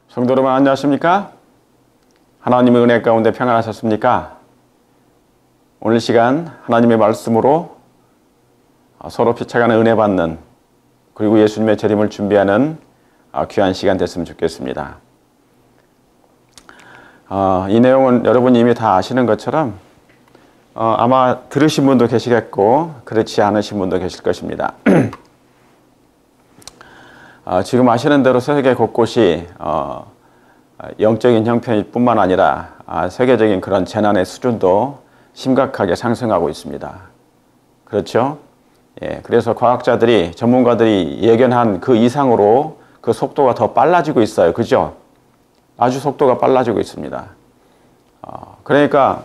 성도 여러분 안녕하십니까? 하나님의 은혜 가운데 평안하셨습니까? 오늘 시간 하나님의 말씀으로 서로 피차가는 은혜 받는, 그리고 예수님의 재림을 준비하는 귀한 시간 됐으면 좋겠습니다. 이 내용은 여러분이 이미 다 아시는 것처럼 아마 들으신 분도 계시겠고 그렇지 않으신 분도 계실 것입니다. 지금 아시는 대로 세계 곳곳이 영적인 형편일 뿐만 아니라 세계적인 그런 재난의 수준도 심각하게 상승하고 있습니다. 그렇죠? 예, 그래서 과학자들이, 전문가들이 예견한 그 이상으로 그 속도가 더 빨라지고 있어요. 그죠? 아주 속도가 빨라지고 있습니다. 그러니까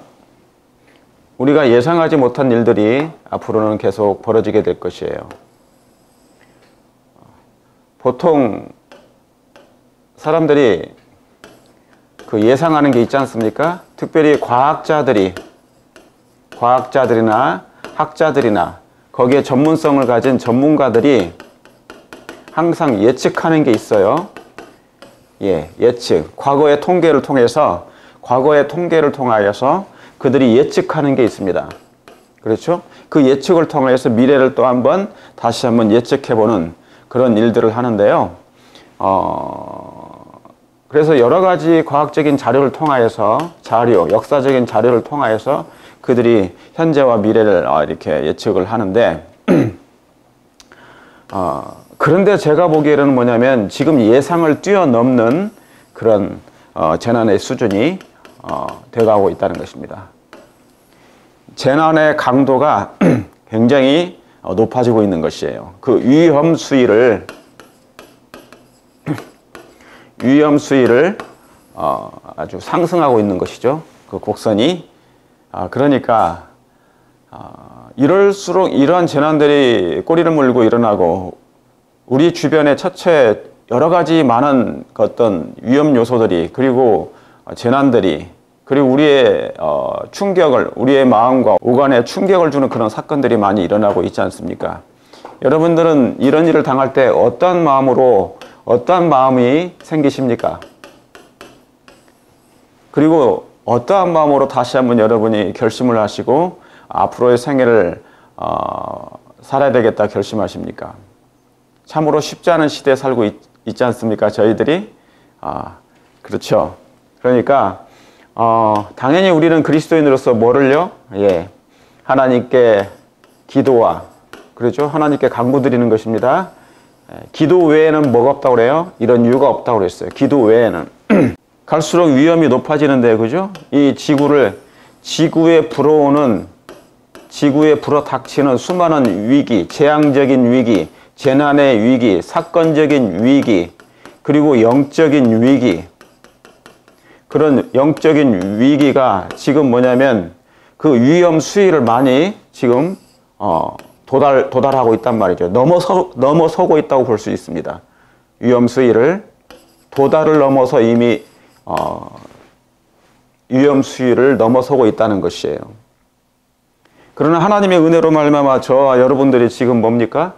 우리가 예상하지 못한 일들이 앞으로는 계속 벌어지게 될 것이에요. 보통 사람들이 그 예상하는 게 있지 않습니까? 특별히 과학자들이나 학자들이나 거기에 전문성을 가진 전문가들이 항상 예측하는 게 있어요. 예, 예측. 과거의 통계를 통하여서 그들이 예측하는 게 있습니다. 그렇죠? 그 예측을 통해서 미래를 또 다시 한번 예측해보는 그런 일들을 하는데요. 그래서 여러 가지 과학적인 자료를 통하여서, 역사적인 자료를 통하여서 그들이 현재와 미래를 이렇게 예측을 하는데, 그런데 제가 보기에는 뭐냐면 지금 예상을 뛰어넘는 그런 재난의 수준이 돼가고 있다는 것입니다. 재난의 강도가 굉장히 높아지고 있는 것이에요. 그 위험 수위를 아주 상승하고 있는 것이죠. 그 곡선이. 그러니까 이럴수록 이러한 재난들이 꼬리를 물고 일어나고 우리 주변에 첫째 여러 가지 많은 어떤 위험 요소들이, 그리고 재난들이, 그리고 우리의 우리의 마음과 오간에 충격을 주는 그런 사건들이 많이 일어나고 있지 않습니까? 여러분들은 이런 일을 당할 때 어떤 마음이 생기십니까? 그리고 어떠한 마음으로 다시 한번 여러분이 결심을 하시고 앞으로의 생애를 살아야 되겠다 결심하십니까? 참으로 쉽지 않은 시대에 살고 있지 않습니까? 저희들이. 그렇죠. 그러니까 당연히 우리는 그리스도인으로서 뭐를요? 예, 하나님께 기도와, 그렇죠? 하나님께 간구드리는 것입니다. 기도 외에는 뭐가 없다고 그래요? 이런 이유가 없다고 그랬어요. 기도 외에는. 갈수록 위험이 높아지는데, 그죠? 이 지구에 불어닥치는 수많은 위기, 재앙적인 위기, 재난의 위기, 사건적인 위기, 그리고 영적인 위기, 그런 영적인 위기가 지금 뭐냐면 그 위험 수위를 많이 지금 도달하고 있단 말이죠. 넘어서고 있다고 볼 수 있습니다. 위험 수위를 도달을 넘어서 이미 위험 수위를 넘어서고 있다는 것이에요. 그러나 하나님의 은혜로 말미암아 저와 여러분들이 지금 뭡니까?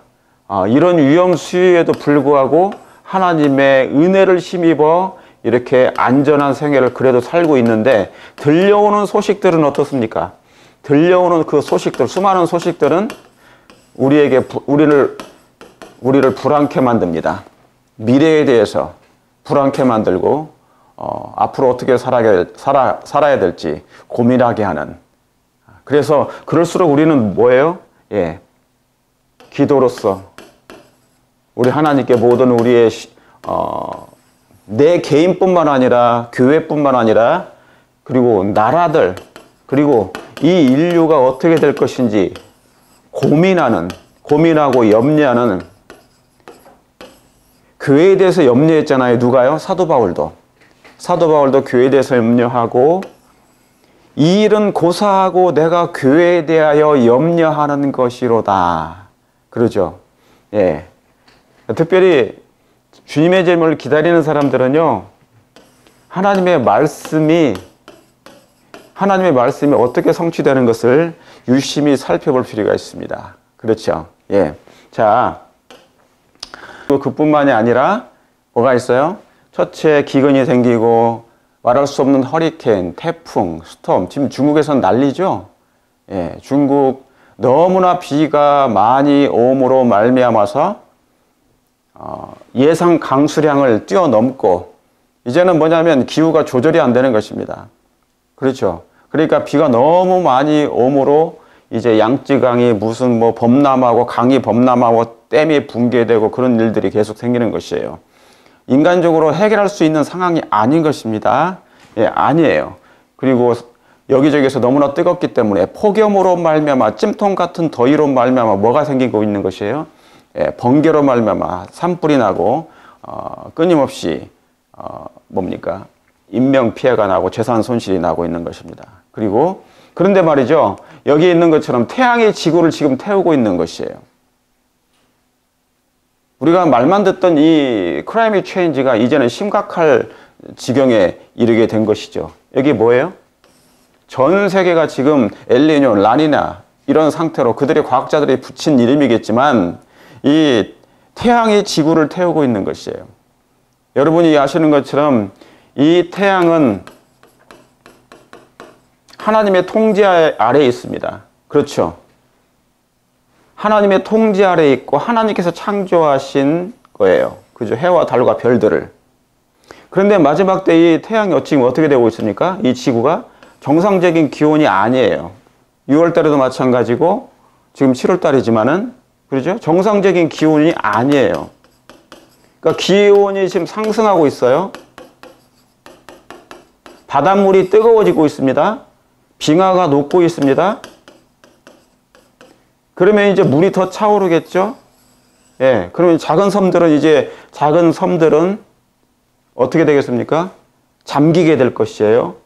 이런 위험 수위에도 불구하고 하나님의 은혜를 힘입어 이렇게 안전한 생애를 그래도 살고 있는데, 들려오는 소식들은 어떻습니까? 들려오는 그 소식들, 수많은 소식들은 우리를 불안케 만듭니다. 미래에 대해서 불안케 만들고 앞으로 어떻게 살아야 될지 고민하게 하는. 그래서 그럴수록 우리는 뭐예요? 예, 기도로서 우리 하나님께 모든 우리의 내 개인뿐만 아니라 교회뿐만 아니라 그리고 나라들, 그리고 이 인류가 어떻게 될 것인지 고민하고 염려하는, 교회에 대해서 염려했잖아요. 누가요? 사도 바울도 교회에 대해서 염려하고, 이 일은 고사하고 내가 교회에 대하여 염려하는 것이로다. 그러죠. 예. 특별히 주님의 재림을 기다리는 사람들은요, 하나님의 말씀이 어떻게 성취되는 것을 유심히 살펴볼 필요가 있습니다. 그렇죠. 예. 자, 그뿐만이 아니라 뭐가 있어요? 첫째 기근이 생기고 말할 수 없는 허리케인, 태풍, 스톰. 지금 중국에서는 난리죠. 예, 중국 너무나 비가 많이 옴으로 말미암아서 예상 강수량을 뛰어넘고 이제는 뭐냐면 기후가 조절이 안 되는 것입니다. 그렇죠. 그러니까 비가 너무 많이 옴으로 이제 양쯔강이 무슨 뭐 범람하고 강이 범람하고 댐이 붕괴되고 그런 일들이 계속 생기는 것이에요. 인간적으로 해결할 수 있는 상황이 아닌 것입니다. 예, 아니에요. 그리고 여기저기서 너무나 뜨겁기 때문에 폭염으로 말미암아 찜통 같은 더위로 말미암아 뭐가 생기고 있는 것이에요? 예, 번개로 말미암아 산불이 나고 끊임없이 뭡니까? 인명 피해가 나고 재산 손실이 나고 있는 것입니다. 그리고 그런데 말이죠. 여기 있는 것처럼 태양이 지구를 지금 태우고 있는 것이에요. 우리가 말만 듣던 이 클라이밋 체인지가 이제는 심각할 지경에 이르게 된 것이죠. 여기 뭐예요? 전 세계가 지금 엘니뇨, 라니나 이런 상태로 그들의 과학자들이 붙인 이름이겠지만 이 태양이 지구를 태우고 있는 것이에요. 여러분이 아시는 것처럼 이 태양은 하나님의 통제 아래에 있습니다. 그렇죠. 하나님의 통제 아래에 있고 하나님께서 창조하신 거예요. 그죠? 해와 달과 별들을. 그런데 마지막 때 이 태양이 지금 어떻게 되고 있습니까? 이 지구가 정상적인 기온이 아니에요. 6월달에도 마찬가지고 지금 7월달이지만은 그렇죠? 정상적인 기온이 아니에요. 그러니까 기온이 지금 상승하고 있어요. 바닷물이 뜨거워지고 있습니다. 빙하가 녹고 있습니다. 그러면 이제 물이 더 차오르겠죠? 예. 그러면 작은 섬들은 어떻게 되겠습니까? 잠기게 될 것이에요.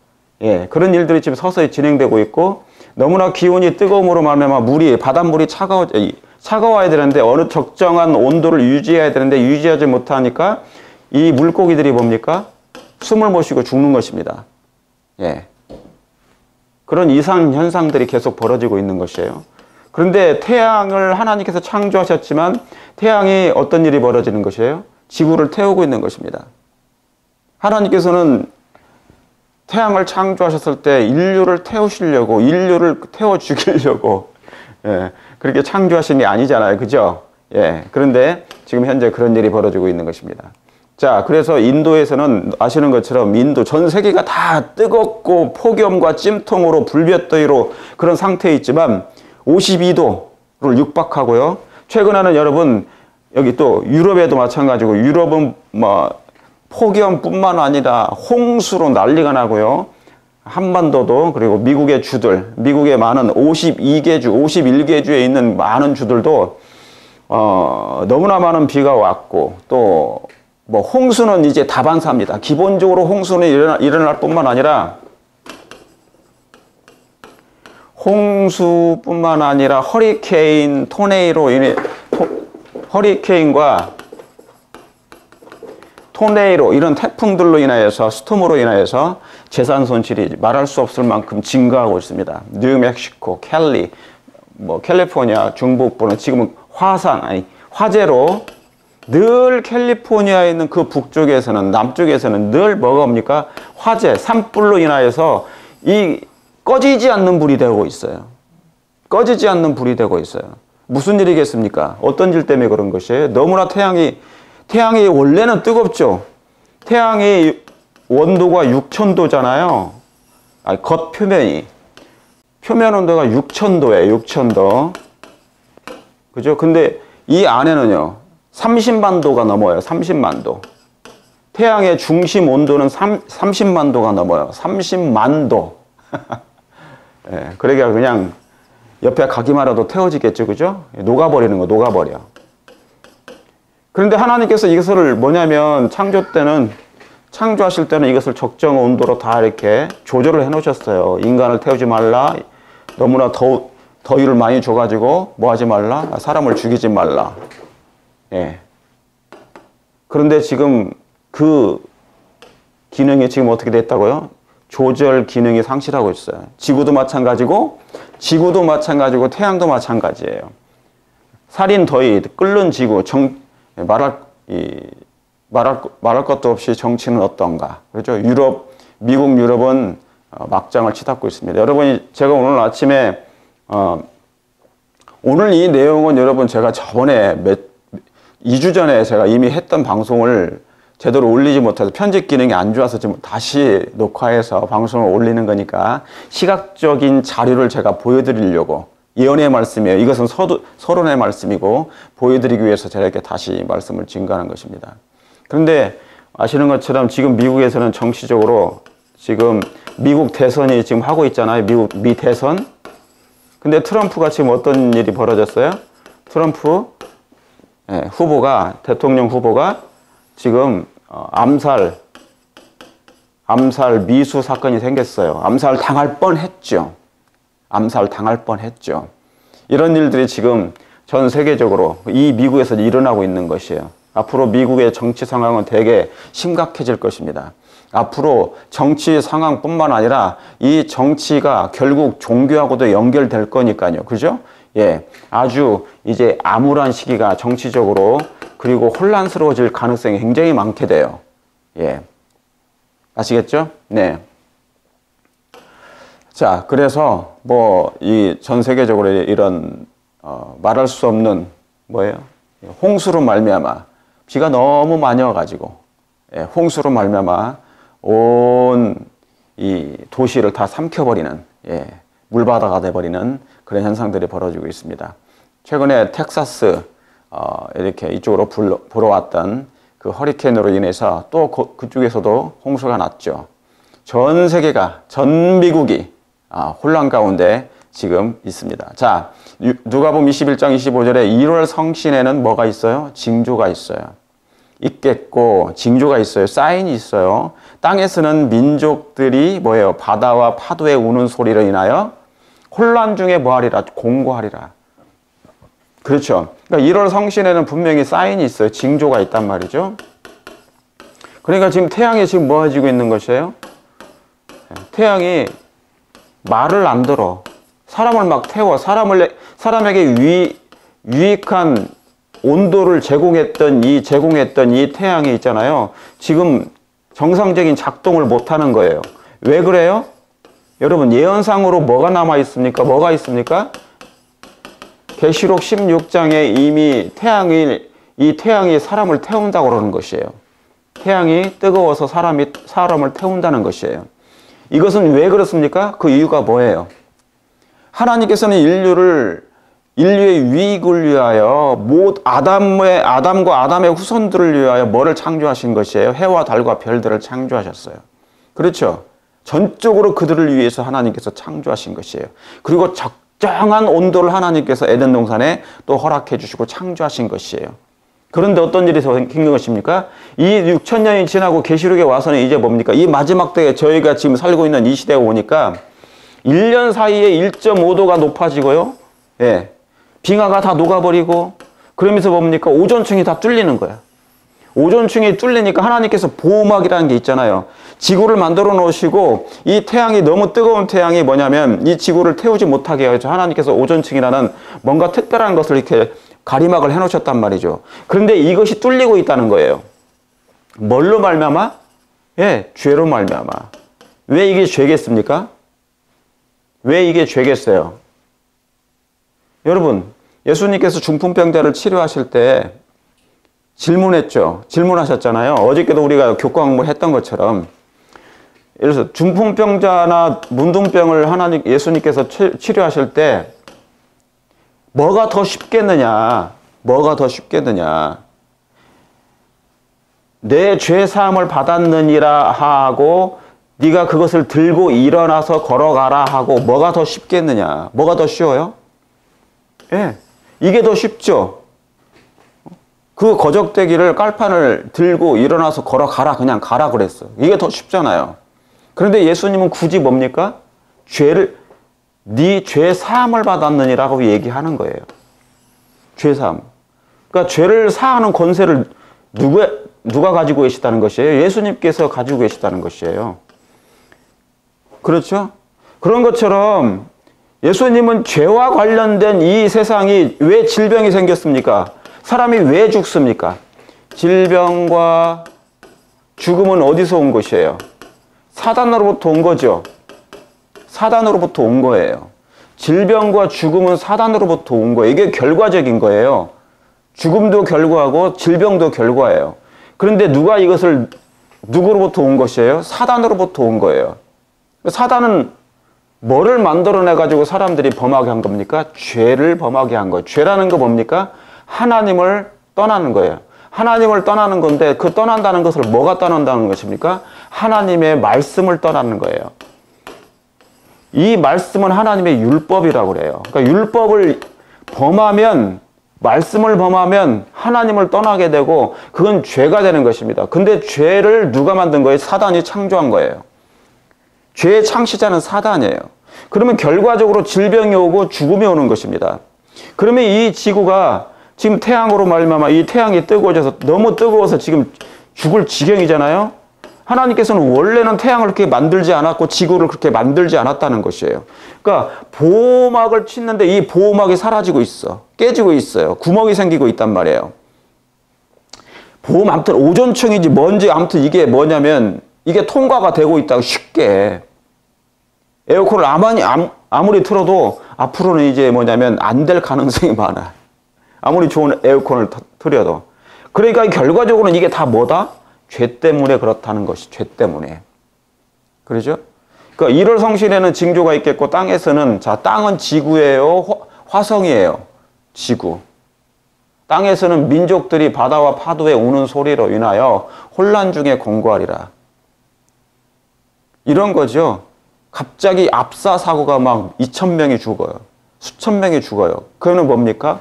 예. 그런 일들이 지금 서서히 진행되고 있고, 너무나 기온이 뜨거움으로 말미암아 바닷물이 차가워야 되는데, 어느 적정한 온도를 유지해야 되는데, 유지하지 못하니까, 이 물고기들이 뭡니까? 숨을 못 쉬고 죽는 것입니다. 예. 그런 이상 현상들이 계속 벌어지고 있는 것이에요. 그런데 태양을 하나님께서 창조하셨지만 태양이 어떤 일이 벌어지는 것이에요? 지구를 태우고 있는 것입니다. 하나님께서는 태양을 창조하셨을 때 인류를 태우시려고, 인류를 태워 죽이려고 그렇게 창조하신 게 아니잖아요. 그죠? 예. 그런데 지금 현재 그런 일이 벌어지고 있는 것입니다. 자, 그래서 인도에서는 아시는 것처럼 전 세계가 다 뜨겁고 폭염과 찜통으로 불볕더위로 그런 상태에 있지만 52도를 육박하고요. 최근에는 여러분 여기 또 유럽에도 마찬가지고 유럽은 뭐 폭염뿐만 아니라 홍수로 난리가 나고요. 한반도도 그리고 미국의 주들, 미국의 많은 52개 주, 51개 주에 있는 많은 주들도 너무나 많은 비가 왔고 또 뭐 홍수는 이제 다반사입니다. 기본적으로 홍수는 일어날 뿐만 아니라 홍수뿐만 아니라 허리케인, 허리케인과 토네이로 이런 태풍들로 인하여서 스톰으로 인하여서 재산 손실이 말할 수 없을 만큼 증가하고 있습니다. 뉴멕시코, 캘리, 뭐 캘리포니아 중북부는 지금은 화재로 늘 캘리포니아에 있는 그 북쪽에서는 남쪽에서는 늘 뭐가 옵니까? 화재, 산불로 인하여서 이 꺼지지 않는 불이 되고 있어요. 꺼지지 않는 불이 되고 있어요. 무슨 일이겠습니까? 어떤 일 때문에 그런 것이에요? 너무나 태양이 원래는 뜨겁죠. 태양의 원도가 6000도잖아요. 겉 표면 온도가 6000도예요. 6000도. 그죠? 근데 이 안에는요. 30만 도가 넘어요. 30만 도. 태양의 중심 온도는 30만 도가 넘어요. 30만 도. 예, 그러니까 그냥 옆에 가기만 해도 태워지겠죠. 그죠? 녹아버리는 거, 녹아버려. 그런데 하나님께서 이것을 뭐냐면 창조하실 때는 이것을 적정 온도로 다 이렇게 조절을 해 놓으셨어요. 인간을 태우지 말라. 너무나 더위를 많이 줘가지고 뭐 하지 말라. 사람을 죽이지 말라. 예. 그런데 지금 그 기능이 지금 어떻게 됐다고요? 조절 기능이 상실하고 있어요. 지구도 마찬가지고 태양도 마찬가지예요. 살인 더위, 끓는 지구, 말할 것도 없이 정치는 어떤가. 그렇죠? 미국, 유럽은 막장을 치닫고 있습니다. 여러분이 제가 오늘 아침에 오늘 이 내용은 여러분 제가 저번에 2주 전에 제가 이미 했던 방송을 제대로 올리지 못해서 편집 기능이 안 좋아서 지금 다시 녹화해서 방송을 올리는 거니까 시각적인 자료를 제가 보여드리려고 예언의 말씀이에요. 이것은 서론의 말씀이고 보여드리기 위해서 제가 이렇게 다시 말씀을 증거하는 것입니다. 그런데 아시는 것처럼 지금 미국에서는 정치적으로 지금 미국 대선이 지금 하고 있잖아요. 미 대선. 근데 트럼프가 지금 어떤 일이 벌어졌어요? 트럼프 후보가, 대통령 후보가 지금 암살 미수 사건이 생겼어요. 암살 당할 뻔했죠. 이런 일들이 지금 전 세계적으로 이 미국에서 일어나고 있는 것이에요. 앞으로 미국의 정치 상황은 되게 심각해질 것입니다. 앞으로 정치 상황뿐만 아니라 이 정치가 결국 종교하고도 연결될 거니까요. 그죠? 예. 아주 이제 암울한 시기가 정치적으로 그리고 혼란스러워질 가능성이 굉장히 많게 돼요. 예. 아시겠죠? 네. 자, 그래서 이 전 세계적으로 이런 말할 수 없는 홍수로 말미암아 비가 너무 많이 와가지고 홍수로 말미암아 온 이 도시를 다 삼켜버리는 물바다가 돼버리는 그런 현상들이 벌어지고 있습니다. 최근에 텍사스 이렇게 이쪽으로 불어왔던 그 허리케인으로 인해서 또 그쪽에서도 홍수가 났죠. 전 세계가, 전 미국이 혼란 가운데 지금 있습니다. 자, 누가복음 21장 25절에 1월 성신에는 뭐가 있어요? 징조가 있어요. 있겠고 징조가 있어요. 사인이 있어요. 땅에 서는 민족들이 뭐예요? 바다와 파도의 우는 소리로 인하여 혼란 중에 뭐하리라? 공고하리라. 그렇죠. 그러니까 1월 성신에는 분명히 사인이 있어요. 징조가 있단 말이죠. 그러니까 지금 태양이 지금 뭐 해지고 있는 것이에요? 태양이 말을 안 들어. 사람을 막 태워. 사람에게 유익한 온도를 제공했던 이 태양이 있잖아요. 지금 정상적인 작동을 못 하는 거예요. 왜 그래요? 여러분, 예언상으로 뭐가 남아 있습니까? 뭐가 있습니까? 계시록 16장에 이미 이 태양이 사람을 태운다고 그러는 것이에요. 태양이 뜨거워서 사람을 태운다는 것이에요. 이것은 왜 그렇습니까? 그 이유가 뭐예요? 하나님께서는 인류의 유익을 위하여 아담과 아담의 후손들을 위하여 뭐를 창조하신 것이에요? 해와 달과 별들을 창조하셨어요. 그렇죠? 전적으로 그들을 위해서 하나님께서 창조하신 것이에요. 그리고 적정한 온도를 하나님께서 에덴 동산에 또 허락해 주시고 창조하신 것이에요. 그런데 어떤 일이 생긴 것입니까? 이 6,000년이 지나고 계시록에 와서는 이제 뭡니까? 이 마지막 때에 저희가 지금 살고 있는 이 시대에 오니까 1년 사이에 1.5도가 높아지고요. 예. 빙하가 다 녹아버리고 그러면서 뭡니까? 오존층이 다 뚫리는 거야. 오존층이 뚫리니까 하나님께서 보호막이라는 게 있잖아요. 지구를 만들어 놓으시고 이 태양이 너무 뜨거운 태양이 뭐냐면 이 지구를 태우지 못하게 해서 하나님께서 오존층이라는 뭔가 특별한 것을 이렇게 가리막을 해놓으셨단 말이죠. 그런데 이것이 뚫리고 있다는 거예요. 뭘로 말미암아? 예, 죄로 말미암아. 왜 이게 죄겠습니까? 왜 이게 죄겠어요? 여러분, 예수님께서 중풍병자를 치료하실 때 질문하셨잖아요. 어저께도 우리가 교과 공부를 했던 것처럼. 예를 들어서 중풍병자나 문둥병을 예수님께서 치료하실 때 뭐가 더 쉽겠느냐? 내 죄 사함을 받았느니라 하고 네가 그것을 들고 일어나서 걸어가라 하고 뭐가 더 쉽겠느냐? 뭐가 더 쉬워요? 예, 이게 더 쉽죠. 그 거적대기를 깔판을 들고 일어나서 걸어가라, 그냥 가라 그랬어. 이게 더 쉽잖아요. 그런데 예수님은 굳이 뭡니까? 네 죄 사함을 받았느니라고 얘기하는 거예요. 죄 사함. 그러니까 죄를 사하는 권세를 누가 가지고 계시다는 것이에요? 예수님께서 가지고 계시다는 것이에요. 그렇죠? 그런 것처럼 예수님은 죄와 관련된 이 세상이 왜 질병이 생겼습니까? 사람이 왜 죽습니까? 질병과 죽음은 어디서 온 것이에요? 사단으로부터 온 거죠. 사단으로부터 온 거예요. 질병과 죽음은 사단으로부터 온 거예요. 이게 결과적인 거예요. 죽음도 결과고 질병도 결과예요. 그런데 누가 이것을 누구로부터 온 것이에요? 사단으로부터 온 거예요. 사단은 뭐를 만들어내가지고 사람들이 범하게 한 겁니까? 죄를 범하게 한 거예요. 죄라는 거 뭡니까? 하나님을 떠나는 거예요. 하나님을 떠나는 건데 그 떠난다는 것을 뭐가 떠난다는 것입니까? 하나님의 말씀을 떠나는 거예요. 이 말씀은 하나님의 율법이라고 그래요. 그러니까 율법을 범하면, 말씀을 범하면 하나님을 떠나게 되고 그건 죄가 되는 것입니다. 근데 죄를 누가 만든 거예요? 사단이 창조한 거예요. 죄의 창시자는 사단이에요. 그러면 결과적으로 질병이 오고 죽음이 오는 것입니다. 그러면 이 지구가 지금 태양으로 말미암아 이 태양이 뜨거워져서 너무 뜨거워서 지금 죽을 지경이잖아요. 하나님께서는 원래는 태양을 그렇게 만들지 않았고 지구를 그렇게 만들지 않았다는 것이에요. 그러니까 보호막을 치는데 이 보호막이 사라지고 있어. 깨지고 있어요. 구멍이 생기고 있단 말이에요. 아무튼 오존층인지 뭔지 아무튼 이게 뭐냐면 이게 통과가 되고 있다고 쉽게. 에어컨을 아무리 틀어도 앞으로는 이제 뭐냐면 안 될 가능성이 많아. 아무리 좋은 에어컨을 틀어도. 그러니까 결과적으로는 이게 다 뭐다? 죄 때문에 그렇다는 것이 죄 때문에. 그러죠? 그러니까 1월 성신에는 징조가 있겠고 땅에서는 자 땅은 지구예요? 화성이에요? 지구. 땅에서는 민족들이 바다와 파도에 우는 소리로 인하여 혼란 중에 공고하리라. 이런 거죠. 갑자기 압사 사고가 막 2,000명이 죽어요. 수천 명이 죽어요. 그거는 뭡니까?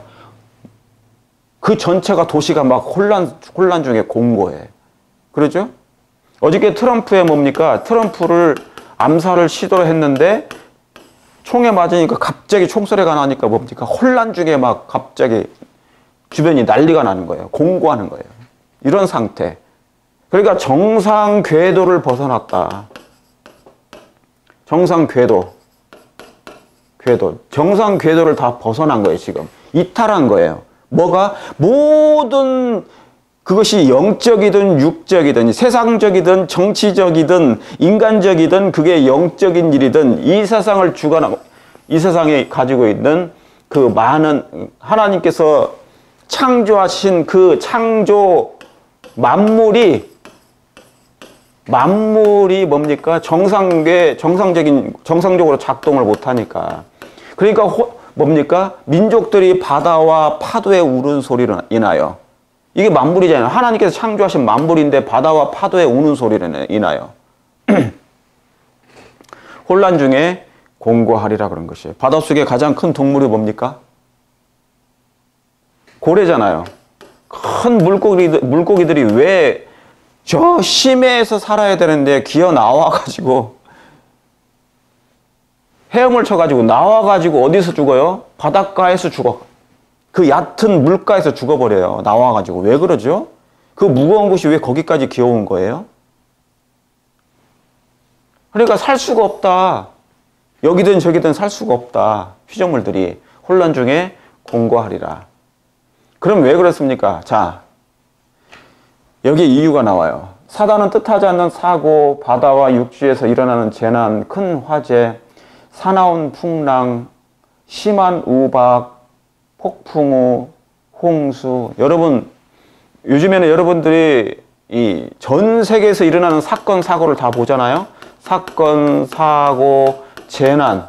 그 전체가 도시가 막 혼란 중에 공고해. 그러죠? 어저께 트럼프에 뭡니까? 트럼프를 암살을 시도를 했는데 총에 맞으니까 갑자기 총소리가 나니까 뭡니까? 혼란 중에 막 갑자기 주변이 난리가 나는 거예요. 공고하는 거예요. 이런 상태. 그러니까 정상 궤도를 벗어났다. 정상 궤도. 정상 궤도를 다 벗어난 거예요, 지금. 이탈한 거예요. 뭐가? 모든 그것이 영적이든 육적이든 세상적이든 정치적이든 인간적이든 그게 영적인 일이든 이 세상을 주관하고 이 세상에 가지고 있는 그 많은 하나님께서 창조하신 그 창조 만물이 뭡니까? 정상적으로 작동을 못하니까. 그러니까 뭡니까? 민족들이 바다와 파도의 우는 소리로 인하여. 이게 만물이잖아요. 하나님께서 창조하신 만물인데 바다와 파도의 우는 소리로 인하여. 혼란 중에 공고하리라 그런 것이에요. 바닷속에 가장 큰 동물이 뭡니까? 고래잖아요. 큰 물고기들이 왜 저 심해에서 살아야 되는데 기어 나와가지고 헤엄을 쳐가지고 나와가지고 어디서 죽어요? 바닷가에서 죽어. 그 얕은 물가에서 죽어버려요. 나와가지고. 왜 그러죠? 그 무거운 것이 왜 거기까지 기어온 거예요? 그러니까 살 수가 없다. 여기든 저기든 살 수가 없다. 피조물들이 혼란 중에 공고하리라. 그럼 왜 그렇습니까? 자, 여기 이유가 나와요. 사단은 뜻하지 않는 사고, 바다와 육지에서 일어나는 재난, 큰 화재, 사나운 풍랑, 심한 우박, 폭풍우, 홍수. 여러분, 요즘에는 여러분들이 이 전 세계에서 일어나는 사건, 사고를 다 보잖아요. 사건, 사고, 재난.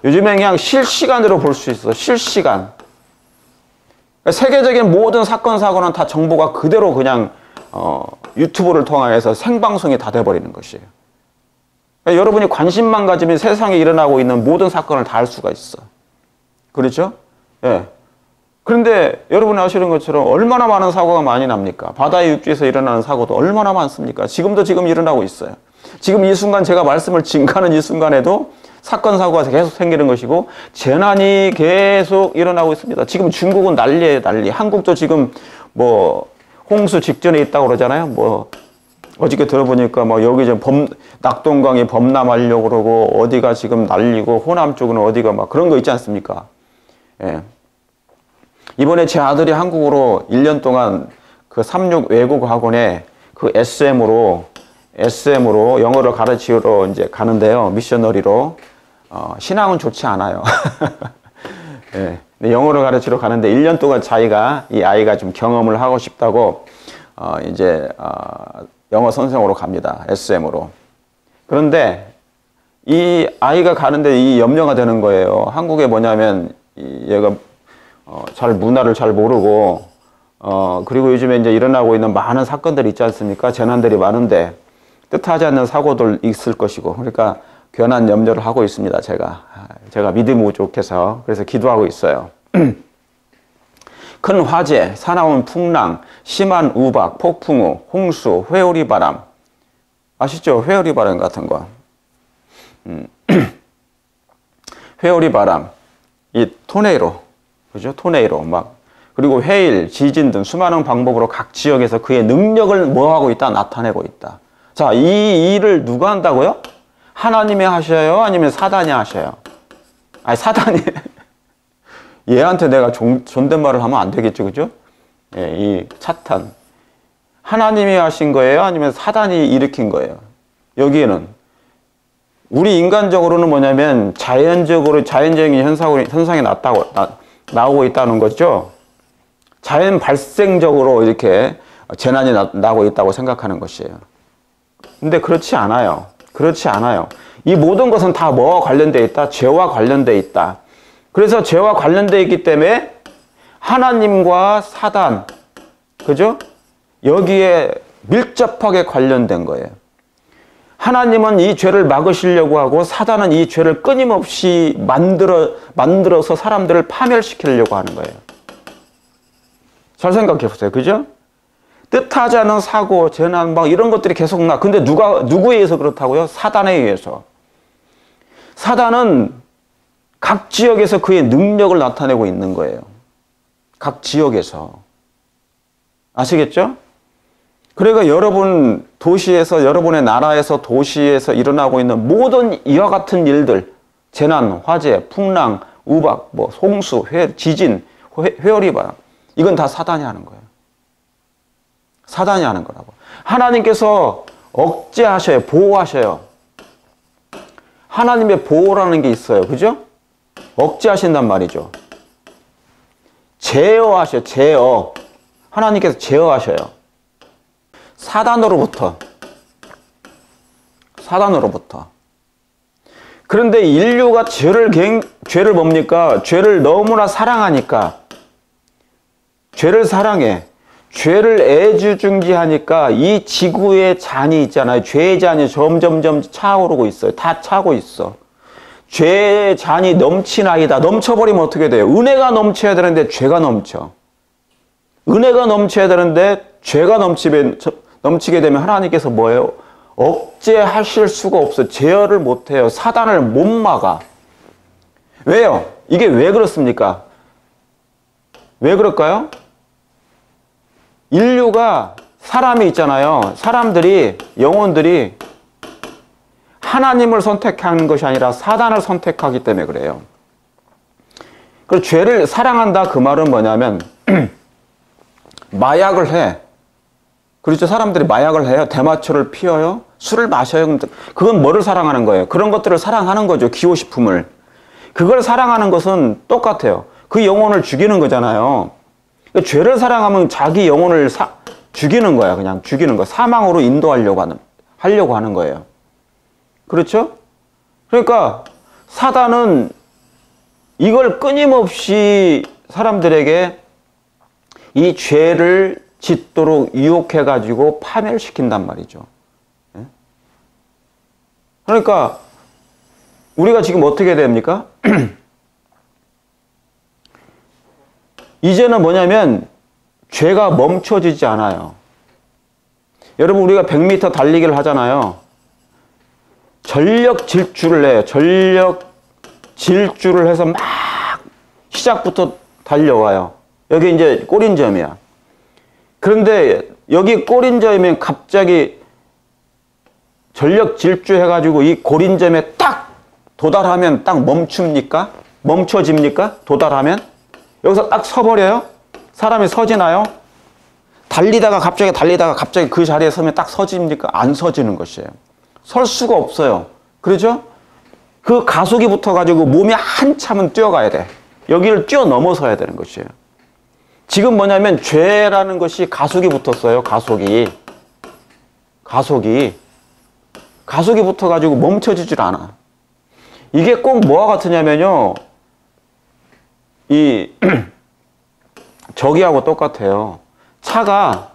요즘에 그냥 실시간으로 볼 수 있어. 실시간. 세계적인 모든 사건, 사고는 다 정보가 그대로 그냥 유튜브를 통해서 생방송이 다 돼버리는 것이에요. 그러니까 여러분이 관심만 가지면 세상에 일어나고 있는 모든 사건을 다 알 수가 있어. 그렇죠? 예. 그런데 여러분이 아시는 것처럼 얼마나 많은 사고가 많이 납니까? 바다의 육지에서 일어나는 사고도 얼마나 많습니까? 지금 일어나고 있어요. 지금 이 순간 제가 말씀을 증가하는 이 순간에도 사건, 사고가 계속 생기는 것이고 재난이 계속 일어나고 있습니다. 지금 중국은 난리예요, 난리. 한국도 지금 뭐 홍수 직전에 있다고 그러잖아요. 뭐 어저께 들어보니까 뭐 여기 지금 낙동강이 범람하려고 그러고 어디가 지금 난리고 호남 쪽은 어디가 막 그런 거 있지 않습니까? 예. 이번에 제 아들이 한국으로 1년 동안 그 36 외국 학원에 그 SM으로 영어를 가르치러 이제 가는데요. 미셔너리로. 신앙은 좋지 않아요. 예. 근데 영어를 가르치러 가는데 1년 동안 이 아이가 좀 경험을 하고 싶다고 이제 영어 선생으로 갑니다. SM으로. 그런데 이 아이가 가는데 이 염려가 되는 거예요. 한국에 뭐냐면 얘가 문화를 잘 모르고 그리고 요즘에 이제 일어나고 있는 많은 사건들이 있지 않습니까? 재난들이 많은데 뜻하지 않는 사고들 있을 것이고 그러니까 괜한 염려를 하고 있습니다. 제가 믿음이 부족해서 그래서 기도하고 있어요. 큰 화재, 사나운 풍랑, 심한 우박, 폭풍우, 홍수, 회오리 바람. 아시죠? 회오리 바람 같은 거. 회오리 바람, 이 토네이로, 그죠? 토네이로 막 그리고 해일, 지진 등 수많은 방법으로 각 지역에서 그의 능력을 뭐하고 있다? 나타내고 있다. 자, 이 일을 누가 한다고요? 하나님이 하셔요? 아니면 사단이 하셔요? 아니, 사단이. 얘한테 내가 존댓말을 하면 안 되겠죠, 그죠? 예, 이 사탄. 하나님이 하신 거예요? 아니면 사단이 일으킨 거예요? 여기에는. 우리 인간적으로는 뭐냐면 자연적인 현상이 나오고 있다는 거죠. 자연 발생적으로 이렇게 재난이 나고 있다고 생각하는 것이에요. 근데 그렇지 않아요. 그렇지 않아요. 이 모든 것은 다 뭐와 관련되어 있다? 죄와 관련되어 있다. 그래서 죄와 관련되어 있기 때문에 하나님과 사단, 그죠? 여기에 밀접하게 관련된 거예요. 하나님은 이 죄를 막으시려고 하고 사단은 이 죄를 끊임없이 만들어서 사람들을 파멸시키려고 하는 거예요. 잘 생각해 보세요. 그죠? 뜻하지 않은 사고, 재난, 막 이런 것들이 계속 나. 근데 누구에 의해서 그렇다고요? 사단에 의해서. 사단은 각 지역에서 그의 능력을 나타내고 있는 거예요. 각 지역에서. 아시겠죠? 그러니까 여러분의 나라에서 도시에서 일어나고 있는 모든 이와 같은 일들, 재난, 화재, 풍랑, 우박, 홍수, 지진, 회오리 바람, 이건 다 사단이 하는 거예요. 사단이 하는 거라고. 하나님께서 억제하셔요. 보호하셔요. 하나님의 보호라는 게 있어요. 그죠? 억제하신단 말이죠. 제어하셔요. 제어. 하나님께서 제어하셔요. 사단으로부터. 그런데 인류가 죄를 뭡니까? 죄를 너무나 사랑하니까, 죄를 사랑해. 죄를 애지중지하니까 이 지구의 잔이 있잖아요. 죄의 잔이 점점점 차오르고 있어요. 다 차고 있어. 죄의 잔이 넘치나이다. 넘쳐버리면 어떻게 돼요? 은혜가 넘쳐야 되는데 죄가 넘쳐. 은혜가 넘쳐야 되는데 죄가 넘치게 되면 하나님께서 뭐예요? 억제하실 수가 없어요. 제어를 못해요. 사단을 못 막아. 왜요? 이게 왜 그렇습니까? 왜 그럴까요? 인류가 사람이 있잖아요. 영혼들이 하나님을 선택하는 것이 아니라 사단을 선택하기 때문에 그래요. 그리고 죄를 사랑한다 그 말은 뭐냐면 마약을 해. 그렇죠. 사람들이 마약을 해요. 대마초를 피워요. 술을 마셔요. 그건 뭐를 사랑하는 거예요? 그런 것들을 사랑하는 거죠. 기호식품을. 그걸 사랑하는 것은 똑같아요. 그 영혼을 죽이는 거잖아요. 그러니까 죄를 사랑하면 자기 영혼을 죽이는 거야. 그냥 죽이는 거. 사망으로 인도하려고 하는 거예요. 그렇죠? 그러니까 사단은 이걸 끊임없이 사람들에게 이 죄를 짓도록 유혹해가지고 파멸시킨단 말이죠. 그러니까 우리가 지금 어떻게 됩니까? 이제는 뭐냐면 죄가 멈춰지지 않아요. 여러분 우리가 100m 달리기를 하잖아요. 전력 질주를 해요. 전력 질주를 해서 막 시작부터 달려와요. 여기 이제 꼬린점이야. 그런데 여기 꼬린점이면 갑자기 전력 질주해가지고 이 고린점에 딱 도달하면 딱 멈춥니까? 멈춰집니까? 도달하면? 여기서 딱 서버려요? 사람이 서지나요? 달리다가 갑자기 그 자리에 서면 딱 서집니까? 안 서지는 것이에요. 설 수가 없어요. 그러죠? 그 가속이 붙어가지고 몸이 한참은 뛰어가야 돼. 여기를 뛰어넘어서야 되는 것이에요. 지금 뭐냐면 죄라는 것이 가속이 붙었어요. 가속이 붙어가지고 멈춰지질 않아. 이게 꼭 뭐와 같으냐면요. 이 저기하고 똑같아요. 차가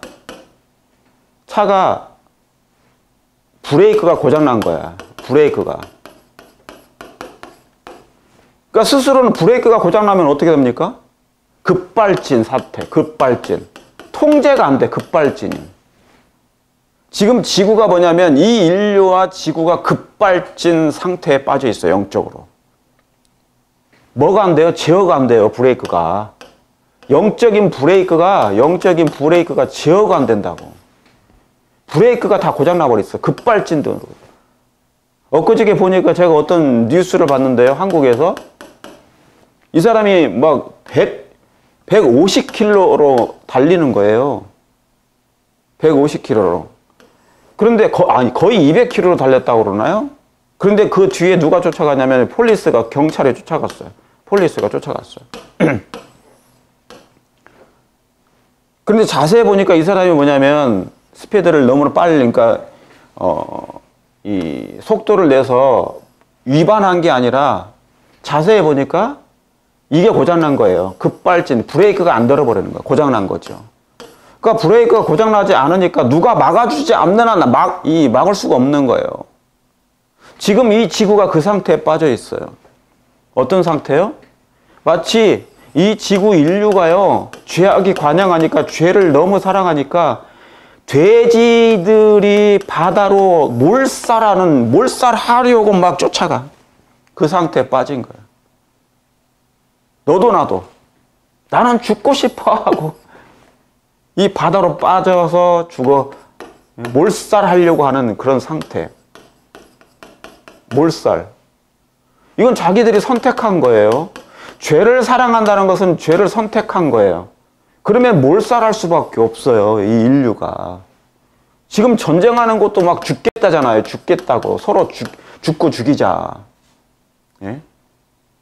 브레이크가 고장난 거야. 브레이크가. 그러니까 스스로는 브레이크가 고장나면 어떻게 됩니까? 급발진 사태, 급발진. 통제가 안 돼, 급발진이. 지금 지구가 뭐냐면 이 인류와 지구가 급발진 상태에 빠져 있어요, 영적으로. 뭐가 안 돼요? 제어가 안 돼요, 브레이크가. 영적인 브레이크가 제어가 안 된다고. 브레이크가 다 고장나 버렸어. 급발진도. 엊그저께 보니까 제가 어떤 뉴스를 봤는데요, 한국에서. 이 사람이 막 150km로 달리는 거예요. 150km로. 그런데 거의 200km로 달렸다고 그러나요? 그런데 그 뒤에 누가 쫓아가냐면 경찰이 쫓아갔어요. 폴리스가 쫓아갔어요. 그런데 자세히 보니까 이 사람이 뭐냐면 스피드를 너무 빨리, 그러니까 이 속도를 내서 위반한 게 아니라 자세히 보니까 이게 고장난 거예요. 급발진, 브레이크가 안 들어버리는 거예요. 고장난 거죠. 그러니까 브레이크가 고장나지 않으니까 누가 막아주지 않는 한 막을 수가 없는 거예요. 지금 이 지구가 그 상태에 빠져 있어요. 어떤 상태요? 마치 이 지구 인류가요, 죄악이 관영하니까, 죄를 너무 사랑하니까 돼지들이 바다로 몰살하려고 막 쫓아가. 그 상태에 빠진 거예요. 너도 나도. 나는 죽고 싶어 하고 이 바다로 빠져서 몰살하려고 하는 그런 상태. 몰살. 이건 자기들이 선택한 거예요. 죄를 사랑한다는 것은 죄를 선택한 거예요. 그러면 몰살할 수밖에 없어요, 이 인류가. 지금 전쟁하는 것도 막 죽겠다잖아요. 죽겠다고. 서로 죽고 죽이자. 예?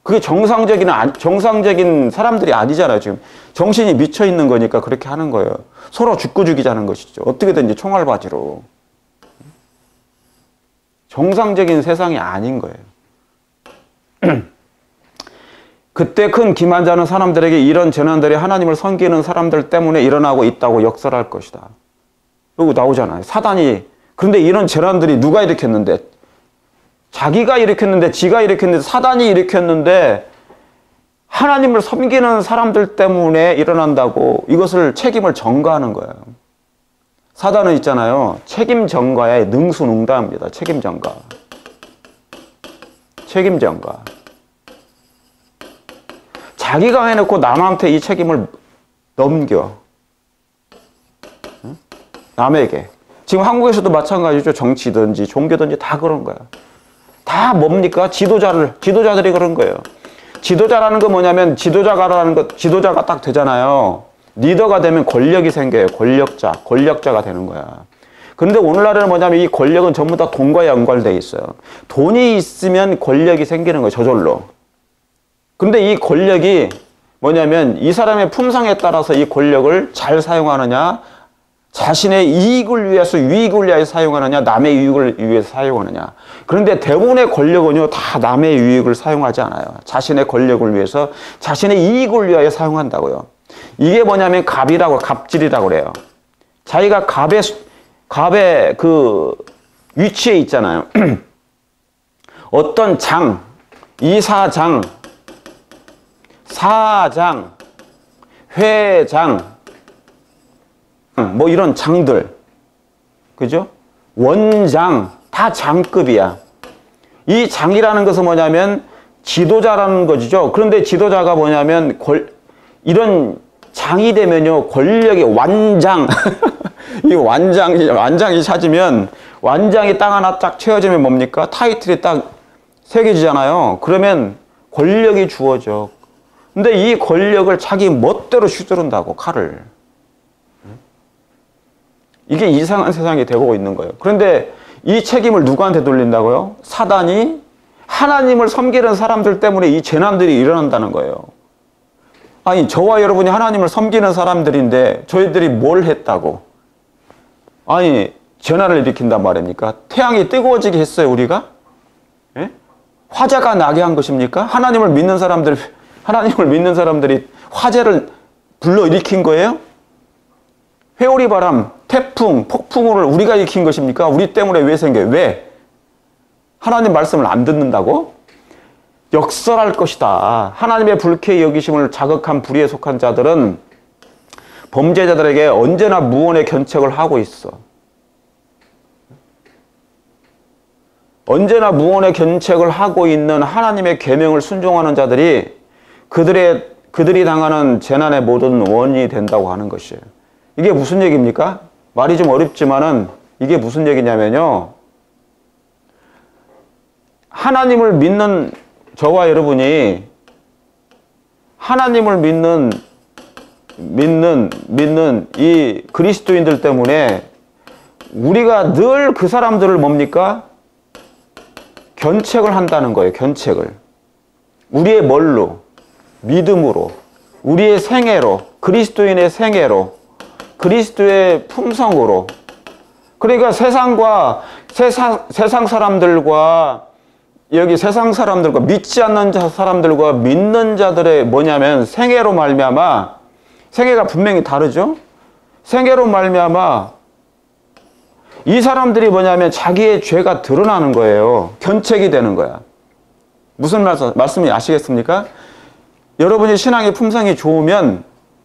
그게 정상적인 사람들이 아니잖아요. 지금 정신이 미쳐 있는 거니까 그렇게 하는 거예요. 서로 죽고 죽이자는 것이죠. 어떻게든지 총알바지로. 정상적인 세상이 아닌 거예요. 그때 큰 기만자는 사람들에게 이런 재난들이 하나님을 섬기는 사람들 때문에 일어나고 있다고 역설할 것이다. 그리고 나오잖아요. 사단이. 그런데 이런 재난들이 누가 일으켰는데? 자기가 일으켰는데, 지가 일으켰는데, 사단이 일으켰는데 하나님을 섬기는 사람들 때문에 일어난다고 이것을 책임을 전가하는 거예요. 사단은 있잖아요. 책임 전가의 능수능담입니다. 책임 전가. 책임 전가. 자기가 해놓고 남한테 이 책임을 넘겨. 남에게. 지금 한국에서도 마찬가지죠. 정치든지 종교든지 다 그런 거야. 다 뭡니까? 지도자들이 그런 거예요. 지도자라는 건 뭐냐면 지도자가 딱 되잖아요. 리더가 되면 권력이 생겨요. 권력자가 되는 거야. 그런데 오늘날에는 뭐냐면 이 권력은 전부 다 돈과 연관되어 있어요. 돈이 있으면 권력이 생기는 거예요. 저절로. 근데 이 권력이 뭐냐면 이 사람의 품성에 따라서 이 권력을 잘 사용하느냐, 자신의 이익을 위해서 유익을 위해서 사용하느냐, 남의 유익을 위해서 사용하느냐. 그런데 대부분의 권력은요, 다 남의 유익을 사용하지 않아요. 자신의 권력을 위해서, 자신의 이익을 위하여 사용한다고요. 이게 뭐냐면 갑질이라고 그래요. 자기가 갑의 그 위치에 있잖아요. 어떤 이사장, 사장, 회장, 뭐 이런 장들, 그죠? 원장, 다 장급이야. 이 장이라는 것은 뭐냐면 지도자라는 것이죠. 그런데 지도자가 뭐냐면 이런 장이 되면요, 권력의 완장, 이 완장이 찾으면, 완장이 땅 하나 딱 채워지면 뭡니까? 타이틀이 딱 새겨지잖아요. 그러면 권력이 주어져. 근데 이 권력을 자기 멋대로 휘두른다고, 칼을. 이게 이상한 세상이 되고 있는 거예요. 그런데 이 책임을 누구한테 돌린다고요? 사단이 하나님을 섬기는 사람들 때문에 이 재난들이 일어난다는 거예요. 아니, 저와 여러분이 하나님을 섬기는 사람들인데 저희들이 뭘 했다고? 아니, 재난을 일으킨단 말입니까? 태양이 뜨거워지게 했어요, 우리가? 예? 화재가 나게 한 것입니까? 하나님을 믿는 사람들이 화재를 불러일으킨 거예요? 회오리 바람, 태풍, 폭풍우를 우리가 일으킨 것입니까? 우리 때문에 왜 생겨요? 왜? 하나님 말씀을 안 듣는다고? 역설할 것이다. 하나님의 불쾌히 여기심을 자극한 불의에 속한 자들은 범죄자들에게 언제나 무언의 견책을 하고 있어. 언제나 무언의 견책을 하고 있는 하나님의 계명을 순종하는 자들이 그들이 당하는 재난의 모든 원인이 된다고 하는 것이에요. 이게 무슨 얘기입니까? 말이 좀 어렵지만은 이게 무슨 얘기냐면요. 하나님을 믿는 저와 여러분이 하나님을 믿는 이 그리스도인들 때문에 우리가 늘 그 사람들을 뭡니까? 견책을 한다는 거예요. 견책을. 우리의 뭘로? 믿음으로. 우리의 생애로. 그리스도인의 생애로. 그리스도의 품성으로. 그러니까 세상 사람들과 믿지 않는 사람들과 믿는 자들의 뭐냐면 생애로 말미암아, 생애가 분명히 다르죠? 생애로 말미암아 이 사람들이 뭐냐면 자기의 죄가 드러나는 거예요. 견책이 되는 거야. 무슨 말씀이 아시겠습니까? 여러분이 신앙의 품성이 좋으면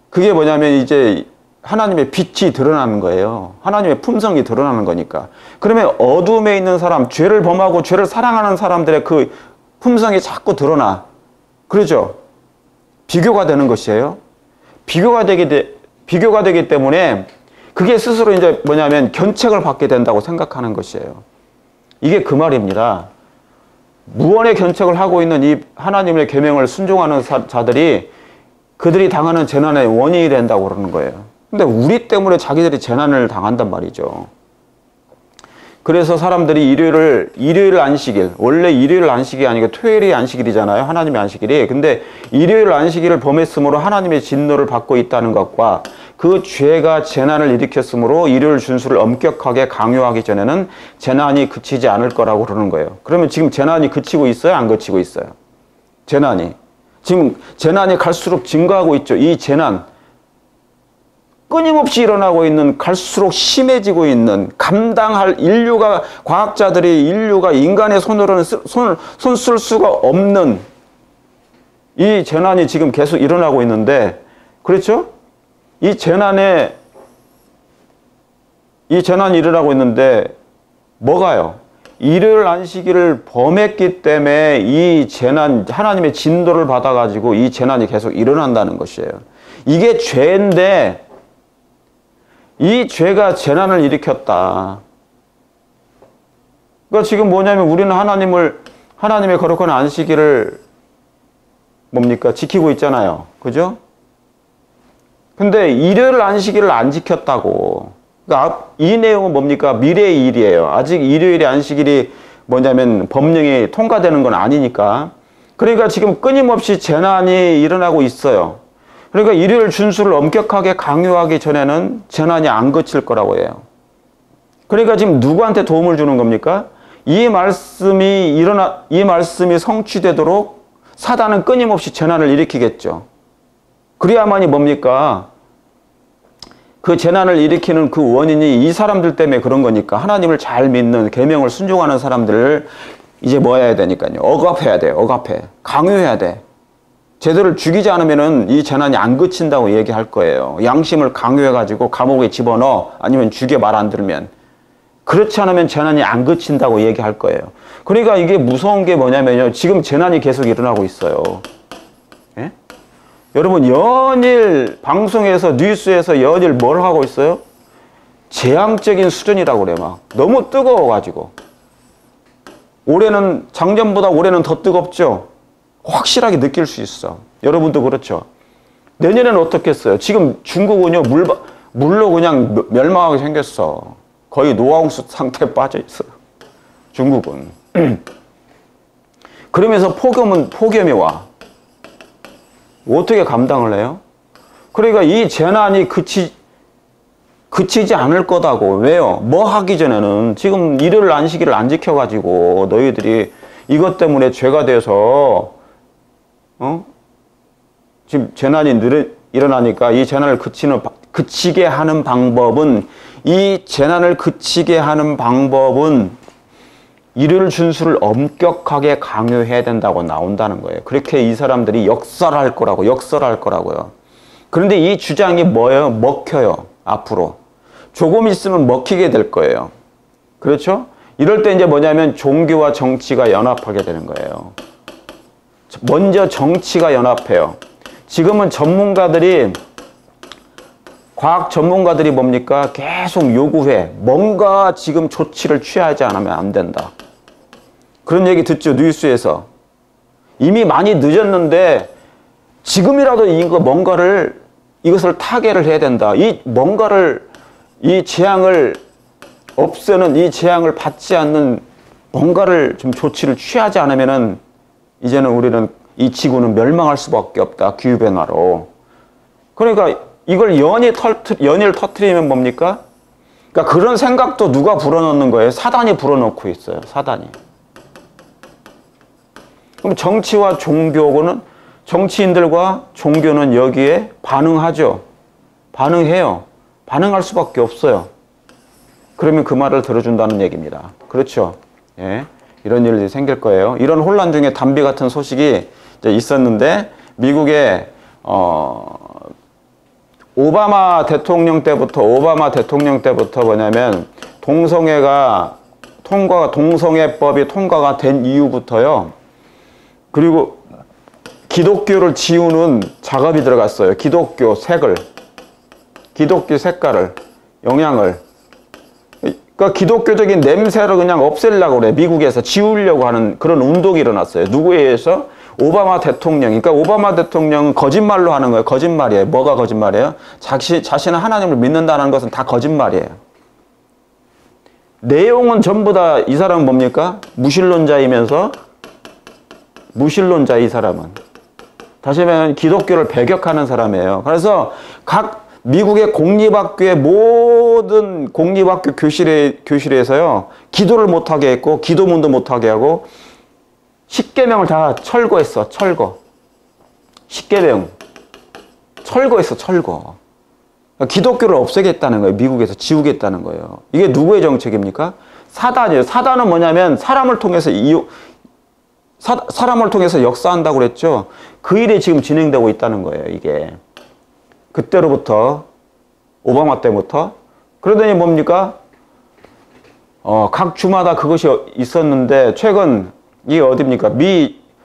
그게 뭐냐면 이제 하나님의 빛이 드러나는 거예요. 하나님의 품성이 드러나는 거니까. 그러면 어둠에 있는 사람, 죄를 범하고 죄를 사랑하는 사람들의 그 품성이 자꾸 드러나. 그러죠? 비교가 되는 것이에요. 비교가 되기 때문에 그게 스스로 이제 뭐냐면 견책을 받게 된다고 생각하는 것이에요. 이게 그 말입니다. 무언의 견책을 하고 있는 이 하나님의 계명을 순종하는 자들이 그들이 당하는 재난의 원인이 된다고 그러는 거예요. 근데 우리 때문에 자기들이 재난을 당한단 말이죠. 그래서 사람들이 일요일 안식일, 원래 일요일 안식이 아니고 토요일이 안식일이잖아요. 하나님의 안식일이. 근데 일요일 안식일을 범했으므로 하나님의 진노를 받고 있다는 것과 그 죄가 재난을 일으켰으므로 일요일 준수를 엄격하게 강요하기 전에는 재난이 그치지 않을 거라고 그러는 거예요. 그러면 지금 재난이 그치고 있어요? 안 그치고 있어요? 재난이. 지금 재난이 갈수록 증가하고 있죠. 이 재난. 끊임없이 일어나고 있는, 갈수록 심해지고 있는, 감당할 과학자들이 인간의 손으로는 손 쓸 수가 없는 이 재난이 지금 계속 일어나고 있는데, 그렇죠? 이 재난이 일어나고 있는데, 뭐가요? 일요일 안식일을 범했기 때문에 이 재난, 하나님의 진도를 받아가지고 이 재난이 계속 일어난다는 것이에요. 이게 죄인데, 이 죄가 재난을 일으켰다. 그러니까 지금 뭐냐면 우리는 하나님의 거룩한 안식일을 뭡니까? 지키고 있잖아요. 그죠? 근데 일요일 안식일을 안 지켰다고. 그러니까 이 내용은 뭡니까? 미래의 일이에요. 아직 일요일의 안식일이 뭐냐면 법령이 통과되는 건 아니니까. 그러니까 지금 끊임없이 재난이 일어나고 있어요. 그러니까 일요일 준수를 엄격하게 강요하기 전에는 재난이 안 그칠 거라고 해요. 그러니까 지금 누구한테 도움을 주는 겁니까? 이 말씀이 성취되도록 사단은 끊임없이 재난을 일으키겠죠. 그래야만이 뭡니까? 그 재난을 일으키는 그 원인이 이 사람들 때문에 그런 거니까 하나님을 잘 믿는, 계명을 순종하는 사람들을 이제 뭐 해야 되니까요. 억압해야 돼요. 억압해. 강요해야 돼. 쟤들을 죽이지 않으면은 이 재난이 안 그친다고 얘기할 거예요. 양심을 강요해가지고 감옥에 집어넣어. 아니면 죽여, 말 안 들으면. 그렇지 않으면 재난이 안 그친다고 얘기할 거예요. 그러니까 이게 무서운 게 뭐냐면요. 지금 재난이 계속 일어나고 있어요. 예? 여러분, 연일 방송에서, 뉴스에서 연일 뭘 하고 있어요? 재앙적인 수준이라고 그래. 막 너무 뜨거워가지고. 올해는 작년보다 올해는 더 뜨겁죠. 확실하게 느낄 수 있어. 여러분도 그렇죠. 내년에는 어떻겠어요? 지금 중국은요 물로 그냥 멸망하게 생겼어. 거의 노아홍수 상태에 빠져 있어. 중국은. 그러면서 폭염이 와. 어떻게 감당을 해요? 그러니까 이 재난이 그치지 않을 거다고. 왜요? 뭐 하기 전에는 지금 일요일 안식일을 안 지켜가지고 너희들이 이것 때문에 죄가 돼서 지금 재난이 일어나니까 이 재난을 그치게 하는 방법은 일요일 준수를 엄격하게 강요해야 된다고 나온다는 거예요. 그렇게 이 사람들이 역설할 거라고요. 그런데 이 주장이 뭐예요? 먹혀요. 앞으로. 조금 있으면 먹히게 될 거예요. 그렇죠? 이럴 때 이제 뭐냐면 종교와 정치가 연합하게 되는 거예요. 먼저 정치가 연합해요. 지금은 과학 전문가들이 뭡니까? 계속 요구해. 뭔가 지금 조치를 취하지 않으면 안 된다. 그런 얘기 듣죠, 뉴스에서. 이미 많이 늦었는데 지금이라도 이것을 타개를 해야 된다. 이 재앙을 없애는, 이 재앙을 받지 않는 뭔가를 좀 조치를 취하지 않으면은 이제는 우리는 이 지구는 멸망할 수밖에 없다. 기후변화로. 그러니까 이걸 연일 터뜨리면 뭡니까? 그러니까 그런 생각도 누가 불어넣는 거예요? 사단이 불어넣고 있어요. 사단이. 그럼 정치인들과 종교는 여기에 반응하죠. 반응해요. 반응할 수밖에 없어요. 그러면 그 말을 들어준다는 얘기입니다. 그렇죠? 예. 이런 일이 생길 거예요. 이런 혼란 중에 담비 같은 소식이 이제 있었는데, 미국의 오바마 대통령 때부터 뭐냐면 동성애법이 통과가 된 이후부터요. 그리고 기독교를 지우는 작업이 들어갔어요. 기독교 색깔을, 영향을. 그러니까 기독교적인 냄새를 그냥 없애려고 그래. 미국에서 지우려고 하는 그런 운동이 일어났어요. 누구에 의해서? 오바마 대통령. 그러니까 오바마 대통령은 거짓말로 하는 거예요. 거짓말이에요. 뭐가 거짓말이에요? 자신은 하나님을 믿는다는 것은 다 거짓말이에요. 내용은 전부 다 이 사람은 뭡니까? 무신론자, 이 사람은. 다시 말하면 기독교를 배격하는 사람이에요. 그래서 각 미국의 모든 공립학교 교실에서요, 기도를 못하게 했고, 기도문도 못하게 하고, 십계명을 다 철거했어. 십계명. 철거했어. 기독교를 없애겠다는 거예요. 미국에서 지우겠다는 거예요. 이게 누구의 정책입니까? 사단이에요. 사단은 뭐냐면 사람을 통해서 역사한다고 그랬죠. 그 일이 지금 진행되고 있다는 거예요. 이게. 그때로부터, 오바마 때부터. 그러더니 뭡니까? 각 주마다 그것이 있었는데, 최근, 이게 어디입니까?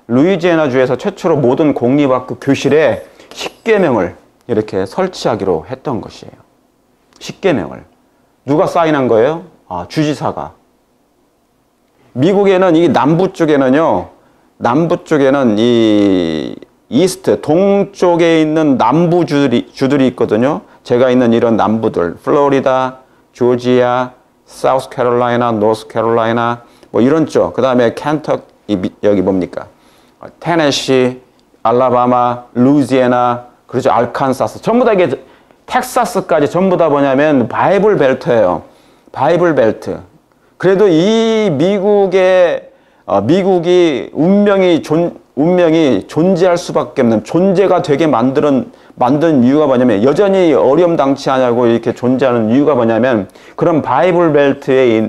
루이지애나 주에서 최초로 모든 공립학교 교실에 십계명을 이렇게 설치하기로 했던 것이에요. 십계명을. 누가 사인한 거예요? 주지사가. 미국에는 이 남부 쪽에는 이 이스트, 동쪽에 있는 남부주들이 있거든요. 제가 있는 이런 남부들, 플로리다, 조지아, 사우스캐롤라이나, 노스캐롤라이나, 뭐 이런 쪽, 그 다음에 여기 뭡니까? 테네시, 알라바마, 루이지애나, 그렇죠. 알칸사스. 전부 다 이게 텍사스까지 전부 다 뭐냐면 바이블 벨트예요. 바이블 벨트. 그래도 이 미국이 운명이 존재할 수밖에 없는, 존재가 되게 만든 이유가 뭐냐면, 여전히 어려움당치하냐고 이렇게 존재하는 이유가 뭐냐면, 그런 바이블 벨트에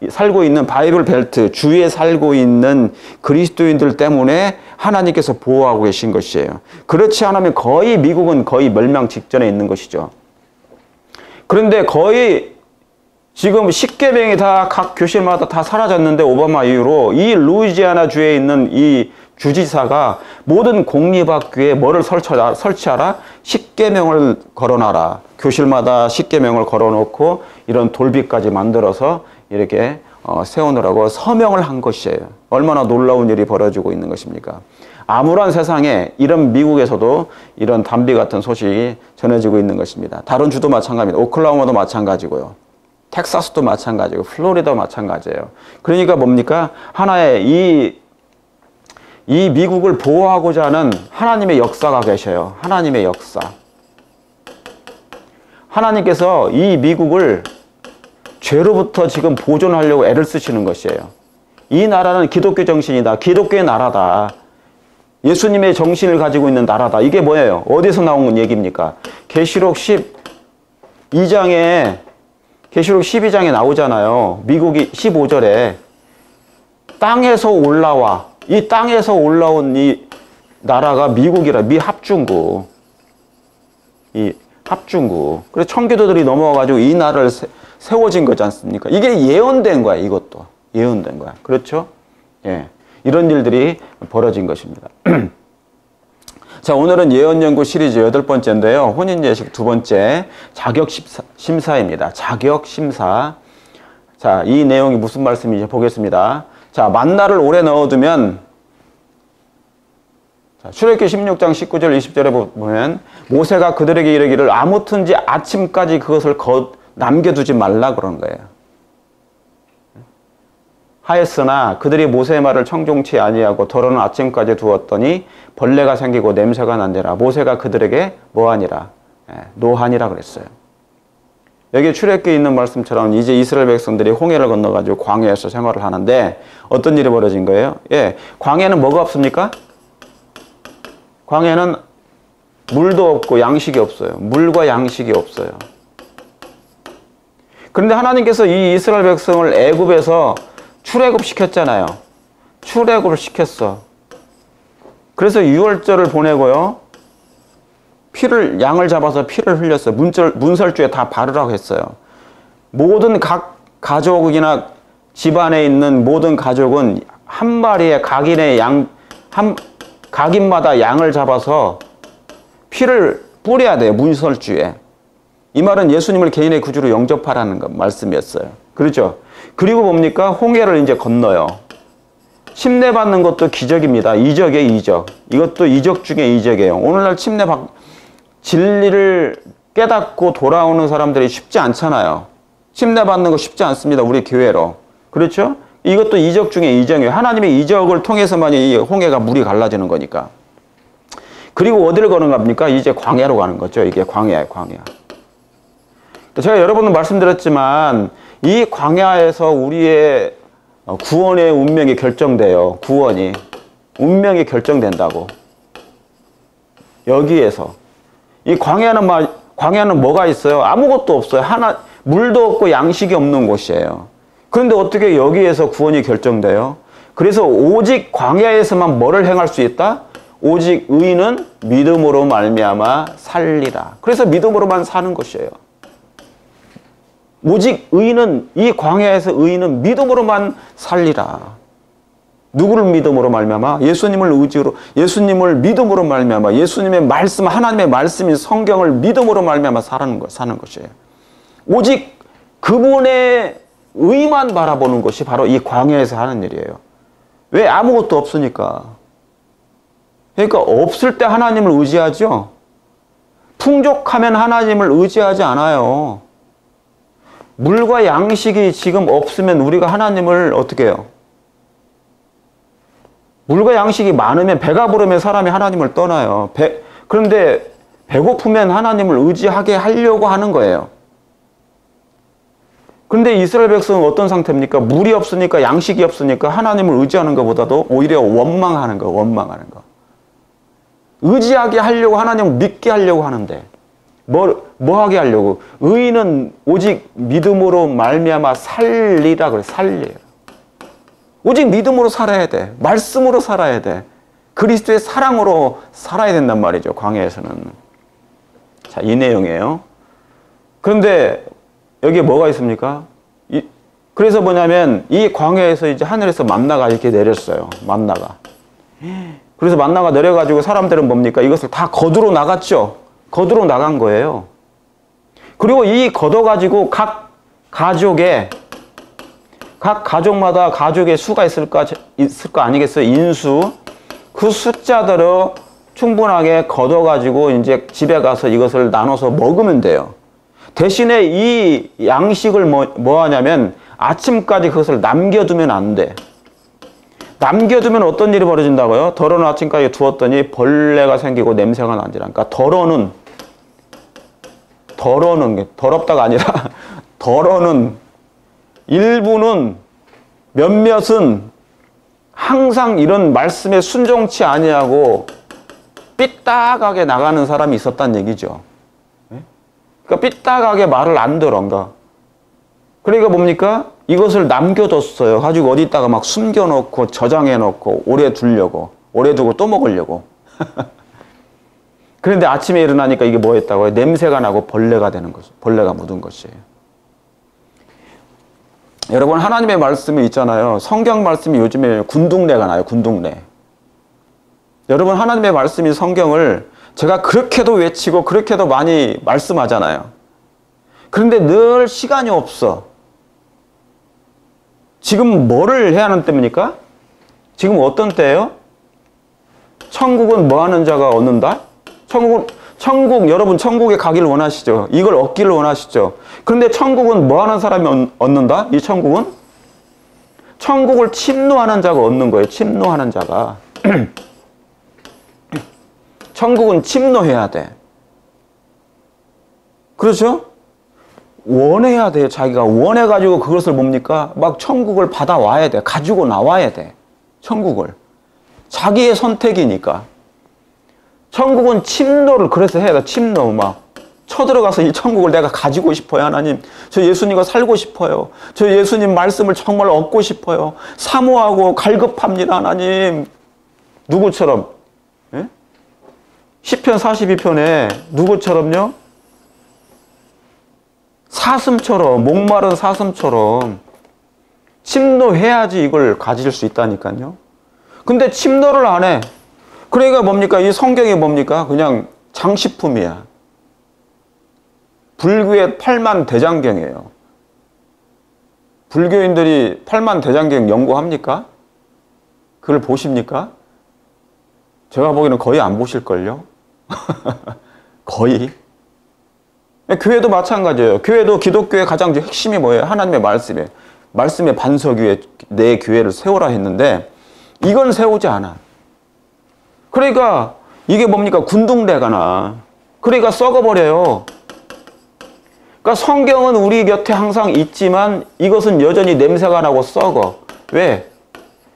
살고 있는 바이블 벨트 주위에 살고 있는 그리스도인들 때문에 하나님께서 보호하고 계신 것이에요. 그렇지 않으면 미국은 거의 멸망 직전에 있는 것이죠. 그런데 거의 지금 십계명이 다 각 교실마다 다 사라졌는데, 오바마 이후로 이 루이지애나 주에 있는 이 주지사가 모든 공립학교에 뭐를 설치하라? 십계명을 걸어놔라. 교실마다 십계명을 걸어놓고 이런 돌비까지 만들어서 이렇게 세우느라고 서명을 한 것이에요. 얼마나 놀라운 일이 벌어지고 있는 것입니까? 암울한 세상에 이런 미국에서도 이런 담비 같은 소식이 전해지고 있는 것입니다. 다른 주도 마찬가지입니다. 오클라호마도 마찬가지고요. 텍사스도 마찬가지고 플로리다도 마찬가지예요. 그러니까 뭡니까? 하나의 이 미국을 보호하고자 하는 하나님의 역사가 계셔요. 하나님의 역사. 하나님께서 이 미국을 죄로부터 지금 보존하려고 애를 쓰시는 것이에요. 이 나라는 기독교 정신이다. 기독교의 나라다. 예수님의 정신을 가지고 있는 나라다. 이게 뭐예요? 어디서 나온 얘기입니까? 계시록 12장에 나오잖아요. 미국이 15절에 땅에서 올라와. 이 땅에서 올라온 이 나라가 미국이라. 미합중국. 이 합중국. 그래서 청교도들이 넘어와가지고 이 나라를 세워진 거지 않습니까? 이게 예언된 거야, 이것도. 예언된 거야. 그렇죠? 예. 이런 일들이 벌어진 것입니다. 자, 오늘은 예언연구 시리즈 8번째인데요. 혼인예식 2번째, 자격심사입니다. 자격심사. 자, 이 내용이 무슨 말씀인지 보겠습니다. 자, 만나를 오래 넣어두면, 자, 출애굽기 16장 19절 20절에 보면 모세가 그들에게 이르기를 아무튼지 아침까지 그것을 남겨두지 말라 그런 거예요. 하였으나 그들이 모세의 말을 청종치 아니하고 더러는 아침까지 두었더니 벌레가 생기고 냄새가 난대라. 모세가 그들에게 뭐하니라? 노하니라 그랬어요. 여기 출애굽기에 있는 말씀처럼 이제 이스라엘 백성들이 홍해를 건너가지고 광야에서 생활을 하는데 어떤 일이 벌어진 거예요? 예, 광야에는 뭐가 없습니까? 광야에는 물도 없고 양식이 없어요. 물과 양식이 없어요. 그런데 하나님께서 이 이스라엘 백성을 애굽에서 출애굽시켰잖아요. 출애굽을 시켰어. 그래서 유월절을 보내고요. 양을 잡아서 피를 흘렸어요. 문설주에 다 바르라고 했어요. 모든 각 가족이나 집안에 있는 모든 가족은 한 마리의 각인마다 양을 잡아서 피를 뿌려야 돼요. 문설주에. 이 말은 예수님을 개인의 구주로 영접하라는 말씀이었어요. 그렇죠? 그리고 뭡니까? 홍해를 이제 건너요. 침례받는 것도 기적입니다. 이적이에요, 이적. 이것도 이적 중에 이적이에요. 오늘날 진리를 깨닫고 돌아오는 사람들이 쉽지 않잖아요. 침례받는 거 쉽지 않습니다. 우리 교회로. 그렇죠? 이것도 이적 중에 이적이에요. 하나님의 이적을 통해서만 이 홍해가 물이 갈라지는 거니까. 그리고 어디를 가는 겁니까? 이제 광야로 가는 거죠. 이게 광야예요, 광야. 제가 여러 번 말씀드렸지만 이 광야에서 우리의 구원의 운명이 결정돼요. 구원이. 운명이 결정된다고. 여기에서. 이 광야는 뭐가 있어요? 아무것도 없어요. 물도 없고 양식이 없는 곳이에요. 그런데 어떻게 여기에서 구원이 결정돼요? 그래서 오직 광야에서만 뭐를 행할 수 있다? 오직 의인은 믿음으로 말미암아 살리라. 그래서 믿음으로만 사는 것이에요. 오직 의인은, 이 광야에서 의인은 믿음으로만 살리라. 누구를 믿음으로 말미암아? 예수님을 의지로, 예수님을 믿음으로 말미암아, 예수님의 말씀, 하나님의 말씀인 성경을 믿음으로 말미암아 사는 것이에요. 오직 그분의 의만 바라보는 것이 바로 이 광야에서 하는 일이에요. 왜? 아무것도 없으니까. 그러니까 없을 때 하나님을 의지하죠. 풍족하면 하나님을 의지하지 않아요. 물과 양식이 지금 없으면 우리가 하나님을 어떻게 해요? 물과 양식이 많으면, 배가 부르면 사람이 하나님을 떠나요. 그런데 배고프면 하나님을 의지하게 하려고 하는 거예요. 그런데 이스라엘 백성은 어떤 상태입니까? 물이 없으니까, 양식이 없으니까 하나님을 의지하는 것보다도 오히려 원망하는 거. 의지하게 하려고, 하나님을 믿게 하려고 하는데 뭐 하게 하려고? 의인은 오직 믿음으로 말미암아 살리라 그래. 살려요. 오직 믿음으로 살아야 돼. 말씀으로 살아야 돼. 그리스도의 사랑으로 살아야 된단 말이죠. 광야에서는. 자, 이 내용이에요. 그런데 여기에 뭐가 있습니까? 그래서 뭐냐면 이 광야에서 이제 하늘에서 만나가 이렇게 내렸어요. 만나가. 그래서 만나가 내려가지고 사람들은 뭡니까? 이것을 다 거두러 나갔죠. 거두러 나간 거예요. 그리고 이 걷어가지고 각 가족마다 가족의 수가 있을 거 아니겠어요? 인수. 그 숫자대로 충분하게 걷어가지고 이제 집에 가서 이것을 나눠서 먹으면 돼요. 대신에 이 양식을 뭐 하냐면 아침까지 그것을 남겨두면 안 돼. 남겨두면 어떤 일이 벌어진다고요? 덜어는 아침까지 두었더니 벌레가 생기고 냄새가 난지라. 그러니까 더럽다가 아니라 덜어는 일부는 몇몇은 항상 이런 말씀에 순종치 아니하고 삐딱하게 나가는 사람이 있었다는 얘기죠. 그러니까 삐딱하게 말을 안 들어. 그러니까 뭡니까? 이것을 남겨뒀어요. 가지고 어디다가 막 숨겨놓고 저장해놓고 오래 두려고. 오래 두고 또 먹으려고. 그런데 아침에 일어나니까 이게 뭐였다고요? 냄새가 나고 벌레가 되는 거죠. 벌레가 묻은 것이에요. 여러분, 하나님의 말씀이 있잖아요. 성경 말씀이 요즘에 군둥내가 나요. 군둥내. 여러분, 하나님의 말씀이 성경을 제가 그렇게도 외치고 그렇게도 많이 말씀하잖아요. 그런데 늘 시간이 없어. 지금 뭐를 해야 하는 때입니까? 지금 어떤 때예요? 천국은 뭐 하는 자가 얻는다? 여러분 천국에 가기를 원하시죠? 이걸 얻기를 원하시죠? 그런데 천국은 뭐 하는 사람이 얻는다? 이 천국은? 천국을 침노하는 자가 얻는 거예요. 침노하는 자가. 천국은 침노해야 돼. 그렇죠? 원해야 돼요. 자기가 원해가지고 그것을 뭡니까? 막 천국을 받아와야 돼. 가지고 나와야 돼. 천국을. 자기의 선택이니까. 천국은 침노를 그래서 해야 돼. 침노 막 쳐들어가서 이 천국을 내가 가지고 싶어요. 하나님, 저 예수님과 살고 싶어요. 저 예수님 말씀을 정말 얻고 싶어요. 사모하고 갈급합니다. 하나님. 누구처럼? 예? 시편 42편에 누구처럼요? 사슴처럼, 목마른 사슴처럼 침노해야지 이걸 가질 수 있다니까요. 근데 침노를 안 해. 그러니까 뭡니까? 이 성경이 뭡니까? 그냥 장식품이야. 불교의 팔만대장경이에요. 불교인들이 팔만대장경 연구합니까? 그걸 보십니까? 제가 보기에는 거의 안 보실걸요? 거의. 교회도 마찬가지예요. 교회도 기독교의 가장 핵심이 뭐예요? 하나님의 말씀이에요. 말씀의 반석 위에 내 교회를 세우라 했는데 이건 세우지 않아. 그러니까 이게 뭡니까? 군둥대가 나. 그러니까 썩어버려요. 그러니까 성경은 우리 곁에 항상 있지만 이것은 여전히 냄새가 나고 썩어. 왜?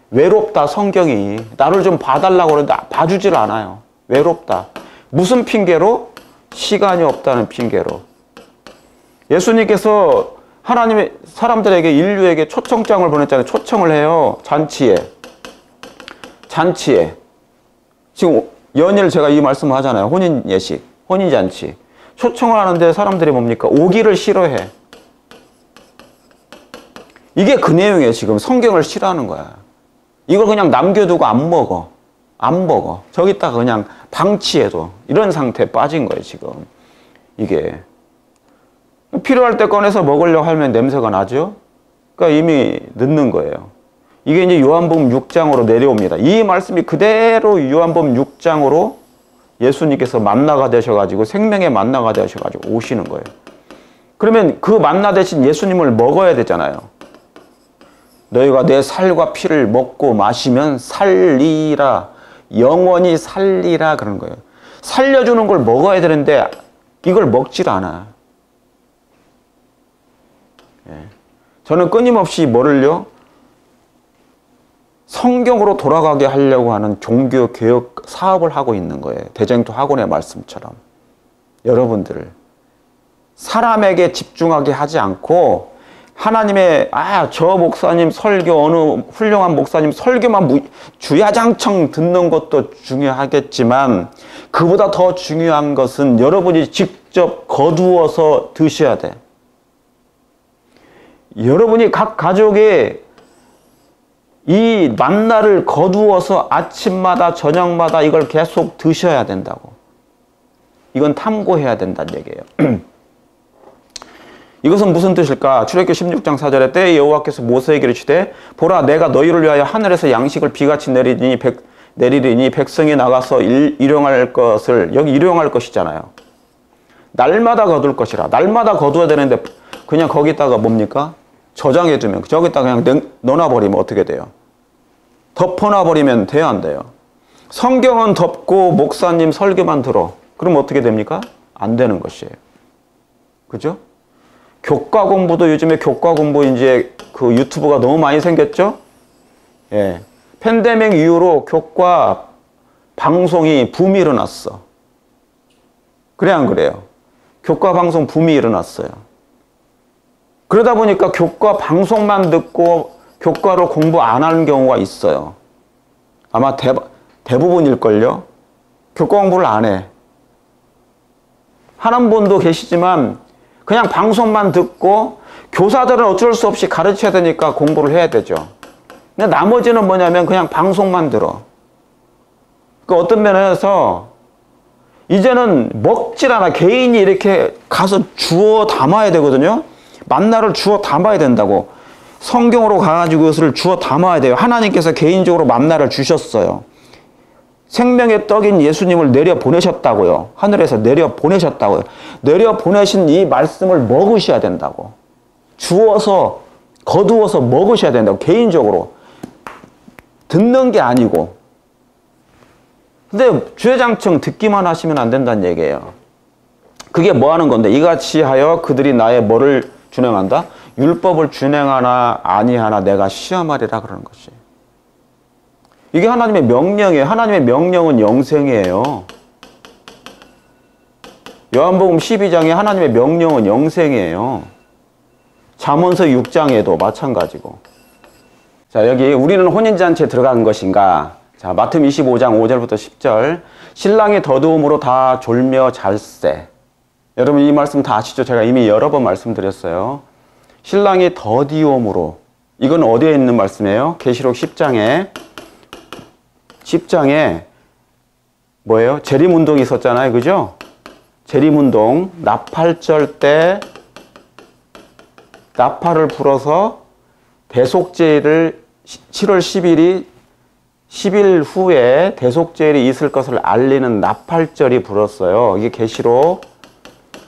외롭다, 성경이. 나를 좀 봐달라고 그러는데 봐주질 않아요. 외롭다. 무슨 핑계로? 시간이 없다는 핑계로. 예수님께서 하나님의 사람들에게, 인류에게 초청장을 보냈잖아요. 초청을 해요. 잔치에. 지금 연일 제가 이 말씀을 하잖아요. 혼인 예식, 혼인 잔치. 초청을 하는데 사람들이 뭡니까? 오기를 싫어해. 이게 그 내용이에요. 지금 성경을 싫어하는 거야. 이걸 그냥 남겨두고 안 먹어. 저기다가 그냥 방치해도 이런 상태에 빠진 거예요. 지금 이게 필요할 때 꺼내서 먹으려고 하면 냄새가 나죠. 그러니까 이미 늦는 거예요. 이게 이제 요한복음 6장으로 내려옵니다. 이 말씀이 그대로 요한복음 6장으로 예수님께서 만나가 되셔가지고 생명의 만나가 되셔가지고 오시는 거예요. 그러면 그 만나 대신 예수님을 먹어야 되잖아요. 너희가 내 살과 피를 먹고 마시면 살리라. 영원히 살리라 그러는 거예요. 살려주는 걸 먹어야 되는데 이걸 먹질 않아. 저는 끊임없이 뭐를요? 성경으로 돌아가게 하려고 하는 종교 개혁 사업을 하고 있는 거예요. 대쟁투 학원의 말씀처럼. 여러분들 사람에게 집중하게 하지 않고 하나님의 저 목사님 설교, 어느 훌륭한 목사님 설교만 주야장창 듣는 것도 중요하겠지만 그보다 더 중요한 것은 여러분이 직접 거두어서 드셔야 돼. 여러분이 각 가족의 이 만나를 거두어서 아침마다 저녁마다 이걸 계속 드셔야 된다고. 이건 탐구해야 된다는 얘기예요. 이것은 무슨 뜻일까? 출애굽기 16장 4절에 때에 여호와께서 모세에게 이르시되 보라 내가 너희를 위하여 하늘에서 양식을 비같이 내리리니 백성이 나가서 일용할 것을, 여기 일용할 것이잖아요. 날마다 거둘 것이라. 날마다 거두어야 되는데 그냥 거기다가 뭡니까? 저장해두면, 저기다가 그냥 넣어놔버리면 어떻게 돼요? 덮어놔버리면 돼요, 안 돼요? 성경은 덮고 목사님 설교만 들어. 그럼 어떻게 됩니까? 안 되는 것이에요. 그죠? 교과 공부도 요즘에 교과 공부 이제 그 유튜브가 너무 많이 생겼죠? 예. 팬데믹 이후로 교과 방송이 붐이 일어났어. 그래, 안 그래요? 교과 방송 붐이 일어났어요. 그러다 보니까 교과 방송만 듣고 교과로 공부 안 하는 경우가 있어요. 아마 대부분일걸요? 교과 공부를 안 해. 하는 분도 계시지만 그냥 방송만 듣고 교사들은 어쩔 수 없이 가르쳐야 되니까 공부를 해야 되죠. 근데 나머지는 뭐냐면 그냥 방송만 들어. 그 어떤 면에서 이제는 먹질 않아. 개인이 이렇게 가서 주워 담아야 되거든요. 만나를 주워 담아야 된다고. 성경으로 가가지고 그것을 주워 담아야 돼요. 하나님께서 개인적으로 만나를 주셨어요. 생명의 떡인 예수님을 내려보내셨다고요. 하늘에서 내려보내셨다고요. 내려보내신 이 말씀을 먹으셔야 된다고. 주워서 거두어서 먹으셔야 된다고. 개인적으로. 듣는 게 아니고. 근데 주야장청 듣기만 하시면 안 된다는 얘기예요. 그게 뭐 하는 건데? 이같이 하여 그들이 나의 뭐를 준행한다? 율법을 준행하나 아니하나 내가 시험하리라 그러는 것이. 이게 하나님의 명령이에요. 하나님의 명령은 영생이에요. 요한복음 12장에 하나님의 명령은 영생이에요. 잠언서 6장에도 마찬가지고. 자, 여기 우리는 혼인잔치에 들어간 것인가? 자, 마태복음 25장 5절부터 10절. 신랑이 더더움으로 다 졸며 잘세. 여러분 이 말씀 다 아시죠? 제가 이미 여러 번 말씀드렸어요. 신랑이 더디움으로. 이건 어디에 있는 말씀이에요? 계시록 10장에 뭐예요? 재림운동이 있었잖아요. 그죠? 재림운동. 나팔절 때 나팔을 불어서 대속제일을 7월 10일이 10일 후에 대속제일이 있을 것을 알리는 나팔절이 불었어요. 이게 계시록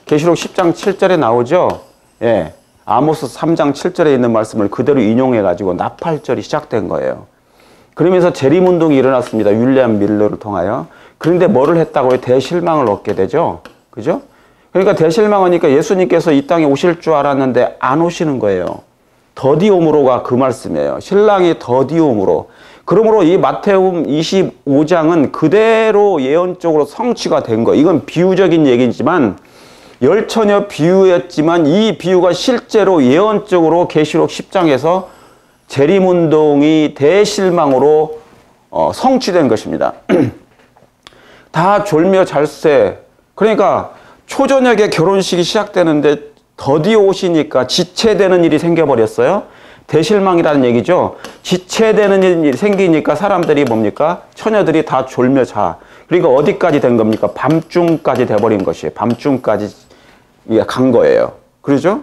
10장 7절에 나오죠? 예. 아모스 3장 7절에 있는 말씀을 그대로 인용해가지고 나팔절이 시작된 거예요. 그러면서 재림운동이 일어났습니다. 윌리엄 밀러를 통하여. 그런데 뭐를 했다고요? 대실망을 얻게 되죠. 그죠? 그러니까 대실망하니까 예수님께서 이 땅에 오실 줄 알았는데 안 오시는 거예요. 더디옴으로가 그 말씀이에요. 신랑이 더디옴으로. 그러므로 이 마태복음 25장은 그대로 예언적으로 성취가 된 거예요. 이건 비유적인 얘기지만 열처녀 비유였지만 이 비유가 실제로 예언적으로 계시록 10장에서 재림운동이 대실망으로 성취된 것입니다. 다 졸며 잘세. 그러니까 초저녁에 결혼식이 시작되는데 더디 오시니까 지체되는 일이 생겨버렸어요. 대실망이라는 얘기죠. 지체되는 일이 생기니까 사람들이 뭡니까? 처녀들이 다 졸며 자. 그러니까 어디까지 된 겁니까? 밤중까지 돼버린 것이에요. 밤중까지 간 거예요. 그러죠?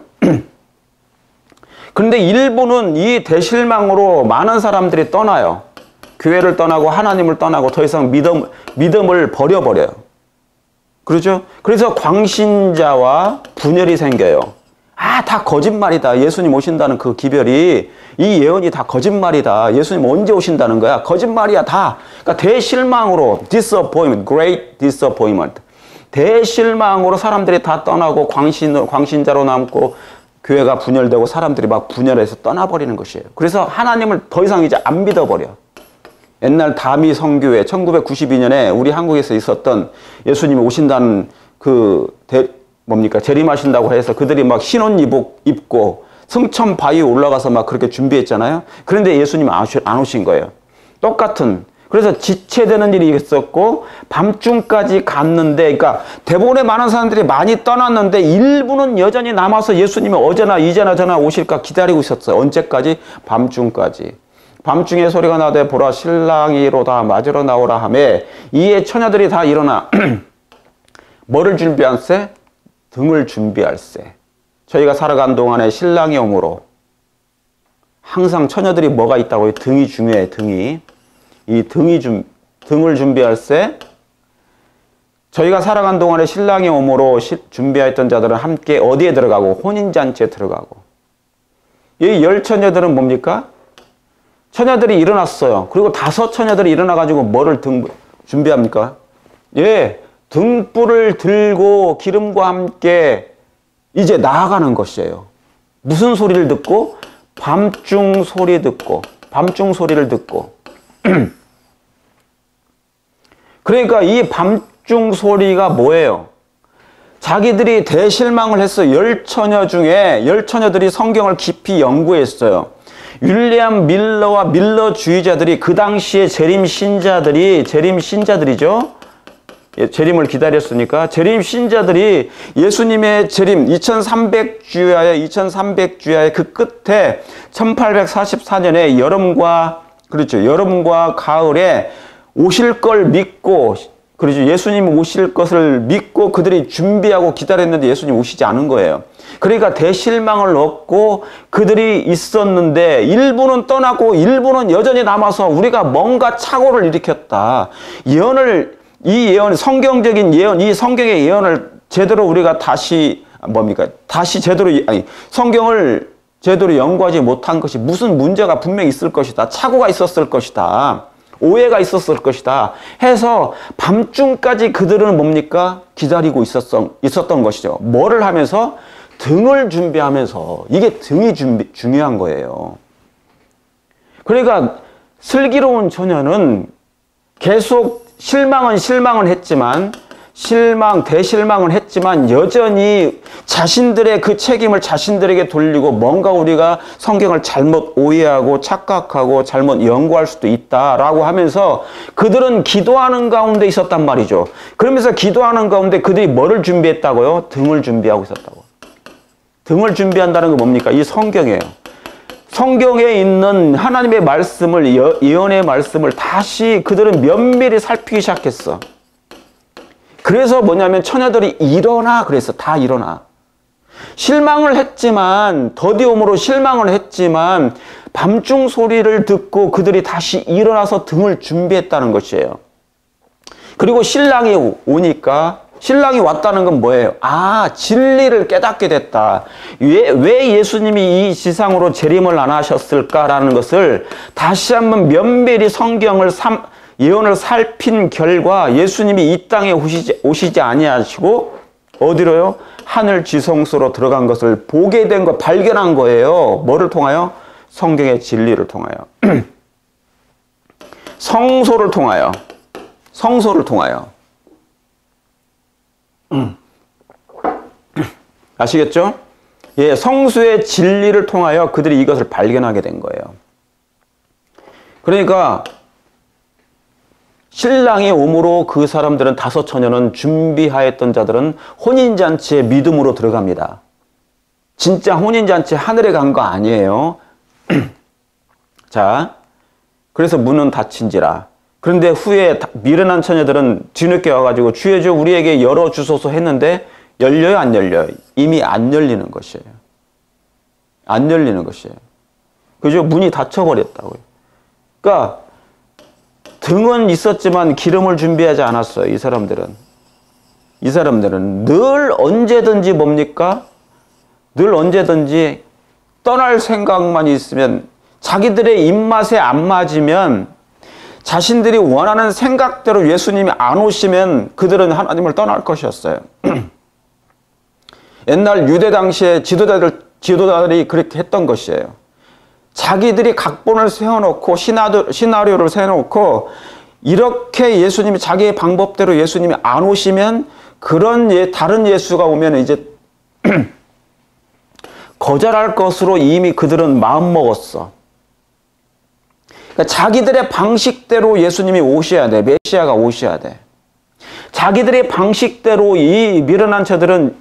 그런데 일부는 이 대실망으로 많은 사람들이 떠나요. 교회를 떠나고 하나님을 떠나고 더 이상 믿음을 버려버려요. 그렇죠? 그래서 광신자와 분열이 생겨요. 아, 다 거짓말이다. 예수님 오신다는 그 기별이, 이 예언이 다 거짓말이다. 예수님 언제 오신다는 거야? 거짓말이야, 다. 그러니까 대실망으로, disappointment, great disappointment. 대실망으로 사람들이 다 떠나고 광신자로 남고 교회가 분열되고 사람들이 막 분열해서 떠나버리는 것이에요. 그래서 하나님을 더 이상 이제 안 믿어버려. 옛날 다미 성교회 1992년에 우리 한국에서 있었던 예수님이 오신다는 재림하신다고 해서 그들이 막 신혼이복 입고 성천 바위에 올라가서 막 그렇게 준비했잖아요. 그런데 예수님은 안 오신 거예요. 똑같은. 그래서 지체되는 일이 있었고 밤중까지 갔는데, 그러니까 대부분의 많은 사람들이 많이 떠났는데 일부는 여전히 남아서 예수님이 어제나 이제나 저나 오실까 기다리고 있었어요. 언제까지? 밤중까지. 밤중에 소리가 나되 보라 신랑이로다 맞으러 나오라 하매 이에 처녀들이 다 일어나 뭐를 준비할세? 등을 준비할세. 저희가 살아간 동안에 신랑이 오므로 항상 처녀들이 뭐가 있다고요? 등이 중요해. 등이. 이 등을 준비할세. 저희가 살아간 동안에 신랑이 오므로 준비하였던 자들은 함께 어디에 들어가고? 혼인잔치에 들어가고. 이 10처녀들은 뭡니까? 처녀들이 일어났어요. 그리고 5 처녀들이 일어나가지고 뭐를 준비합니까? 예, 등불을 들고 기름과 함께 이제 나아가는 것이에요. 무슨 소리를 듣고? 밤중 소리 듣고, 밤중 소리를 듣고. 그러니까 이 밤중 소리가 뭐예요? 자기들이 대실망을 했어. 10처녀 중에 10처녀들이 성경을 깊이 연구했어요. 윌리엄 밀러와 밀러주의자들이 그 당시에 재림 신자들이죠. 재림을 기다렸으니까 재림 신자들이 예수님의 재림 2300주야의 그 끝에 1844년에 여름과 가을에 오실 걸 믿고, 그렇죠. 예수님 오실 것을 믿고 그들이 준비하고 기다렸는데 예수님 오시지 않은 거예요. 그러니까 대실망을 얻고 그들이 있었는데 일부는 떠나고 일부는 여전히 남아서 우리가 뭔가 착오를 일으켰다. 이 예언, 성경적인 예언, 이 성경의 예언을 제대로 우리가 성경을 제대로 연구하지 못한 것이 무슨 문제가 분명히 있을 것이다. 착오가 있었을 것이다. 오해가 있었을 것이다. 해서 밤중까지 그들은 뭡니까? 기다리고 있었던 것이죠. 뭐를 하면서? 등을 준비하면서. 이게 등이 중요한 거예요. 그러니까 슬기로운 처녀는 계속 실망은 했지만 대실망은 했지만 여전히 자신들의 그 책임을 자신들에게 돌리고 뭔가 우리가 성경을 잘못 오해하고 착각하고 잘못 연구할 수도 있다라고 하면서 그들은 기도하는 가운데 있었단 말이죠. 그러면서 기도하는 가운데 그들이 뭐를 준비했다고요? 등을 준비하고 있었다고. 등을 준비한다는 건 뭡니까? 이 성경이에요. 성경에 있는 하나님의 말씀을, 예언의 말씀을 다시 그들은 면밀히 살피기 시작했어. 그래서 뭐냐면 처녀들이 일어나 그랬어. 다 일어나. 실망을 했지만, 더디움으로 실망을 했지만 밤중 소리를 듣고 그들이 다시 일어나서 등을 준비했다는 것이에요. 그리고 신랑이 오니까, 신랑이 왔다는 건 뭐예요? 아, 진리를 깨닫게 됐다. 왜 예수님이 이 지상으로 재림을 안 하셨을까라는 것을 다시 한번 면밀히 성경을 예언을 살핀 결과 예수님이 이 땅에 오시지 아니하시고 어디로요? 하늘 지성소로 들어간 것을 보게 된 거, 발견한 거예요. 뭐를 통하여? 성경의 진리를 통하여. 성소를 통하여. 아시겠죠? 예, 성수의 진리를 통하여 그들이 이것을 발견하게 된 거예요. 그러니까 신랑이 오므로 그 사람들은 5 처녀는 준비하였던 자들은 혼인잔치에 믿음으로 들어갑니다. 진짜 혼인잔치 하늘에 간 거 아니에요. 자, 그래서 문은 닫힌지라. 그런데 후에 미련한 처녀들은 뒤늦게 와가지고 주여 우리에게 열어주소서 했는데 열려요, 안 열려요? 이미 안 열리는 것이에요. 안 열리는 것이에요. 그죠? 문이 닫혀버렸다고요. 그러니까 등은 있었지만 기름을 준비하지 않았어요. 이 사람들은 늘 언제든지 뭡니까? 늘 언제든지 떠날 생각만 있으면, 자기들의 입맛에 안 맞으면, 자신들이 원하는 생각대로 예수님이 안 오시면 그들은 하나님을 떠날 것이었어요. 옛날 유대 당시에 지도자들이 그렇게 했던 것이에요. 자기들이 각본을 세워놓고 시나리오를 세워놓고 이렇게 예수님이 자기의 방법대로 예수님이 안 오시면 그런 다른 예수가 오면 이제 거절할 것으로 이미 그들은 마음먹었어. 그러니까 자기들의 방식대로 예수님이 오셔야 돼. 메시아가 오셔야 돼. 자기들의 방식대로 이 미련한 자들은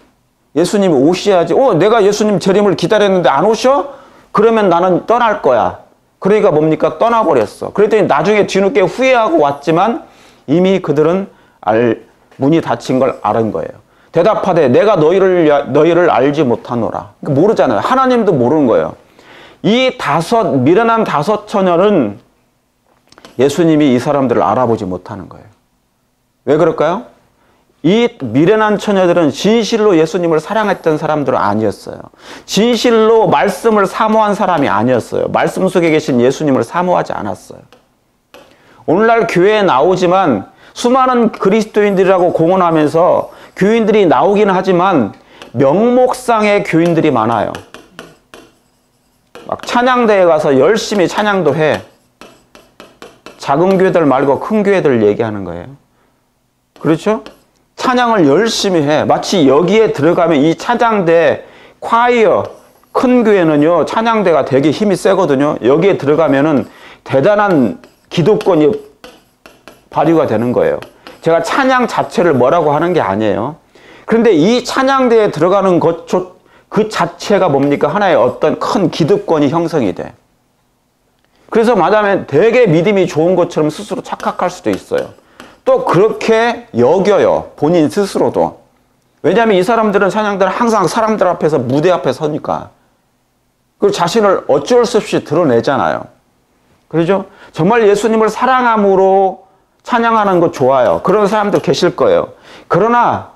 예수님이 오셔야지. 내가 예수님 재림을 기다렸는데 안 오셔? 그러면 나는 떠날 거야. 그러니까 뭡니까? 떠나버렸어. 그랬더니 나중에 뒤늦게 후회하고 왔지만 이미 그들은 문이 닫힌 걸 알은 거예요. 대답하되 내가 너희를 알지 못하노라. 그러니까 모르잖아요. 하나님도 모르는 거예요. 이 미련한 5 처녀는 예수님이 이 사람들을 알아보지 못하는 거예요. 왜 그럴까요? 이 미련한 처녀들은 진실로 예수님을 사랑했던 사람들은 아니었어요. 진실로 말씀을 사모한 사람이 아니었어요. 말씀 속에 계신 예수님을 사모하지 않았어요. 오늘날 교회에 나오지만 수많은 그리스도인들이라고 공언하면서 교인들이 나오긴 하지만 명목상의 교인들이 많아요. 막 찬양대에 가서 열심히 찬양도 해. 작은 교회들 말고 큰 교회들 얘기하는 거예요. 그렇죠? 찬양을 열심히 해. 마치 여기에 들어가면 이 찬양대, 콰이어, 큰 교회는요, 찬양대가 되게 힘이 세거든요. 여기에 들어가면은 대단한 기도권이 발휘가 되는 거예요. 제가 찬양 자체를 뭐라고 하는 게 아니에요. 그런데 이 찬양대에 들어가는 것, 그 자체가 뭡니까? 하나의 어떤 큰 기득권이 형성이 돼. 그래서 말하면 되게 믿음이 좋은 것처럼 스스로 착각할 수도 있어요. 또 그렇게 여겨요. 본인 스스로도. 왜냐하면 이 사람들은 찬양들은 항상 사람들 앞에서 무대 앞에 서니까. 그 자신을 어쩔 수 없이 드러내잖아요. 그렇죠? 정말 예수님을 사랑함으로 찬양하는 거 좋아요. 그런 사람들 계실 거예요. 그러나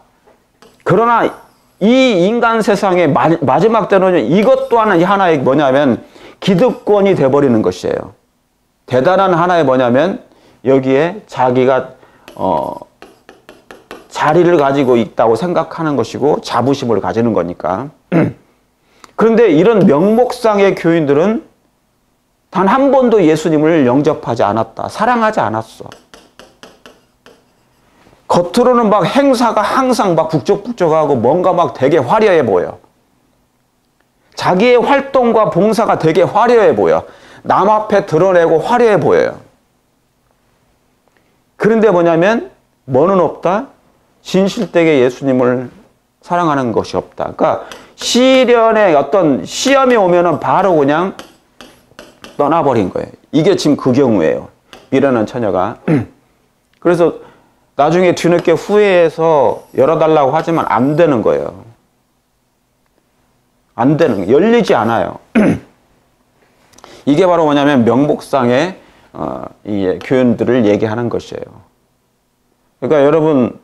이 인간 세상의 마지막 때는 이것 또한 하나의 뭐냐면 기득권이 돼버리는 것이에요. 대단한 하나의 뭐냐면 여기에 자기가 자리를 가지고 있다고 생각하는 것이고 자부심을 가지는 거니까. 그런데 이런 명목상의 교인들은 단 한 번도 예수님을 영접하지 않았다. 사랑하지 않았어. 겉으로는 막 행사가 항상 막 북적북적하고 뭔가 막 되게 화려해 보여. 자기의 활동과 봉사가 되게 화려해 보여. 남 앞에 드러내고 화려해 보여요. 그런데 뭐냐면 뭐는 없다? 진실되게 예수님을 사랑하는 것이 없다. 그러니까 시련의 어떤 시험이 오면은 바로 그냥 떠나버린 거예요. 이게 지금 그 경우예요. 미련한 처녀가. 그래서 나중에 뒤늦게 후회해서 열어달라고 하지만 안 되는 거예요. 안 되는 거예요. 열리지 않아요. 이게 바로 뭐냐면 명목상의 이 교인들을 얘기하는 것이에요. 그러니까 여러분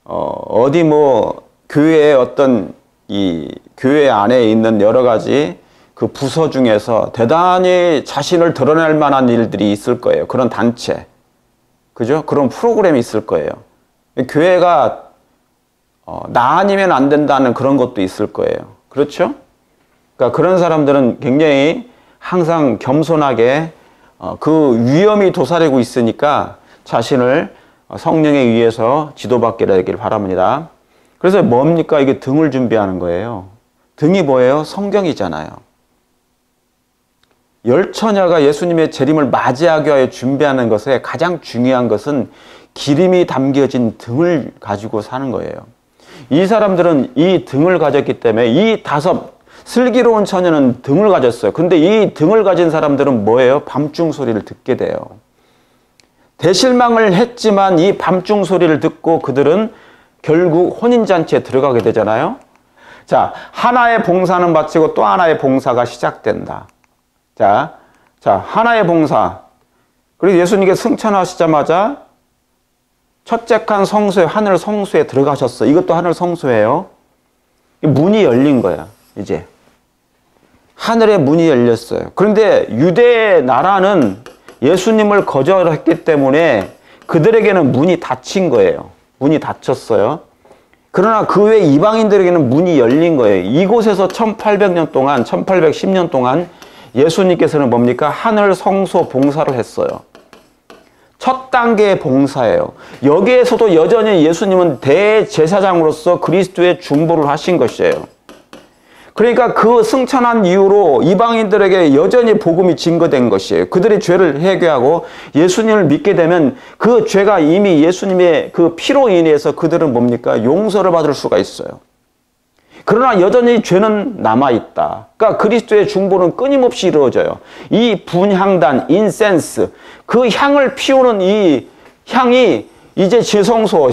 어디 뭐 교회의 어떤 이 교회 안에 있는 여러 가지 그 부서 중에서 대단히 자신을 드러낼 만한 일들이 있을 거예요. 그런 단체. 그죠? 그런 프로그램이 있을 거예요. 교회가 나 아니면 안 된다는 그런 것도 있을 거예요. 그렇죠? 그러니까 그런 사람들은 굉장히 항상 겸손하게 그 위험이 도사리고 있으니까 자신을 성령에 의해서 지도받게 되길 바랍니다. 그래서 뭡니까? 이게 등을 준비하는 거예요. 등이 뭐예요? 성경이잖아요. 열처녀가 예수님의 재림을 맞이하기 위하여 준비하는 것에 가장 중요한 것은 기름이 담겨진 등을 가지고 사는 거예요. 이 사람들은 이 등을 가졌기 때문에 이 5 슬기로운 처녀는 등을 가졌어요. 근데 이 등을 가진 사람들은 뭐예요? 밤중 소리를 듣게 돼요. 대실망을 했지만 이 밤중 소리를 듣고 그들은 결국 혼인잔치에 들어가게 되잖아요. 자, 하나의 봉사는 마치고 또 하나의 봉사가 시작된다. 자, 하나의 봉사. 그리고 예수님께 승천하시자마자 첫째 칸 성소에, 하늘 성소에 들어가셨어. 이것도 하늘 성소예요. 문이 열린 거야, 이제. 하늘의 문이 열렸어요. 그런데 유대 나라는 예수님을 거절했기 때문에 그들에게는 문이 닫힌 거예요. 문이 닫혔어요. 그러나 그 외 이방인들에게는 문이 열린 거예요. 이곳에서 1800년 동안, 1810년 동안 예수님께서는 뭡니까? 하늘 성소 봉사를 했어요. 첫 단계의 봉사예요. 여기에서도 여전히 예수님은 대제사장으로서 그리스도의 중보를 하신 것이에요. 그러니까 그 승천한 이후로 이방인들에게 여전히 복음이 증거된 것이에요. 그들의 죄를 회개하고 예수님을 믿게 되면 그 죄가 이미 예수님의 그 피로 인해서 그들은 뭡니까? 용서를 받을 수가 있어요. 그러나 여전히 죄는 남아있다. 그러니까 그리스도의 중보는 끊임없이 이루어져요. 이 분향단, 인센스, 그 향을 피우는 이 향이 이제 지성소,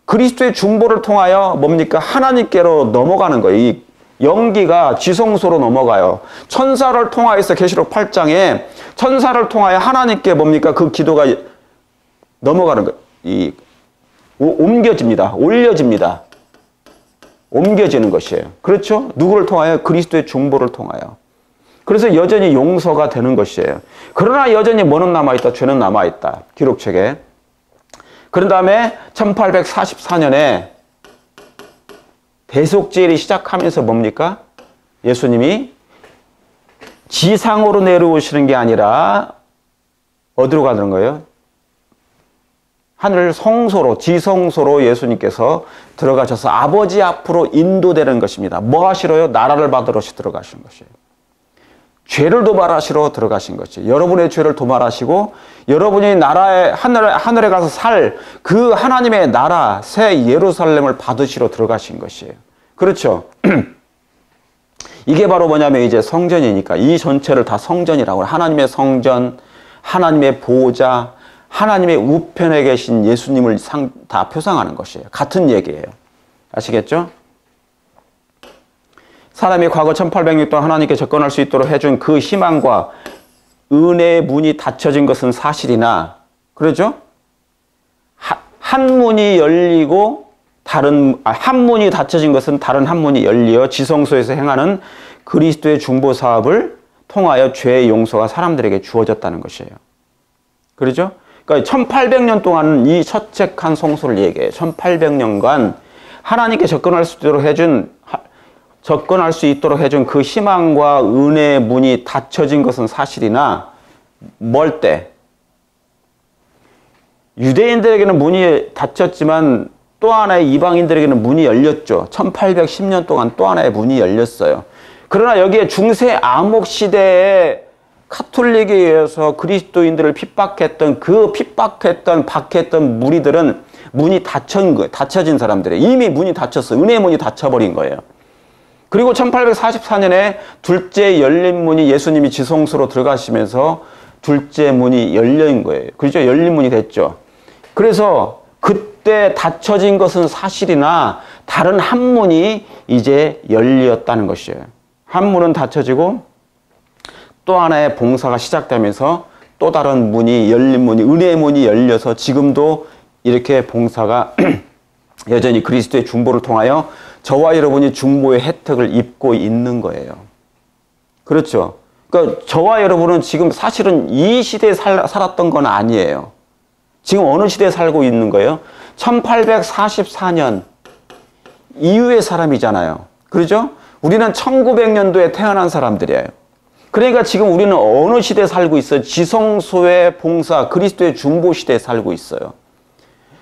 그리스도의 중보를 통하여 뭡니까? 하나님께로 넘어가는 거예요. 이 연기가 지성소로 넘어가요. 천사를 통하여서 계시록 8장에 천사를 통하여 하나님께 뭡니까? 그 기도가 넘어가는 거예요. 옮겨집니다. 올려집니다. 옮겨지는 것이에요. 그렇죠? 누구를 통하여? 그리스도의 중보를 통하여. 그래서 여전히 용서가 되는 것이에요. 그러나 여전히 뭐는 남아있다? 죄는 남아있다. 기록책에. 그런 다음에 1844년에 대속죄일이 시작하면서 뭡니까? 예수님이 지상으로 내려오시는 게 아니라 어디로 가는 거예요? 하늘 성소로, 지성소로 예수님께서 들어가셔서 아버지 앞으로 인도되는 것입니다. 뭐 하시러요? 나라를 받으러 들어가신 것이에요. 죄를 도말하시러 들어가신 것이에요. 여러분의 죄를 도말하시고 여러분이 하늘에 가서 살 그 하나님의 나라 새 예루살렘을 받으시러 들어가신 것이에요. 그렇죠? 이게 바로 뭐냐면 이제 성전이니까 이 전체를 다 성전이라고, 하나님의 성전, 하나님의 보호자, 하나님의 우편에 계신 예수님을 다 표상하는 것이에요. 같은 얘기예요. 아시겠죠? 사람이 과거 1800년 동안 하나님께 접근할 수 있도록 해준 그 희망과 은혜의 문이 닫혀진 것은 사실이나, 그러죠? 한 문이 열리고 한 문이 닫혀진 것은 다른 한 문이 열려 지성소에서 행하는 그리스도의 중보 사업을 통하여 죄의 용서가 사람들에게 주어졌다는 것이에요. 그러죠? 그러니까 1800년 동안 이 처책한 성소를 얘기해요. 1800년간 하나님께 접근할 수 있도록 해준 그 희망과 은혜의 문이 닫혀진 것은 사실이나, 뭘 때? 유대인들에게는 문이 닫혔지만 또 하나의 이방인들에게는 문이 열렸죠. 1810년 동안 또 하나의 문이 열렸어요. 그러나 여기에 중세 암흑 시대에 카톨릭에 의해서 그리스도인들을 핍박했던 박해했던 무리들은 문이 닫혀진 사람들이에요. 이미 문이 닫혔어요. 은혜의 문이 닫혀버린 거예요. 그리고 1844년에 둘째 열린 문이 예수님이 지성소로 들어가시면서 둘째 문이 열린 거예요. 그렇죠? 열린 문이 됐죠. 그래서 그때 닫혀진 것은 사실이나 다른 한 문이 이제 열렸다는 것이에요. 한 문은 닫혀지고 또 하나의 봉사가 시작되면서 또 다른 문이 열린 문이, 은혜의 문이 열려서 지금도 이렇게 봉사가 여전히 그리스도의 중보를 통하여 저와 여러분이 중보의 혜택을 입고 있는 거예요. 그렇죠? 그러니까 저와 여러분은 지금 사실은 이 시대에 살았던 건 아니에요. 지금 어느 시대에 살고 있는 거예요? 1844년 이후의 사람이잖아요. 그렇죠? 우리는 1900년도에 태어난 사람들이에요. 그러니까 지금 우리는 어느 시대에 살고 있어요? 지성소의 봉사, 그리스도의 중보 시대에 살고 있어요.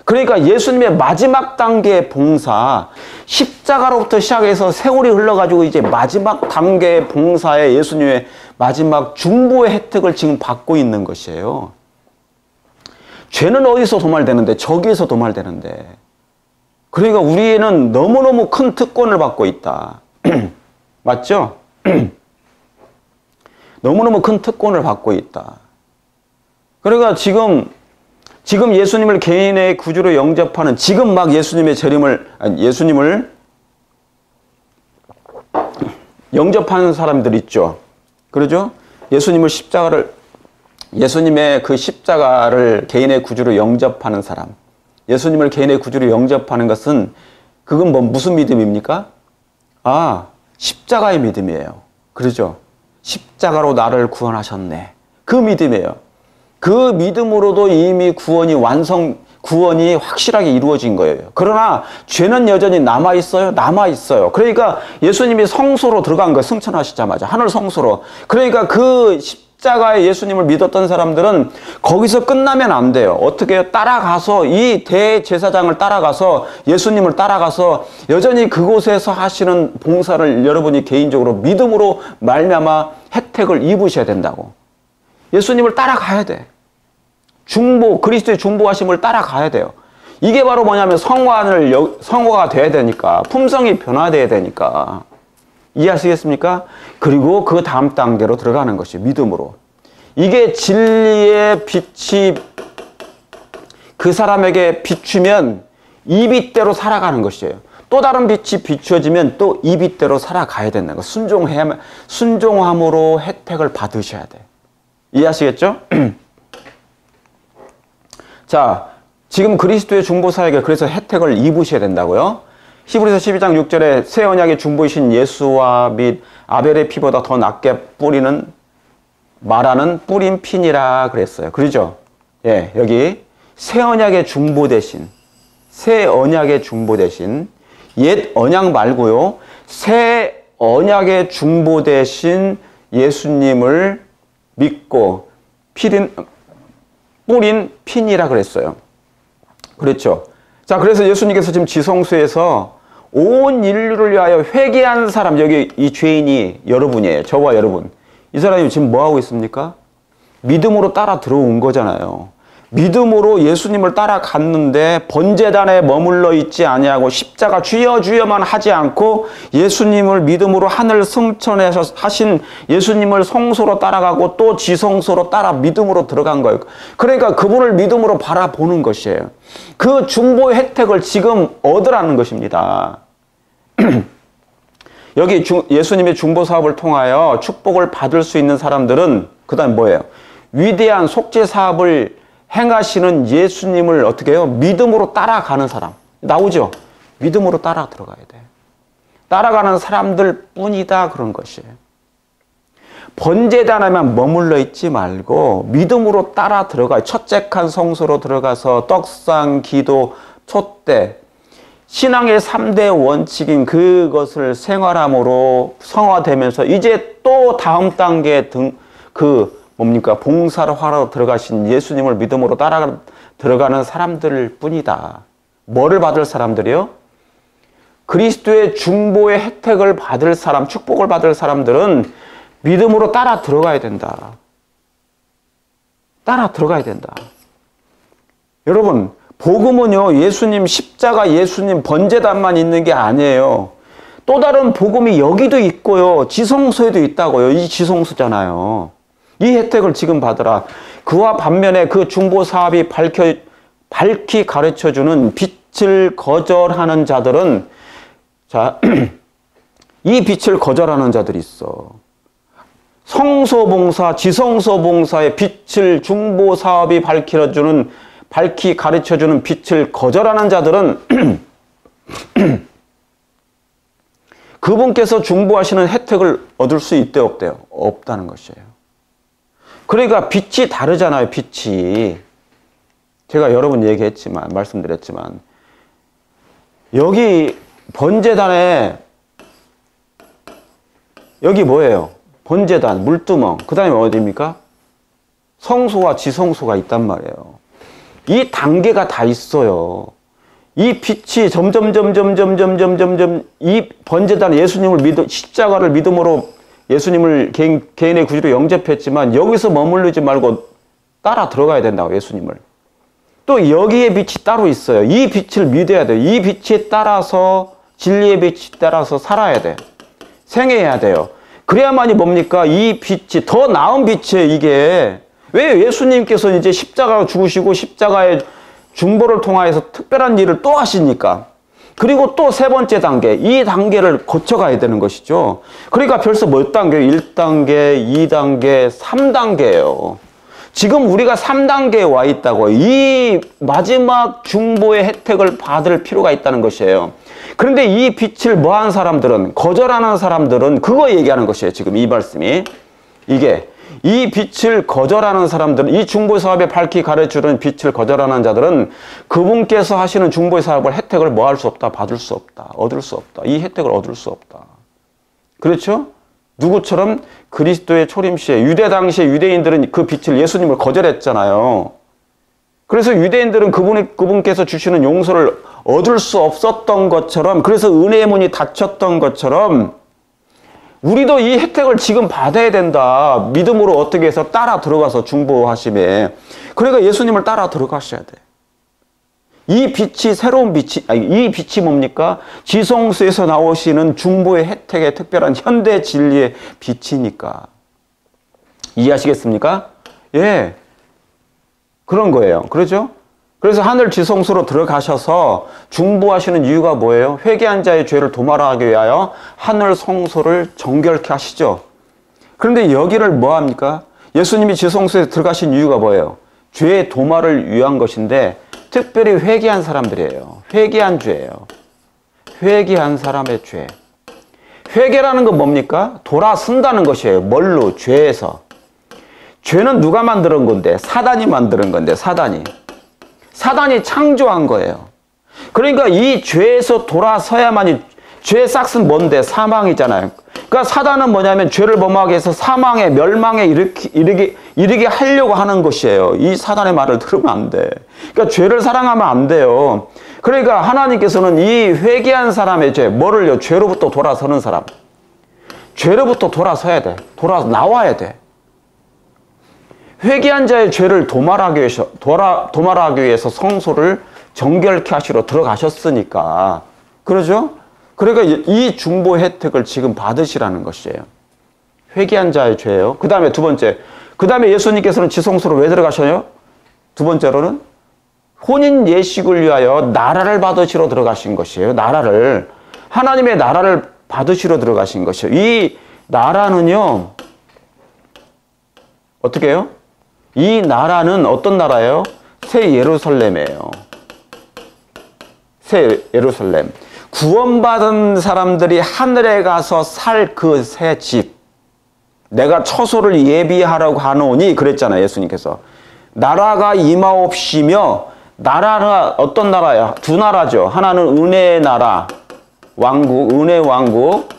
그러니까 예수님의 마지막 단계의 봉사, 십자가로부터 시작해서 세월이 흘러가지고 이제 마지막 단계의 봉사에 예수님의 마지막 중보의 혜택을 지금 받고 있는 것이에요. 죄는 어디서 도말되는데? 저기에서 도말되는데. 그러니까 우리는 너무너무 큰 특권을 받고 있다. 맞죠? 너무너무 큰 특권을 받고 있다. 그러니까 지금 예수님을 개인의 구주로 영접하는, 지금 막 예수님의 예수님을 영접하는 사람들 있죠. 그러죠? 예수님의 그 십자가를 개인의 구주로 영접하는 사람. 예수님을 개인의 구주로 영접하는 것은, 그건 무슨 믿음입니까? 십자가의 믿음이에요. 그러죠? 십자가로 나를 구원하셨네. 그 믿음이에요. 그 믿음으로도 이미 구원이 확실하게 이루어진 거예요. 그러나 죄는 여전히 남아있어요? 남아있어요. 그러니까 예수님이 성소로 들어간 거예요. 승천하시자마자. 하늘 성소로. 그러니까 그 십자가에 예수님을 믿었던 사람들은 거기서 끝나면 안 돼요. 어떻게 해요? 따라가서, 이 대제사장을 따라가서, 예수님을 따라가서 여전히 그곳에서 하시는 봉사를 여러분이 개인적으로 믿음으로 말미암아 혜택을 입으셔야 된다고. 예수님을 따라가야 돼. 그리스도의 중보하심을 따라가야 돼요. 이게 바로 뭐냐면 성화가 돼야 되니까, 품성이 변화돼야 되니까. 이해하시겠습니까? 그리고 그 다음 단계로 들어가는 것이 믿음으로. 이게 진리의 빛이 그 사람에게 비추면 이 빛대로 살아가는 것이에요. 또 다른 빛이 비추어지면 또 이 빛대로 살아가야 된다는 거. 순종함으로 혜택을 받으셔야 돼. 이해하시겠죠? 자, 지금 그리스도의 중보사에게 그래서 혜택을 입으셔야 된다고요. 히브리서 12장 6절에 새 언약의 중보이신 예수와 및 아벨의 피보다 더 낫게 말하는 뿌린 피니라 그랬어요. 그러죠? 예, 여기 새 언약의 중보 대신 옛 언약 말고요. 새 언약의 중보 대신 예수님을 믿고 뿌린 피니라 그랬어요. 그렇죠? 자, 그래서 예수님께서 지금 지성소에서 온 인류를 위하여 회개한 사람, 여기 이 죄인이 여러분이에요. 저와 여러분. 이 사람이 지금 뭐 하고 있습니까? 믿음으로 따라 들어온 거잖아요. 믿음으로 예수님을 따라갔는데 번제단에 머물러 있지 아니하고 십자가 주여 주여만 하지 않고 예수님을 믿음으로 하늘 승천해서 하신 예수님을 성소로 따라가고 또 지성소로 따라 믿음으로 들어간 거예요. 그러니까 그분을 믿음으로 바라보는 것이에요. 그 중보의 혜택을 지금 얻으라는 것입니다. 여기 예수님의 중보 사업을 통하여 축복을 받을 수 있는 사람들은 그 다음 뭐예요? 위대한 속죄 사업을 행하시는 예수님을 어떻게 해요? 믿음으로 따라가는 사람. 나오죠? 믿음으로 따라 들어가야 돼. 따라가는 사람들 뿐이다. 그런 것이에요. 번제단에만 머물러 있지 말고 믿음으로 따라 들어가요. 첫째 칸 성소로 들어가서 떡상, 기도, 촛대, 신앙의 3대 원칙인 그것을 생활함으로 성화되면서 이제 또 다음 단계 봉사를 하러 들어가신 예수님을 믿음으로 따라 들어가는 사람들 뿐이다. 뭐를 받을 사람들이요? 그리스도의 중보의 혜택을 받을 사람, 축복을 받을 사람들은 믿음으로 따라 들어가야 된다. 따라 들어가야 된다. 여러분, 복음은요, 예수님 십자가, 예수님 번제단만 있는 게 아니에요. 또 다른 복음이 여기도 있고요. 지성소에도 있다고요. 이 지성소잖아요. 이 혜택을 지금 받으라. 그와 반면에 그 중보 사업이 밝히 가르쳐주는 빛을 거절하는 자들은, 자, 이 빛을 거절하는 자들이 있어. 성소봉사, 지성소봉사의 빛을 중보 사업이 밝히 가르쳐주는 빛을 거절하는 자들은 그분께서 중보하시는 혜택을 얻을 수 있대요, 없대요? 없다는 것이에요. 그러니까 빛이 다르잖아요, 빛이. 제가 여러 번 말씀드렸지만 여기 번제단에 여기 뭐예요? 번제단, 물두멍, 그 다음에 어디입니까? 성소와 지성소가 있단 말이에요. 이 단계가 다 있어요. 이 빛이 점점 이 번제단 예수님을 십자가를 믿음으로 예수님을 개인의 구주로 영접했지만 여기서 머무르지 말고 따라 들어가야 된다고, 예수님을. 또 여기에 빛이 따로 있어요. 이 빛을 믿어야 돼요. 이 빛에 따라서, 진리의 빛에 따라서 살아야 돼. 생애해야 돼요. 그래야만이 뭡니까? 이 빛이, 더 나은 빛이에요, 이게. 왜 예수님께서 이제 십자가로 죽으시고 십자가의 중보를 통하여서 특별한 일을 또 하시니까. 그리고 또 세 번째 단계, 이 단계를 거쳐가야 되는 것이죠. 그러니까 벌써 몇 단계? 1단계, 2단계, 3단계예요. 지금 우리가 3단계에 와 있다고. 이 마지막 중보의 혜택을 받을 필요가 있다는 것이에요. 그런데 이 빛을 뭐한 사람들은, 거절하는 사람들은 그거 얘기하는 것이에요. 지금 이 말씀이. 이게 이 빛을 거절하는 사람들은, 이 중보 사업에 밝히 가르쳐주는 빛을 거절하는 자들은 그분께서 하시는 중보 사업을 혜택을 뭐 할 수 없다, 받을 수 없다, 얻을 수 없다. 이 혜택을 얻을 수 없다. 그렇죠? 누구처럼? 그리스도의 초림시에, 유대 당시에 유대인들은 그 빛을, 예수님을 거절했잖아요. 그래서 유대인들은 그분께서 주시는 용서를 얻을 수 없었던 것처럼, 그래서 은혜의 문이 닫혔던 것처럼 우리도 이 혜택을 지금 받아야 된다. 믿음으로 어떻게 해서 따라 들어가서 중보하심에. 그러니까 예수님을 따라 들어가셔야 돼. 이 빛이 새로운 빛이, 아니, 이 빛이 뭡니까? 지성소에서 나오시는 중보의 혜택의 특별한 현대 진리의 빛이니까. 이해하시겠습니까? 예. 그런 거예요. 그렇죠? 그래서 하늘 지성소로 들어가셔서 중보하시는 이유가 뭐예요? 회개한 자의 죄를 도말하기 위하여 하늘 성소를 정결케 하시죠. 그런데 여기를 뭐 합니까? 예수님이 지성소에 들어가신 이유가 뭐예요? 죄의 도말을 위한 것인데 특별히 회개한 사람들이에요. 회개한 죄예요. 회개한 사람의 죄. 회개라는 건 뭡니까? 돌아선다는 것이에요. 뭘로? 죄에서. 죄는 누가 만드는 건데? 사단이 만드는 건데, 사단이. 사단이 창조한 거예요. 그러니까 이 죄에서 돌아서야만이, 죄의 싹은 뭔데? 사망이잖아요. 그러니까 사단은 뭐냐면 죄를 범하게 해서 사망에, 멸망에 이르게 하려고 하는 것이에요. 이 사단의 말을 들으면 안 돼. 그러니까 죄를 사랑하면 안 돼요. 그러니까 하나님께서는 이 회개한 사람의 죄, 뭐를요? 죄로부터 돌아서는 사람. 죄로부터 돌아서야 돼. 나와야 돼. 회개한 자의 죄를 도말하기 위해서 성소를 정결케 하시러 들어가셨으니까. 그러죠? 그러니까 이 중보 혜택을 지금 받으시라는 것이에요. 회개한 자의 죄예요. 그 다음에 두 번째. 그 다음에 예수님께서는 지성소로 왜 들어가셔요? 두 번째로는 혼인 예식을 위하여 나라를 받으시러 들어가신 것이에요. 나라를. 하나님의 나라를 받으시러 들어가신 것이에요. 이 나라는요. 어떻게 해요? 이 나라는 어떤 나라예요? 새 예루살렘이에요. 새 예루살렘. 구원받은 사람들이 하늘에 가서 살 그 새 집. 내가 처소를 예비하라고 하노니 그랬잖아요. 예수님께서. 나라가 임하옵시며, 나라가 어떤 나라야? 두 나라죠. 하나는 은혜의 나라, 왕국, 은혜 왕국.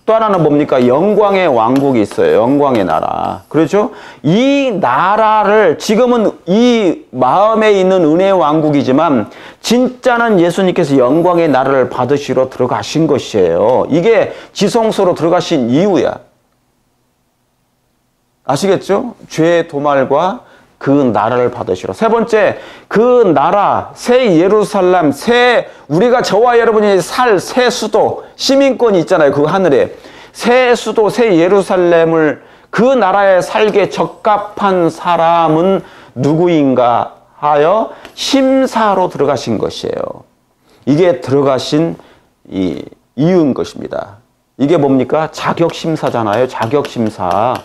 또 하나는 뭡니까? 영광의 왕국이 있어요. 영광의 나라. 그렇죠? 이 나라를, 지금은 이 마음에 있는 은혜의 왕국이지만 진짜는 예수님께서 영광의 나라를 받으시러 들어가신 것이에요. 이게 지성소로 들어가신 이유야. 아시겠죠? 죄의 도말과 그 나라를 받으시러. 세 번째, 그 나라, 새 예루살렘, 우리가 저와 여러분이 살 새 수도, 시민권이 있잖아요. 그 하늘에. 새 수도, 새 예루살렘을, 그 나라에 살게 적합한 사람은 누구인가 하여 심사로 들어가신 것이에요. 이게 들어가신 이유인 것입니다. 이게 뭡니까? 자격심사잖아요. 자격심사.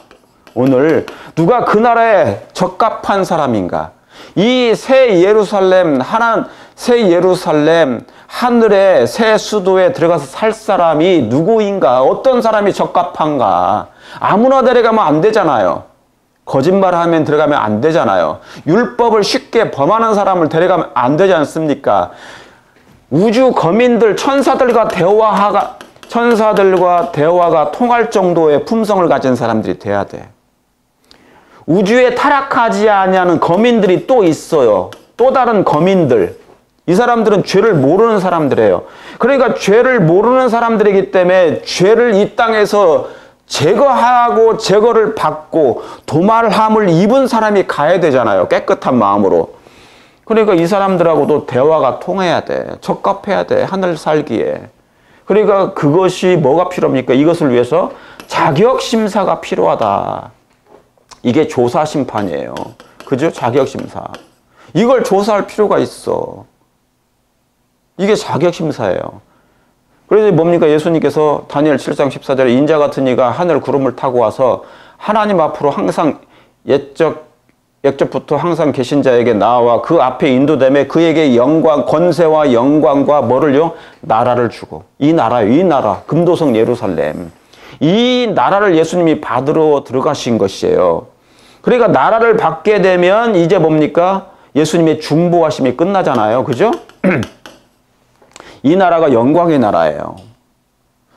오늘 누가 그 나라에 적합한 사람인가? 이 새 예루살렘, 새 예루살렘, 하늘의 새 수도에 들어가서 살 사람이 누구인가? 어떤 사람이 적합한가? 아무나 데려가면 안 되잖아요. 거짓말하면 들어가면 안 되잖아요. 율법을 쉽게 범하는 사람을 데려가면 안 되지 않습니까? 우주 거민들, 천사들과 대화가 통할 정도의 품성을 가진 사람들이 돼야 돼. 우주에 타락하지 아니하는 거민들이 또 있어요. 또 다른 거민들. 이 사람들은 죄를 모르는 사람들이에요. 그러니까 죄를 모르는 사람들이기 때문에 죄를 이 땅에서 제거하고 제거를 받고 도말함을 입은 사람이 가야 되잖아요. 깨끗한 마음으로. 그러니까 이 사람들하고도 대화가 통해야 돼. 적합해야 돼. 하늘 살기에. 그러니까 그것이 뭐가 필요합니까? 이것을 위해서 자격심사가 필요하다. 이게 조사심판이에요. 그죠? 자격심사. 이걸 조사할 필요가 있어. 이게 자격심사예요. 그래서 뭡니까? 예수님께서 다니엘 7장 14절에 인자 같은 이가 하늘 구름을 타고 와서 하나님 앞으로 항상 옛적부터 항상 계신 자에게 나와 그 앞에 인도되며 그에게 영광, 권세와 영광과 뭐를요? 나라를 주고. 이 나라, 금도성 예루살렘. 이 나라를 예수님이 받으러 들어가신 것이에요. 그러니까 나라를 받게 되면 이제 뭡니까? 예수님의 중보하심이 끝나잖아요. 그죠? 이 나라가 영광의 나라예요.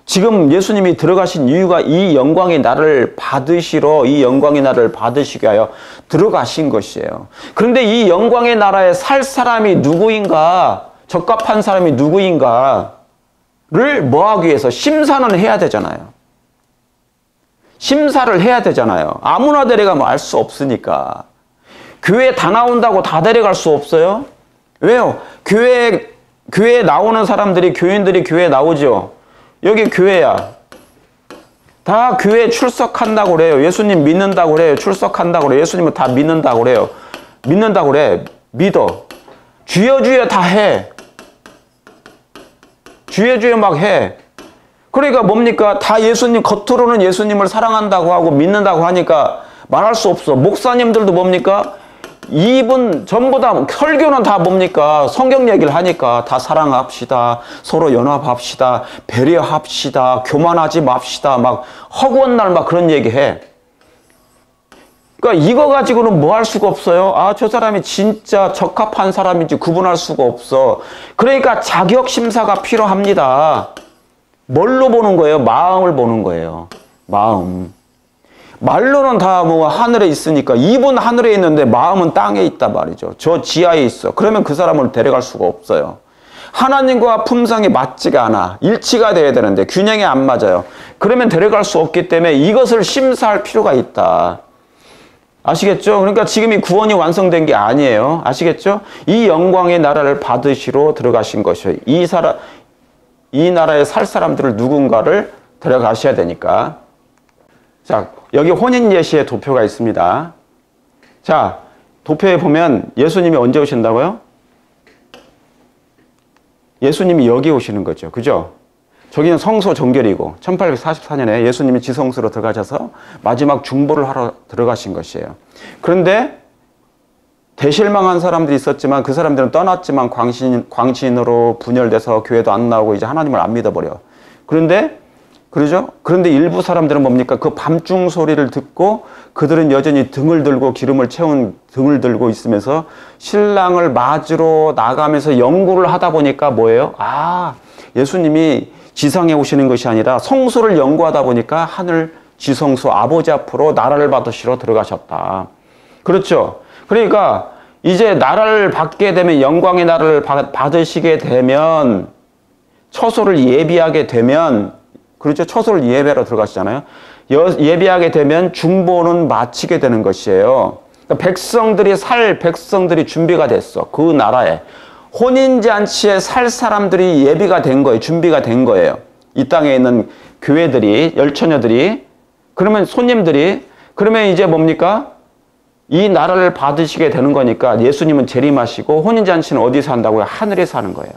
지금 예수님이 들어가신 이유가 이 영광의 나라를 받으시러, 이 영광의 나라를 받으시게 하여 들어가신 것이에요. 그런데 이 영광의 나라에 살 사람이 누구인가, 적합한 사람이 누구인가를 뭐 하기 위해서 심사는 해야 되잖아요. 심사를 해야 되잖아요. 아무나 데려가면 알 수 없으니까. 교회 다 나온다고 다 데려갈 수 없어요? 왜요? 교회에 나오는 사람들이, 교인들이 교회에 나오죠. 여기 교회야. 다 교회에 출석한다고 그래요. 예수님 믿는다고 그래요. 출석한다고 그래요. 예수님은 다 믿는다고 그래요. 믿는다고 그래. 믿어. 주여 주여 다 해. 주여 주여 막 해. 그러니까 뭡니까? 다 예수님, 겉으로는 예수님을 사랑한다고 하고 믿는다고 하니까 말할 수 없어. 목사님들도 뭡니까? 이분 전부 다 설교는 다 뭡니까? 성경 얘기를 하니까 다 사랑합시다. 서로 연합합시다. 배려합시다. 교만하지 맙시다. 막 허구한 날 막 그런 얘기해. 그러니까 이거 가지고는 뭐 할 수가 없어요. 아, 저 사람이 진짜 적합한 사람인지 구분할 수가 없어. 그러니까 자격 심사가 필요합니다. 뭘로 보는 거예요? 마음을 보는 거예요. 마음. 말로는 다 뭐 하늘에 있으니까, 입은 하늘에 있는데 마음은 땅에 있단 말이죠. 저 지하에 있어. 그러면 그 사람을 데려갈 수가 없어요. 하나님과 품성이 맞지가 않아. 일치가 돼야 되는데 균형이 안 맞아요. 그러면 데려갈 수 없기 때문에 이것을 심사할 필요가 있다. 아시겠죠? 그러니까 지금 이 구원이 완성된 게 아니에요. 아시겠죠? 이 영광의 나라를 받으시러 들어가신 것이에요. 이 나라에 살 사람들을 누군가를 데려가셔야 되니까. 자, 여기 혼인 예시의 도표가 있습니다. 자, 도표에 보면 예수님이 언제 오신다고요? 예수님이 여기 오시는 거죠. 그죠? 저기는 성소 정결이고 1844년에 예수님이 지성소로 들어가셔서 마지막 중보를 하러 들어가신 것이에요. 그런데 대실망한 사람들이 있었지만 그 사람들은 떠났지만 광신으로 분열돼서 교회도 안 나오고 이제 하나님을 안 믿어버려. 그러죠? 그런데 일부 사람들은 뭡니까? 그 밤중 소리를 듣고 그들은 여전히 등을 들고 기름을 채운 등을 들고 있으면서 신랑을 맞으러 나가면서 연구를 하다 보니까 뭐예요? 아, 예수님이 지상에 오시는 것이 아니라 성소를 연구하다 보니까 하늘 지성소 아버지 앞으로 나라를 받으시러 들어가셨다. 그렇죠? 그러니까 이제 나라를 받게 되면, 영광의 나라를 받으시게 되면, 처소를 예비하게 되면, 그렇죠? 처소를 예배하러 들어가시잖아요. 예비하게 되면 중보는 마치게 되는 것이에요. 그러니까 백성들이 준비가 됐어. 그 나라에. 혼인잔치에 살 사람들이 예비가 된 거예요. 준비가 된 거예요. 이 땅에 있는 교회들이, 열처녀들이, 그러면 손님들이, 그러면 이제 뭡니까? 이 나라를 받으시게 되는 거니까 예수님은 재림하시고 혼인잔치는 어디서 한다고요? 하늘에서 하는 거예요.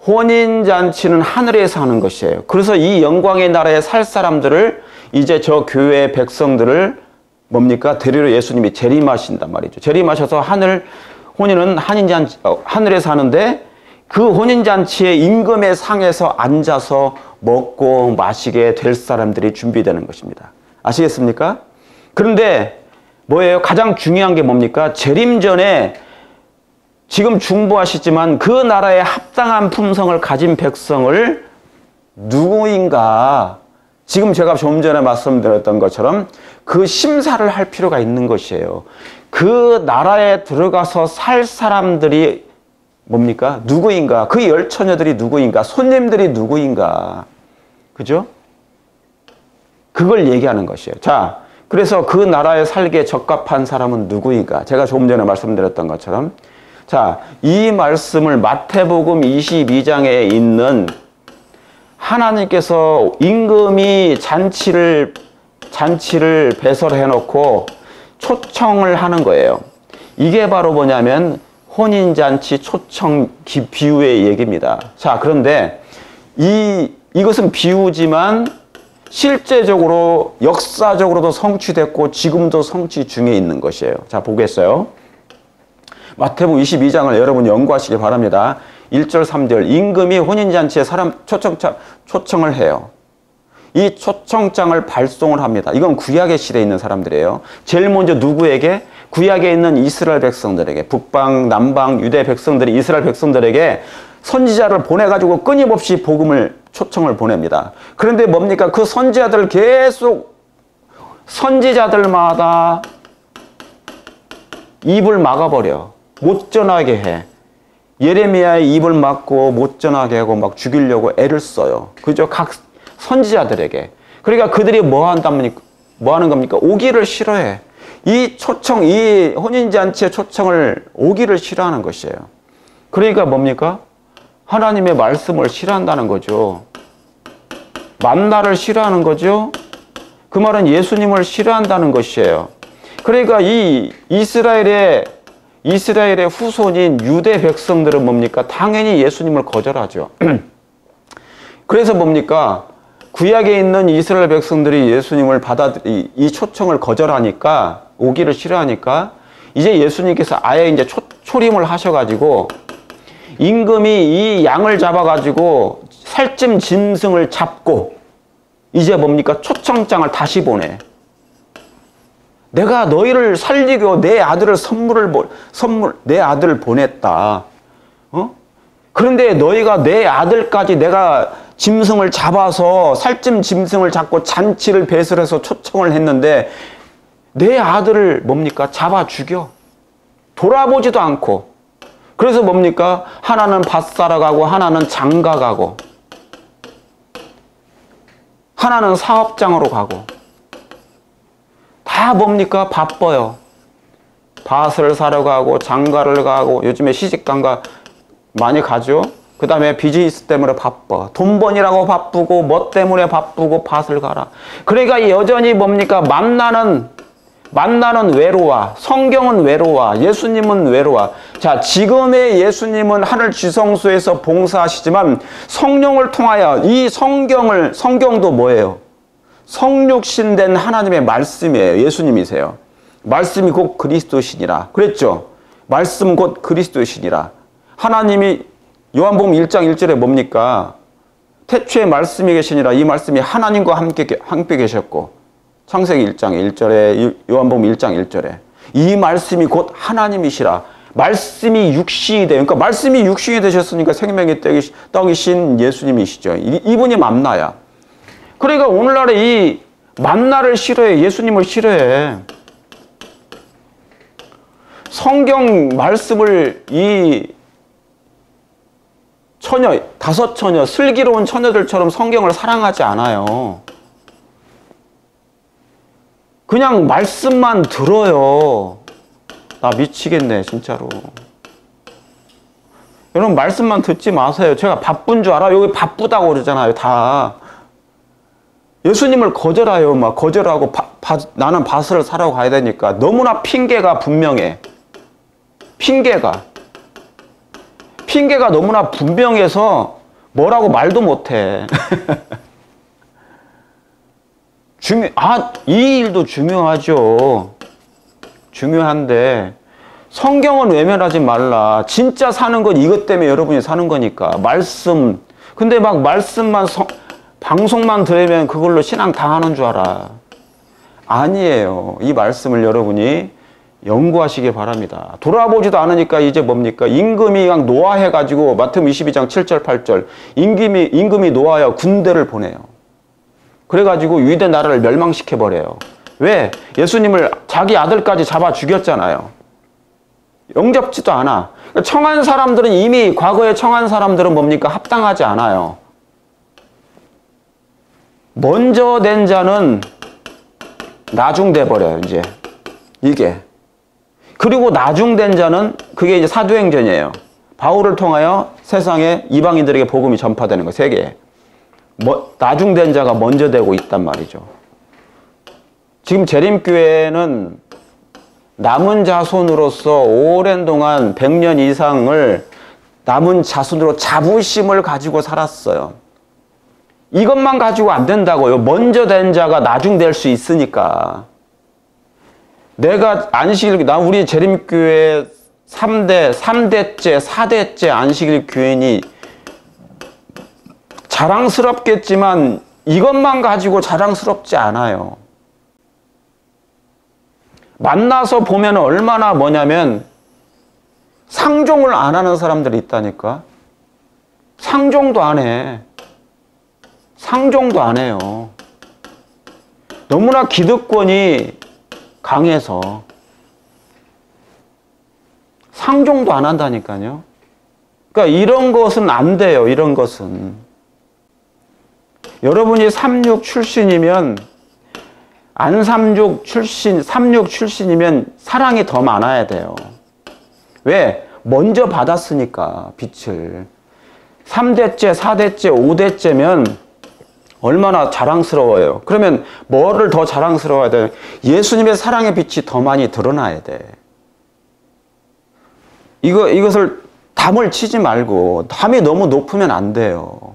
혼인잔치는 하늘에서 하는 것이에요. 그래서 이 영광의 나라에 살 사람들을, 이제 저 교회의 백성들을 뭡니까? 데리러 예수님이 재림하신단 말이죠. 재림하셔서 혼인은 하늘에서 하는데 그 혼인잔치의 임금의 상에서 앉아서 먹고 마시게 될 사람들이 준비되는 것입니다. 아시겠습니까? 그런데 뭐예요? 가장 중요한 게 뭡니까? 재림 전에 지금 중보하시지만 그 나라에 합당한 품성을 가진 백성을 누구인가, 지금 제가 좀 전에 말씀드렸던 것처럼 그 심사를 할 필요가 있는 것이에요. 그 나라에 들어가서 살 사람들이 뭡니까? 누구인가? 그 열처녀들이 누구인가? 손님들이 누구인가? 그죠? 그걸 얘기하는 것이에요. 자, 그래서 그 나라에 살기에 적합한 사람은 누구인가? 제가 조금 전에 말씀드렸던 것처럼, 자, 이 말씀을 마태복음 22장에 있는 하나님께서 임금이 잔치를 배설해 놓고 초청을 하는 거예요. 이게 바로 뭐냐면 혼인잔치 초청 비유의 얘기입니다. 자, 그런데 이것은 비유지만 실제적으로 역사적으로도 성취됐고 지금도 성취 중에 있는 것이에요. 자, 보겠어요. 마태복음 22장을 여러분 연구하시기 바랍니다. 1절 3절 임금이 혼인잔치에 사람 초청을 해요. 이 초청장을 발송을 합니다. 이건 구약의 시대에 있는 사람들이에요. 제일 먼저 누구에게? 구약에 있는 이스라엘 백성들에게, 북방, 남방, 유대 백성들이 이스라엘 백성들에게 선지자를 보내가지고 끊임없이 초청을 보냅니다. 그런데 뭡니까? 그 선지자들을 계속 선지자들마다 입을 막아버려. 못 전하게 해. 예레미야의 입을 막고 못 전하게 하고 막 죽이려고 애를 써요. 그죠? 각 선지자들에게. 그러니까 그들이 뭐 하는 겁니까? 오기를 싫어해. 이 초청, 이 혼인잔치의 초청을 오기를 싫어하는 것이에요. 그러니까 뭡니까? 하나님의 말씀을 싫어한다는 거죠. 만나를 싫어하는 거죠. 그 말은 예수님을 싫어한다는 것이에요. 그러니까 이 이스라엘의 후손인 유대 백성들은 뭡니까? 당연히 예수님을 거절하죠. 그래서 뭡니까? 구약에 있는 이스라엘 백성들이 예수님을 이 초청을 거절하니까, 오기를 싫어하니까, 이제 예수님께서 아예 이제 초림을 하셔가지고, 임금이 이 양을 잡아가지고, 살찜 짐승을 잡고, 이제 뭡니까? 초청장을 다시 보내. 내가 너희를 살리고 내 아들을 내 아들을 보냈다. 그런데 너희가 내 아들까지 내가 짐승을 잡아서 살찜 짐승을 잡고 잔치를 배설해서 초청을 했는데 내 아들을 뭡니까? 잡아 죽여. 돌아보지도 않고. 그래서 뭡니까? 하나는 밭사러 가고 하나는 장가 가고 하나는 사업장으로 가고 다 뭡니까? 바빠요. 밭을 사러 가고 장가를 가고 요즘에 시집장가 많이 가죠. 그 다음에 비즈니스 때문에 바빠. 돈 버니라고 바쁘고 뭐 때문에 바쁘고 밭을 가라. 그러니까 여전히 뭡니까? 만나는 외로워. 성경은 외로워. 예수님은 외로워. 자, 지금의 예수님은 하늘 지성소에서 봉사하시지만 성령을 통하여 이 성경도 뭐예요? 성육신된 하나님의 말씀이에요. 예수님이세요. 말씀이 곧 그리스도시니라. 그랬죠? 말씀 곧 그리스도시니라. 하나님이 요한복음 1장 1절에 뭡니까? 태초에 말씀이 계시니라. 이 말씀이 하나님과 함께 계셨고 창세기 1장 1절에 요한복음 1장 1절에 이 말씀이 곧 하나님이시라. 말씀이 육신이 돼요. 그러니까 말씀이 육신이 되셨으니까 생명의 떡이신 예수님이시죠. 이분이 만나야. 그러니까 오늘날에 이 만나를 싫어해. 예수님을 싫어해. 성경 말씀을 이 다섯 처녀, 슬기로운 처녀들처럼 성경을 사랑하지 않아요. 그냥 말씀만 들어요. 나 미치겠네, 진짜로. 여러분, 말씀만 듣지 마세요. 제가 바쁜 줄 알아? 여기 바쁘다고 그러잖아요, 다. 예수님을 거절해요. 막 거절하고 나는 밭을 사러 가야 되니까. 너무나 핑계가 분명해. 핑계가 너무나 분명해서 뭐라고 말도 못해. 이 일도 중요하죠. 중요한데 성경은 외면하지 말라. 진짜 사는 건 이것 때문에 여러분이 사는 거니까. 말씀. 근데 막 말씀만 방송만 들으면 그걸로 신앙 다 하는 줄 알아. 아니에요. 이 말씀을 여러분이 연구하시기 바랍니다. 돌아보지도 않으니까 이제 뭡니까? 임금이 그냥 노아해가지고 마태복음 22장 7절 8절 임금이 노아하여 군대를 보내요. 그래가지고 유대 나라를 멸망시켜버려요. 왜? 예수님을 자기 아들까지 잡아 죽였잖아요. 영접지도 않아. 청한 사람들은 이미 과거에 청한 사람들은 뭡니까? 합당하지 않아요. 먼저 된 자는 나중돼 버려요, 이제. 이게. 그리고 나중된 자는 그게 이제 사도행전이에요. 바울을 통하여 세상에 이방인들에게 복음이 전파되는 거, 세계에. 나중된 자가 먼저 되고 있단 말이죠. 지금 재림교회는 남은 자손으로서 오랜 동안 100년 이상을 남은 자손으로 자부심을 가지고 살았어요. 이것만 가지고 안 된다고요. 먼저 된 자가 나중될 수 있으니까. 내가 우리 재림교회 3대째, 4대째 안식일 교인이 자랑스럽겠지만 이것만 가지고 자랑스럽지 않아요. 만나서 보면 얼마나 뭐냐면 상종을 안 하는 사람들이 있다니까. 상종도 안 해. 상종도 안 해요. 너무나 기득권이 강해서 상종도 안 한다니까요. 그러니까 이런 것은 안 돼요. 이런 것은. 여러분이 36 출신이면 안삼육 출신, 삼육 출신이면 사랑이 더 많아야 돼요. 왜? 먼저 받았으니까, 빛을. 3대째, 4대째, 5대째면 얼마나 자랑스러워요. 그러면 뭐를 더 자랑스러워야 돼? 예수님의 사랑의 빛이 더 많이 드러나야 돼. 이것을 담을 치지 말고, 담이 너무 높으면 안 돼요.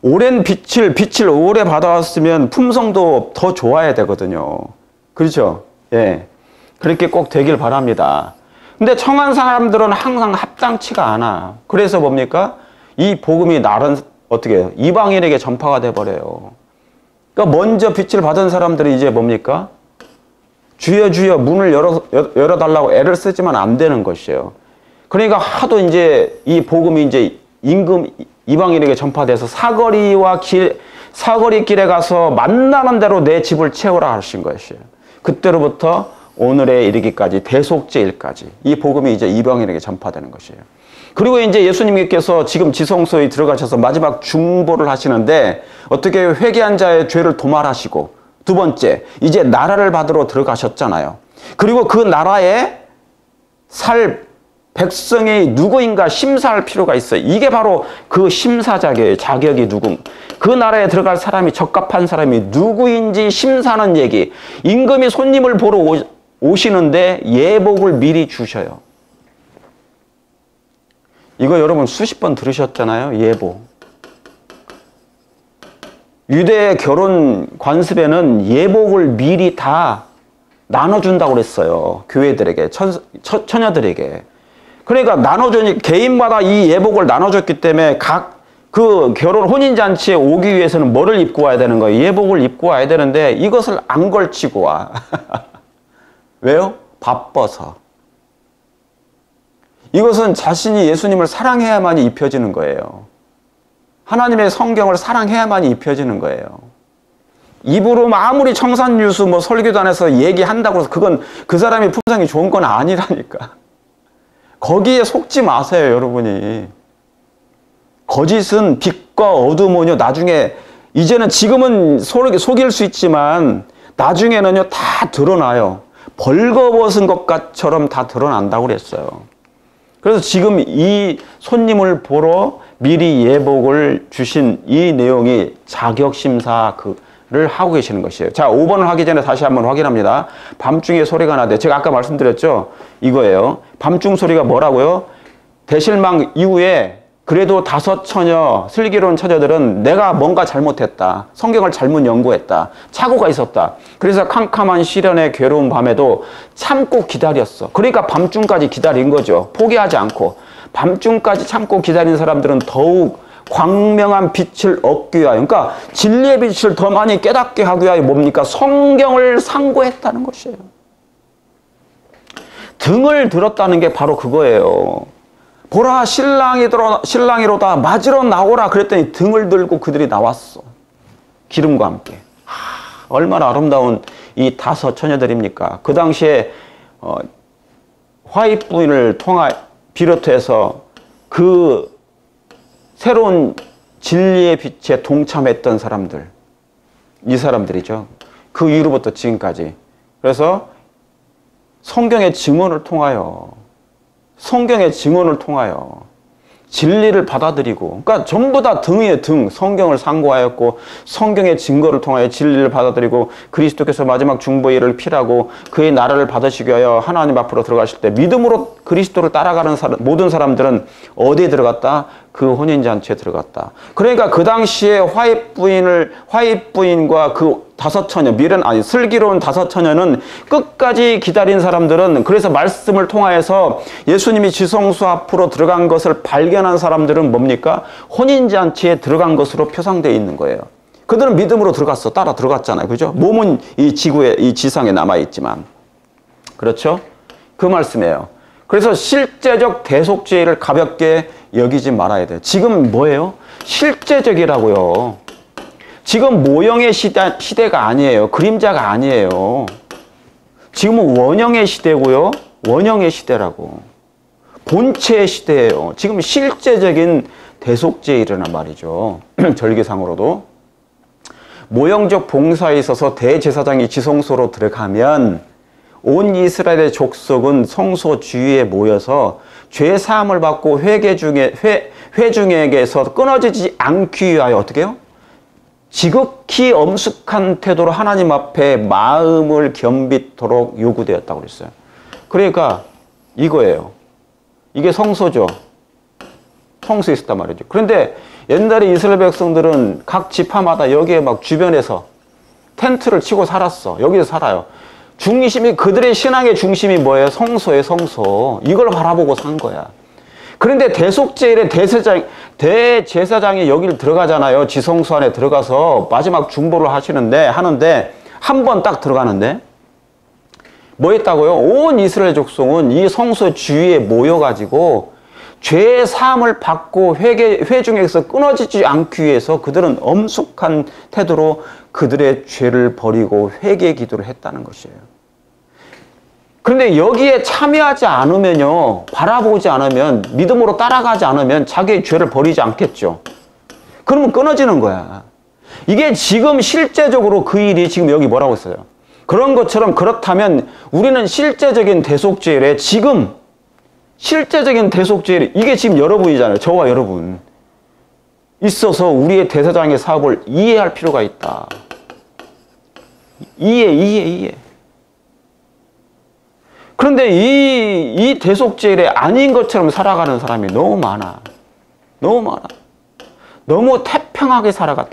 오랜 빛을 오래 받아왔으면 품성도 더 좋아야 되거든요. 그렇죠? 예. 그렇게 꼭 되길 바랍니다. 근데 청한 사람들은 항상 합당치가 않아. 그래서 뭡니까? 이 복음이 날은 어떻게 해요? 이방인에게 전파가 돼버려요. 그러니까 먼저 빛을 받은 사람들이 이제 뭡니까? 주여 주여 문을 열어달라고 애를 쓰지만 안 되는 것이에요. 그러니까 하도 이제 이 복음이 이제 이방인에게 전파돼서 사거리 길에 가서 만나는 대로 내 집을 채우라 하신 것이에요. 그때로부터 오늘에 이르기까지 대속죄일까지 이 복음이 이제 이방인에게 전파되는 것이에요. 그리고 이제 예수님께서 지금 지성소에 들어가셔서 마지막 중보를 하시는데 어떻게 회개한 자의 죄를 도말하시고 두 번째 이제 나라를 받으러 들어가셨잖아요. 그리고 그 나라에 살 백성이 누구인가 심사할 필요가 있어요. 이게 바로 그 심사자의 자격이 그 나라에 들어갈 사람이 적합한 사람이 누구인지 심사하는 얘기. 임금이 손님을 보러 오시는데 예복을 미리 주셔요. 이거 여러분 수십 번 들으셨잖아요. 예복. 유대 결혼 관습에는 예복을 미리 다 나눠준다고 그랬어요. 교회들에게, 처녀들에게. 그러니까 나눠주니 개인마다 이 예복을 나눠줬기 때문에 각 그 결혼 혼인잔치에 오기 위해서는 뭐를 입고 와야 되는 거예요? 예복을 입고 와야 되는데 이것을 안 걸치고 와. 왜요? 바빠서. 이것은 자신이 예수님을 사랑해야만이 입혀지는 거예요. 하나님의 성경을 사랑해야만이 입혀지는 거예요. 입으로 아무리 청산유수 설교단에서 얘기한다고 해서 그건 그 사람이 품성이 좋은 건 아니라니까. 거기에 속지 마세요, 여러분이. 거짓은 빛과 어둠은요, 나중에, 지금은 속일 수 있지만, 나중에는요, 다 드러나요. 벌거벗은 것처럼 다 드러난다고 그랬어요. 그래서 지금 이 손님을 보러 미리 예복을 주신 이 내용이 자격심사를 하고 계시는 것이에요. 자, 5번을 하기 전에 다시 한번 확인합니다. 밤중에 소리가 나되, 제가 아까 말씀드렸죠? 이거예요. 밤중 소리가 뭐라고요? 대실망 이후에 그래도 5 처녀, 슬기로운 처녀들은 내가 뭔가 잘못했다. 성경을 잘못 연구했다. 착오가 있었다. 그래서 캄캄한 시련의 괴로운 밤에도 참고 기다렸어. 그러니까 밤중까지 기다린 거죠. 포기하지 않고. 밤중까지 참고 기다린 사람들은 더욱 광명한 빛을 얻기 위하여, 그러니까 진리의 빛을 더 많이 깨닫게 하기 위하여 뭡니까? 성경을 상고했다는 것이에요. 등을 들었다는 게 바로 그거예요. 보라, 신랑이로다, 맞으러 나오라 그랬더니 등을 들고 그들이 나왔어. 기름과 함께. 얼마나 아름다운 이 5 처녀들입니까? 그 당시에 화입 부인을 비롯해서 그 새로운 진리의 빛에 동참했던 사람들, 이 사람들이죠. 그 이후로부터 지금까지. 그래서 성경의 증언을 통하여 진리를 받아들이고, 그러니까 전부 다 등이에요. 등. 성경을 상고하였고 성경의 증거를 통하여 진리를 받아들이고 그리스도께서 마지막 중보의 일을 필하고 그의 나라를 받으시기 위하여 하나님 앞으로 들어가실 때 믿음으로 그리스도를 따라가는 모든 사람들은 어디에 들어갔다? 그 혼인잔치에 들어갔다. 그러니까 그 당시에 화입 부인과 그 5 처녀, 슬기로운 5 처녀는 끝까지 기다린 사람들은, 그래서 말씀을 통하여서 예수님이 지성소 앞으로 들어간 것을 발견한 사람들은 뭡니까? 혼인잔치에 들어간 것으로 표상되어 있는 거예요. 그들은 믿음으로 들어갔어. 따라 들어갔잖아요. 그죠? 몸은 이 지상에 남아있지만. 그렇죠? 그 말씀이에요. 그래서 실제적 대속죄를 가볍게 여기지 말아야 돼요. 지금 뭐예요? 실제적이라고요. 지금 모형의 시대가 아니에요. 그림자가 아니에요. 지금은 원형의 시대고요. 원형의 시대라고. 본체의 시대예요. 지금 실제적인 대속죄에 일어난 말이죠. 절기상으로도. 모형적 봉사에 있어서 대제사장이 지성소로 들어가면 온 이스라엘의 족속은 성소 주위에 모여서 죄 사함을 받고 회중에게서 끊어지지 않기 위하여 어떻게 해요? 지극히 엄숙한 태도로 하나님 앞에 마음을 겸비토록 요구되었다고 그랬어요. 그러니까 이거예요. 이게 성소죠. 성소에 있었단 말이죠. 그런데 옛날에 이스라엘 백성들은 각 지파마다 여기에 막 주변에서 텐트를 치고 살았어. 여기서 살아요. 중심이, 그들의 신앙의 중심이 뭐예요? 성소예요, 성소. 이걸 바라보고 산 거야. 그런데 대속죄일에 대제사장이 여기를 들어가잖아요. 지성소 안에 들어가서 마지막 중보를 하는데 한 번 딱 들어가는데 뭐 했다고요? 온 이스라엘 족속은 이 성소 주위에 모여가지고 죄 사함을 받고 회중에서 끊어지지 않기 위해서 그들은 엄숙한 태도로 그들의 죄를 버리고 회개 기도를 했다는 것이에요. 그런데 여기에 참여하지 않으면요, 바라보지 않으면, 믿음으로 따라가지 않으면 자기의 죄를 버리지 않겠죠. 그러면 끊어지는 거야. 이게 지금 실제적으로 그 일이 지금 여기 뭐라고 했어요? 그런 것처럼, 그렇다면 우리는 실제적인 대속죄일에 지금 실제적인 대속죄일, 이게 지금 여러분이잖아요. 저와 여러분. 있어서 우리의 대사장의 사업을 이해할 필요가 있다. 이해. 그런데 이 대속죄일에 아닌 것처럼 살아가는 사람이 너무 많아. 너무 태평하게 살아가,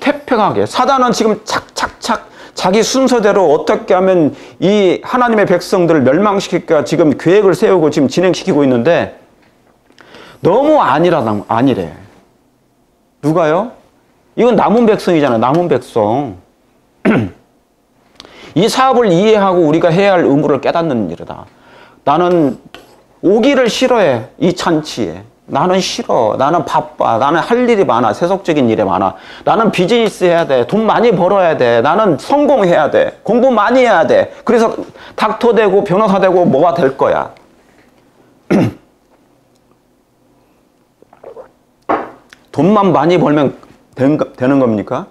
태평하게. 사단은 지금 착착착 자기 순서대로 어떻게 하면 이 하나님의 백성들을 멸망시킬까 지금 계획을 세우고 지금 진행시키고 있는데 너무 아니래. 누가요? 이건 남은 백성이잖아요. 남은 백성. 이 사업을 이해하고 우리가 해야 할 의무를 깨닫는 일이다. 나는 오기를 싫어해. 이 잔치에. 나는 싫어. 나는 바빠. 나는 할 일이 많아. 세속적인 일이 많아. 나는 비즈니스 해야 돼. 돈 많이 벌어야 돼. 나는 성공해야 돼. 공부 많이 해야 돼. 그래서 닥터 되고 변호사 되고 뭐가 될 거야. 돈만 많이 벌면 되는 겁니까?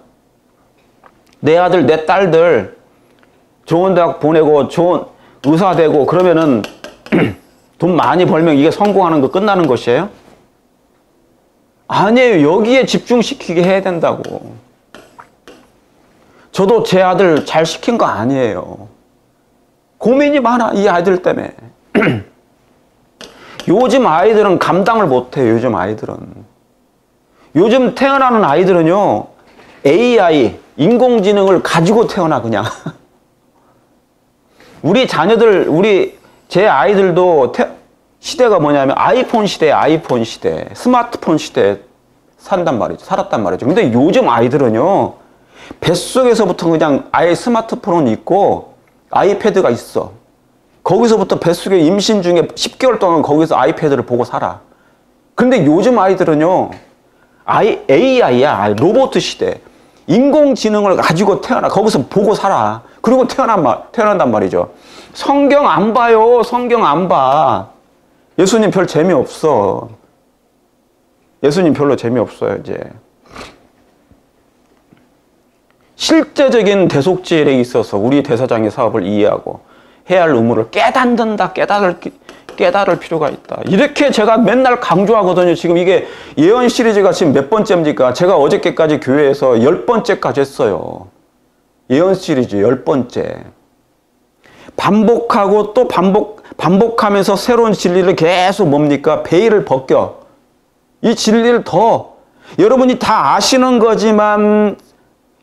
내 아들, 내 딸들 좋은 대학 보내고 좋은 의사 되고 그러면은 돈 많이 벌면 이게 성공하는 거 끝나는 것이에요? 아니에요. 여기에 집중시키게 해야 된다고. 저도 제 아들 잘 시킨 거 아니에요. 고민이 많아, 이 아이들 때문에. 요즘 아이들은 감당을 못해요. 요즘 태어나는 아이들은요, AI, 인공지능을 가지고 태어나, 그냥. 우리 자녀들, 제 아이들도 시대가 뭐냐면 아이폰 시대, 스마트폰 시대에 살았단 말이죠. 근데 요즘 아이들은요, 뱃속에서부터 그냥 아예 스마트폰은 있고 아이패드가 있어. 거기서부터 뱃속에 임신 중에 10개월 동안 거기서 아이패드를 보고 살아. 근데 요즘 아이들은요, AI야, 로봇 시대. 인공지능을 가지고 태어나. 거기서 보고 살아. 그리고 태어난단 말이죠. 성경 안 봐요. 성경 안 봐. 예수님 별 재미없어. 예수님 별로 재미없어요, 이제. 실제적인 대속죄일에 있어서 우리 대사장의 사업을 이해하고 해야 할 의무를 깨달을 필요가 있다. 이렇게 제가 맨날 강조하거든요. 지금 이게 예언 시리즈가 지금 몇 번째입니까? 제가 어저께까지 교회에서 10번째까지 했어요. 예언 시리즈 10번째. 반복하고 또 반복하면서 새로운 진리를 계속 뭡니까? 베일을 벗겨. 이 진리를 더 여러분이 다 아시는 거지만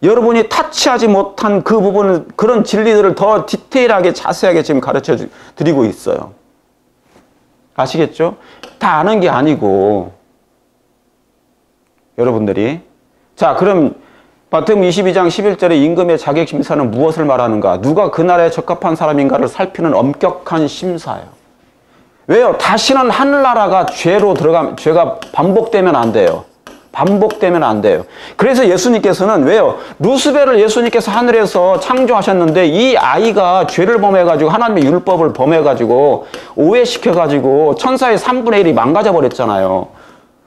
여러분이 타치하지 못한 그 부분은 그런 진리들을 더 디테일하게 자세하게 지금 가르쳐 드리고 있어요. 아시겠죠? 다 아는 게 아니고 여러분들이. 자, 그럼 마태복음 22장 11절에 임금의 자격 심사는 무엇을 말하는가? 누가 그날에 적합한 사람인가를 살피는 엄격한 심사예요. 왜요? 다시는 하늘나라가 죄가 반복되면 안 돼요. 그래서 예수님께서는 왜요? 루스벨을 예수님께서 하늘에서 창조하셨는데 이 아이가 죄를 범해가지고 하나님의 율법을 범해가지고 오해시켜가지고 천사의 3분의 1이 망가져 버렸잖아요.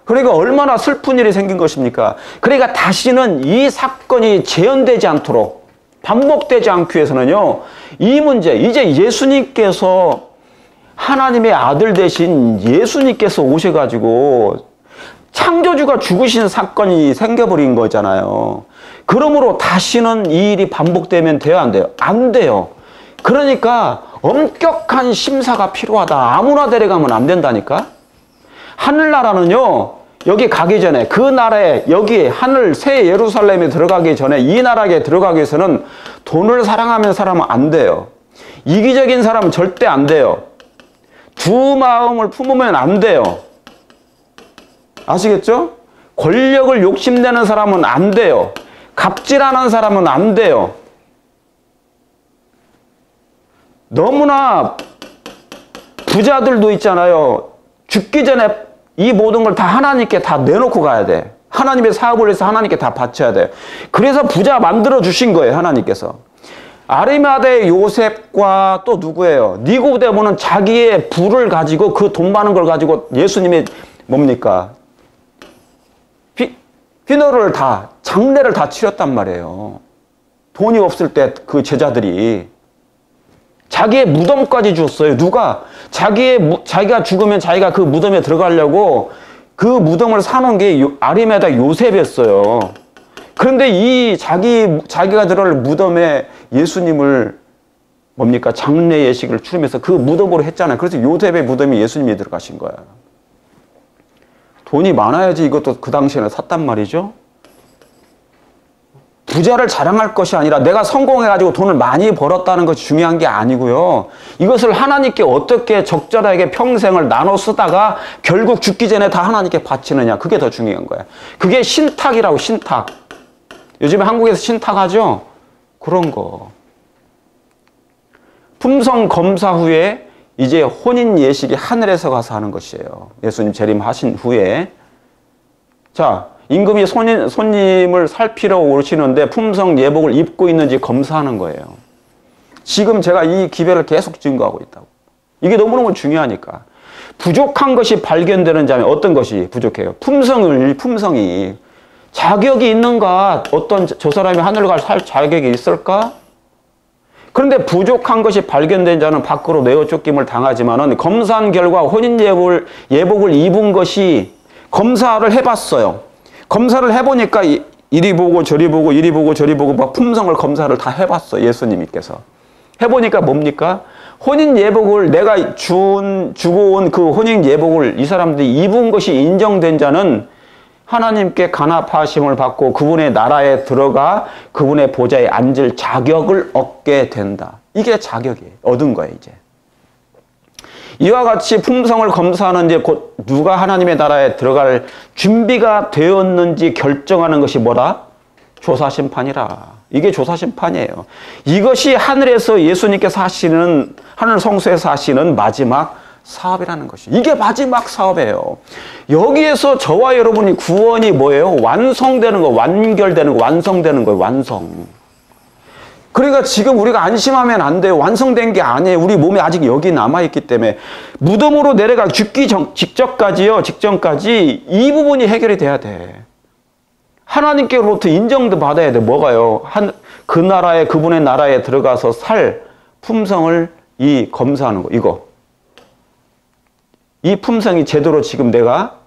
그러니까 얼마나 슬픈 일이 생긴 것입니까? 그러니까 다시는 이 사건이 재현되지 않도록, 반복되지 않기 위해서는요, 이 문제, 이제 예수님께서, 하나님의 아들 되신 예수님께서 오셔가지고 창조주가 죽으신 사건이 생겨버린 거잖아요. 그러므로 다시는 이 일이 반복되면 돼요, 안 돼요? 안 돼요. 그러니까 엄격한 심사가 필요하다. 아무나 데려가면 안 된다니까. 하늘나라는요, 여기 가기 전에, 그 나라에, 여기 하늘 새 예루살렘에 들어가기 전에, 이 나라에 들어가기 위해서는 돈을 사랑하면 사람은 안 돼요. 이기적인 사람은 절대 안 돼요. 두 마음을 품으면 안 돼요. 아시겠죠? 권력을 욕심내는 사람은 안 돼요. 갑질하는 사람은 안 돼요. 너무나 부자들도 있잖아요. 죽기 전에 이 모든 걸 다 하나님께 다 내놓고 가야 돼. 하나님의 사업을 해서 하나님께 다 바쳐야 돼. 그래서 부자 만들어 주신 거예요, 하나님께서. 아리마대 요셉과 또 누구예요? 니고데모는 자기의 부를 가지고, 그 돈 많은 걸 가지고 예수님의 뭡니까? 휘너를 다, 장례를 다 치렀단 말이에요. 돈이 없을 때 그 제자들이. 자기의 무덤까지 줬어요. 누가? 자기가 죽으면 자기가 그 무덤에 들어가려고 그 무덤을 사놓은 게 아리마다 요셉이었어요. 그런데 이 자기가 들어갈 무덤에 예수님을 뭡니까? 장례 예식을 치르면서 그 무덤으로 했잖아요. 그래서 요셉의 무덤에 예수님이 들어가신 거야. 돈이 많아야지 이것도 그 당시에는 샀단 말이죠. 부자를 자랑할 것이 아니라 내가 성공해가지고 돈을 많이 벌었다는 것이 중요한 게 아니고요. 이것을 하나님께 어떻게 적절하게 평생을 나눠 쓰다가 결국 죽기 전에 다 하나님께 바치느냐. 그게 더 중요한 거예요. 그게 신탁이라고, 신탁. 요즘에 한국에서 신탁하죠? 그런 거. 품성 검사 후에 이제 혼인 예식이 하늘에서 가서 하는 것이에요. 예수님 재림하신 후에. 자, 임금이 손님을 살피러 오시는데 품성 예복을 입고 있는지 검사하는 거예요. 지금 제가 이 기회를 계속 증거하고 있다고. 이게 너무너무 중요하니까. 부족한 것이 발견되는 자면 어떤 것이 부족해요? 품성이. 자격이 있는가? 어떤 저 사람이 하늘을 갈 자격이 있을까? 그런데 부족한 것이 발견된 자는 밖으로 내어 쫓김을 당하지만은 검사한 결과 혼인 예복을 입은 것이 검사를 해봤어요. 검사를 해보니까 이리 보고 저리 보고 이리 보고 저리 보고 막 품성을 검사를 다 해봤어. 예수님께서. 해보니까 뭡니까? 혼인 예복을 내가 주고 온 그 혼인 예복을 이 사람들이 입은 것이 인정된 자는 하나님께 간합하심을 받고 그분의 나라에 들어가 그분의 보좌에 앉을 자격을 얻게 된다. 이게 자격이에요. 얻은 거예요, 이제. 이와 같이 품성을 검사하는 이제 곧 누가 하나님의 나라에 들어갈 준비가 되었는지 결정하는 것이 뭐라? 조사심판이라. 이게 조사심판이에요. 이것이 하늘에서 예수님께서 하시는, 하늘 성소에서 하시는 마지막 사업이라는 것이. 이게 마지막 사업이에요. 여기에서 저와 여러분이 구원이 뭐예요? 완성되는 거, 완결되는 거, 완성되는 거예요. 완성. 그러니까 지금 우리가 안심하면 안 돼요. 완성된 게 아니에요. 우리 몸이 아직 여기 남아있기 때문에. 무덤으로 내려가 죽기 직전까지 이 부분이 해결이 돼야 돼. 하나님께로부터 인정도 받아야 돼. 뭐가요? 그 나라에, 그분의 나라에 들어가서 살 품성을 검사하는 거, 이거. 이 품성이 제대로 지금 내가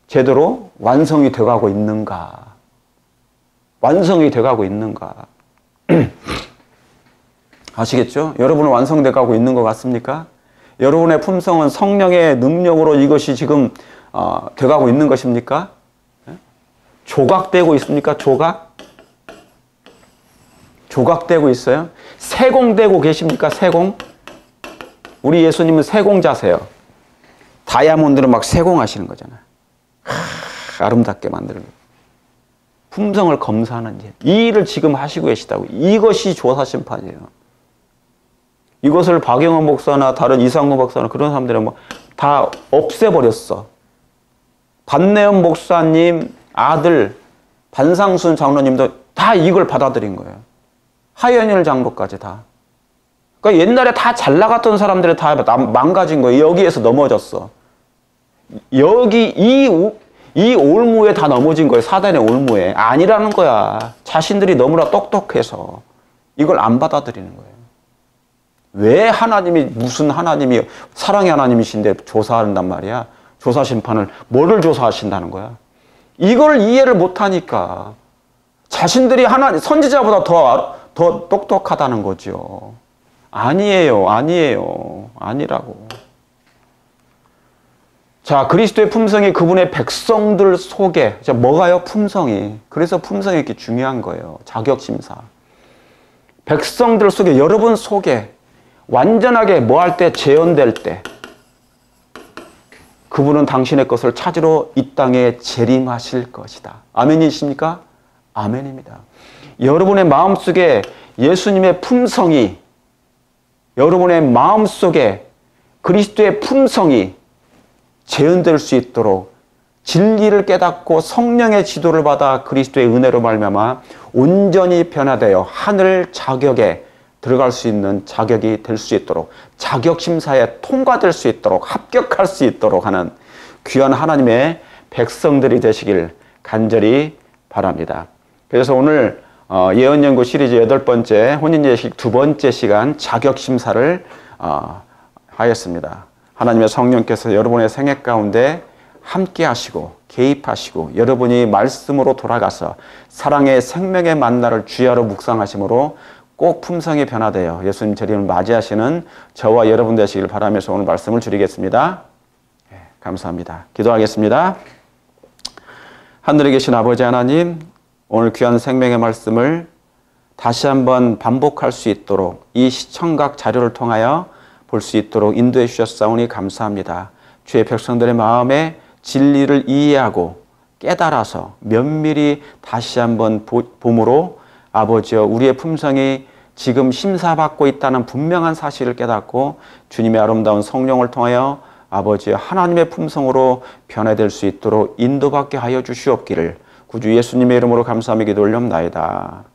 제대로 완성이 돼가고 있는가. 완성이 돼가고 있는가. 아시겠죠? 여러분은 완성돼 가고 있는 것 같습니까? 여러분의 품성은 성령의 능력으로 이것이 지금 돼가고 있는 것입니까? 조각되고 있습니까? 조각되고 있어요? 세공되고 계십니까? 세공? 우리 예수님은 세공자세요. 다이아몬드는 막 세공하시는 거잖아요. 아름답게 만드는 거예요. 품성을 검사하는 일. 이 일을 지금 하시고 계시다고. 이것이 조사심판이에요. 이것을 박영원 목사나 다른 이상호 목사나 그런 사람들은 뭐 다 없애버렸어. 반내연 목사님 아들 반상순 장로님도 다 이걸 받아들인 거예요. 하연일 장로까지 다. 그러니까 옛날에 다 잘 나갔던 사람들이 다 망가진 거예요. 여기에서 넘어졌어. 여기 이 올무에 다 넘어진 거예요. 사단의 올무에. 아니라는 거야. 자신들이 너무나 똑똑해서 이걸 안 받아들이는 거예요. 왜 하나님이, 무슨 하나님이, 사랑의 하나님이신데 조사한단 말이야. 조사 심판을, 뭐를 조사하신다는 거야. 이걸 이해를 못하니까 자신들이 하나님, 선지자보다 더 똑똑하다는 거죠. 아니에요. 아니라고. 자, 그리스도의 품성이 그분의 백성들 속에, 자, 뭐가요? 품성이. 그래서 품성이 이렇게 중요한 거예요. 자격심사. 백성들 속에, 여러분 속에 완전하게 뭐 할 때? 재현될 때. 그분은 당신의 것을 찾으러 이 땅에 재림하실 것이다. 아멘이십니까? 아멘입니다. 여러분의 마음속에 예수님의 품성이, 여러분의 마음속에 그리스도의 품성이 재현될 수 있도록 진리를 깨닫고 성령의 지도를 받아 그리스도의 은혜로 말미암아 온전히 변화되어 하늘 자격에 들어갈 수 있는 자격이 될 수 있도록, 자격 심사에 통과될 수 있도록, 합격할 수 있도록 하는 귀한 하나님의 백성들이 되시길 간절히 바랍니다. 그래서 오늘 예언연구 시리즈 8번째 혼인예식 2번째 시간 자격 심사를 하였습니다. 하나님의 성령께서 여러분의 생애 가운데 함께 하시고 개입하시고 여러분이 말씀으로 돌아가서 사랑의 생명의 만나를 주야로 묵상하심으로 꼭 품성이 변화되어 예수님 재림을 맞이하시는 저와 여러분 되시길 바라면서 오늘 말씀을 드리겠습니다. 감사합니다. 기도하겠습니다. 하늘에 계신 아버지 하나님, 오늘 귀한 생명의 말씀을 다시 한번 반복할 수 있도록 이 시청각 자료를 통하여 볼 수 있도록 인도해 주셨사오니 감사합니다. 주의 백성들의 마음에 진리를 이해하고 깨달아서 면밀히 다시 한번 봄으로 아버지여 우리의 품성이 지금 심사받고 있다는 분명한 사실을 깨닫고 주님의 아름다운 성령을 통하여 아버지여 하나님의 품성으로 변화될 수 있도록 인도받게 하여 주시옵기를 구주 예수님의 이름으로 감사하며 기도 올려옵나이다.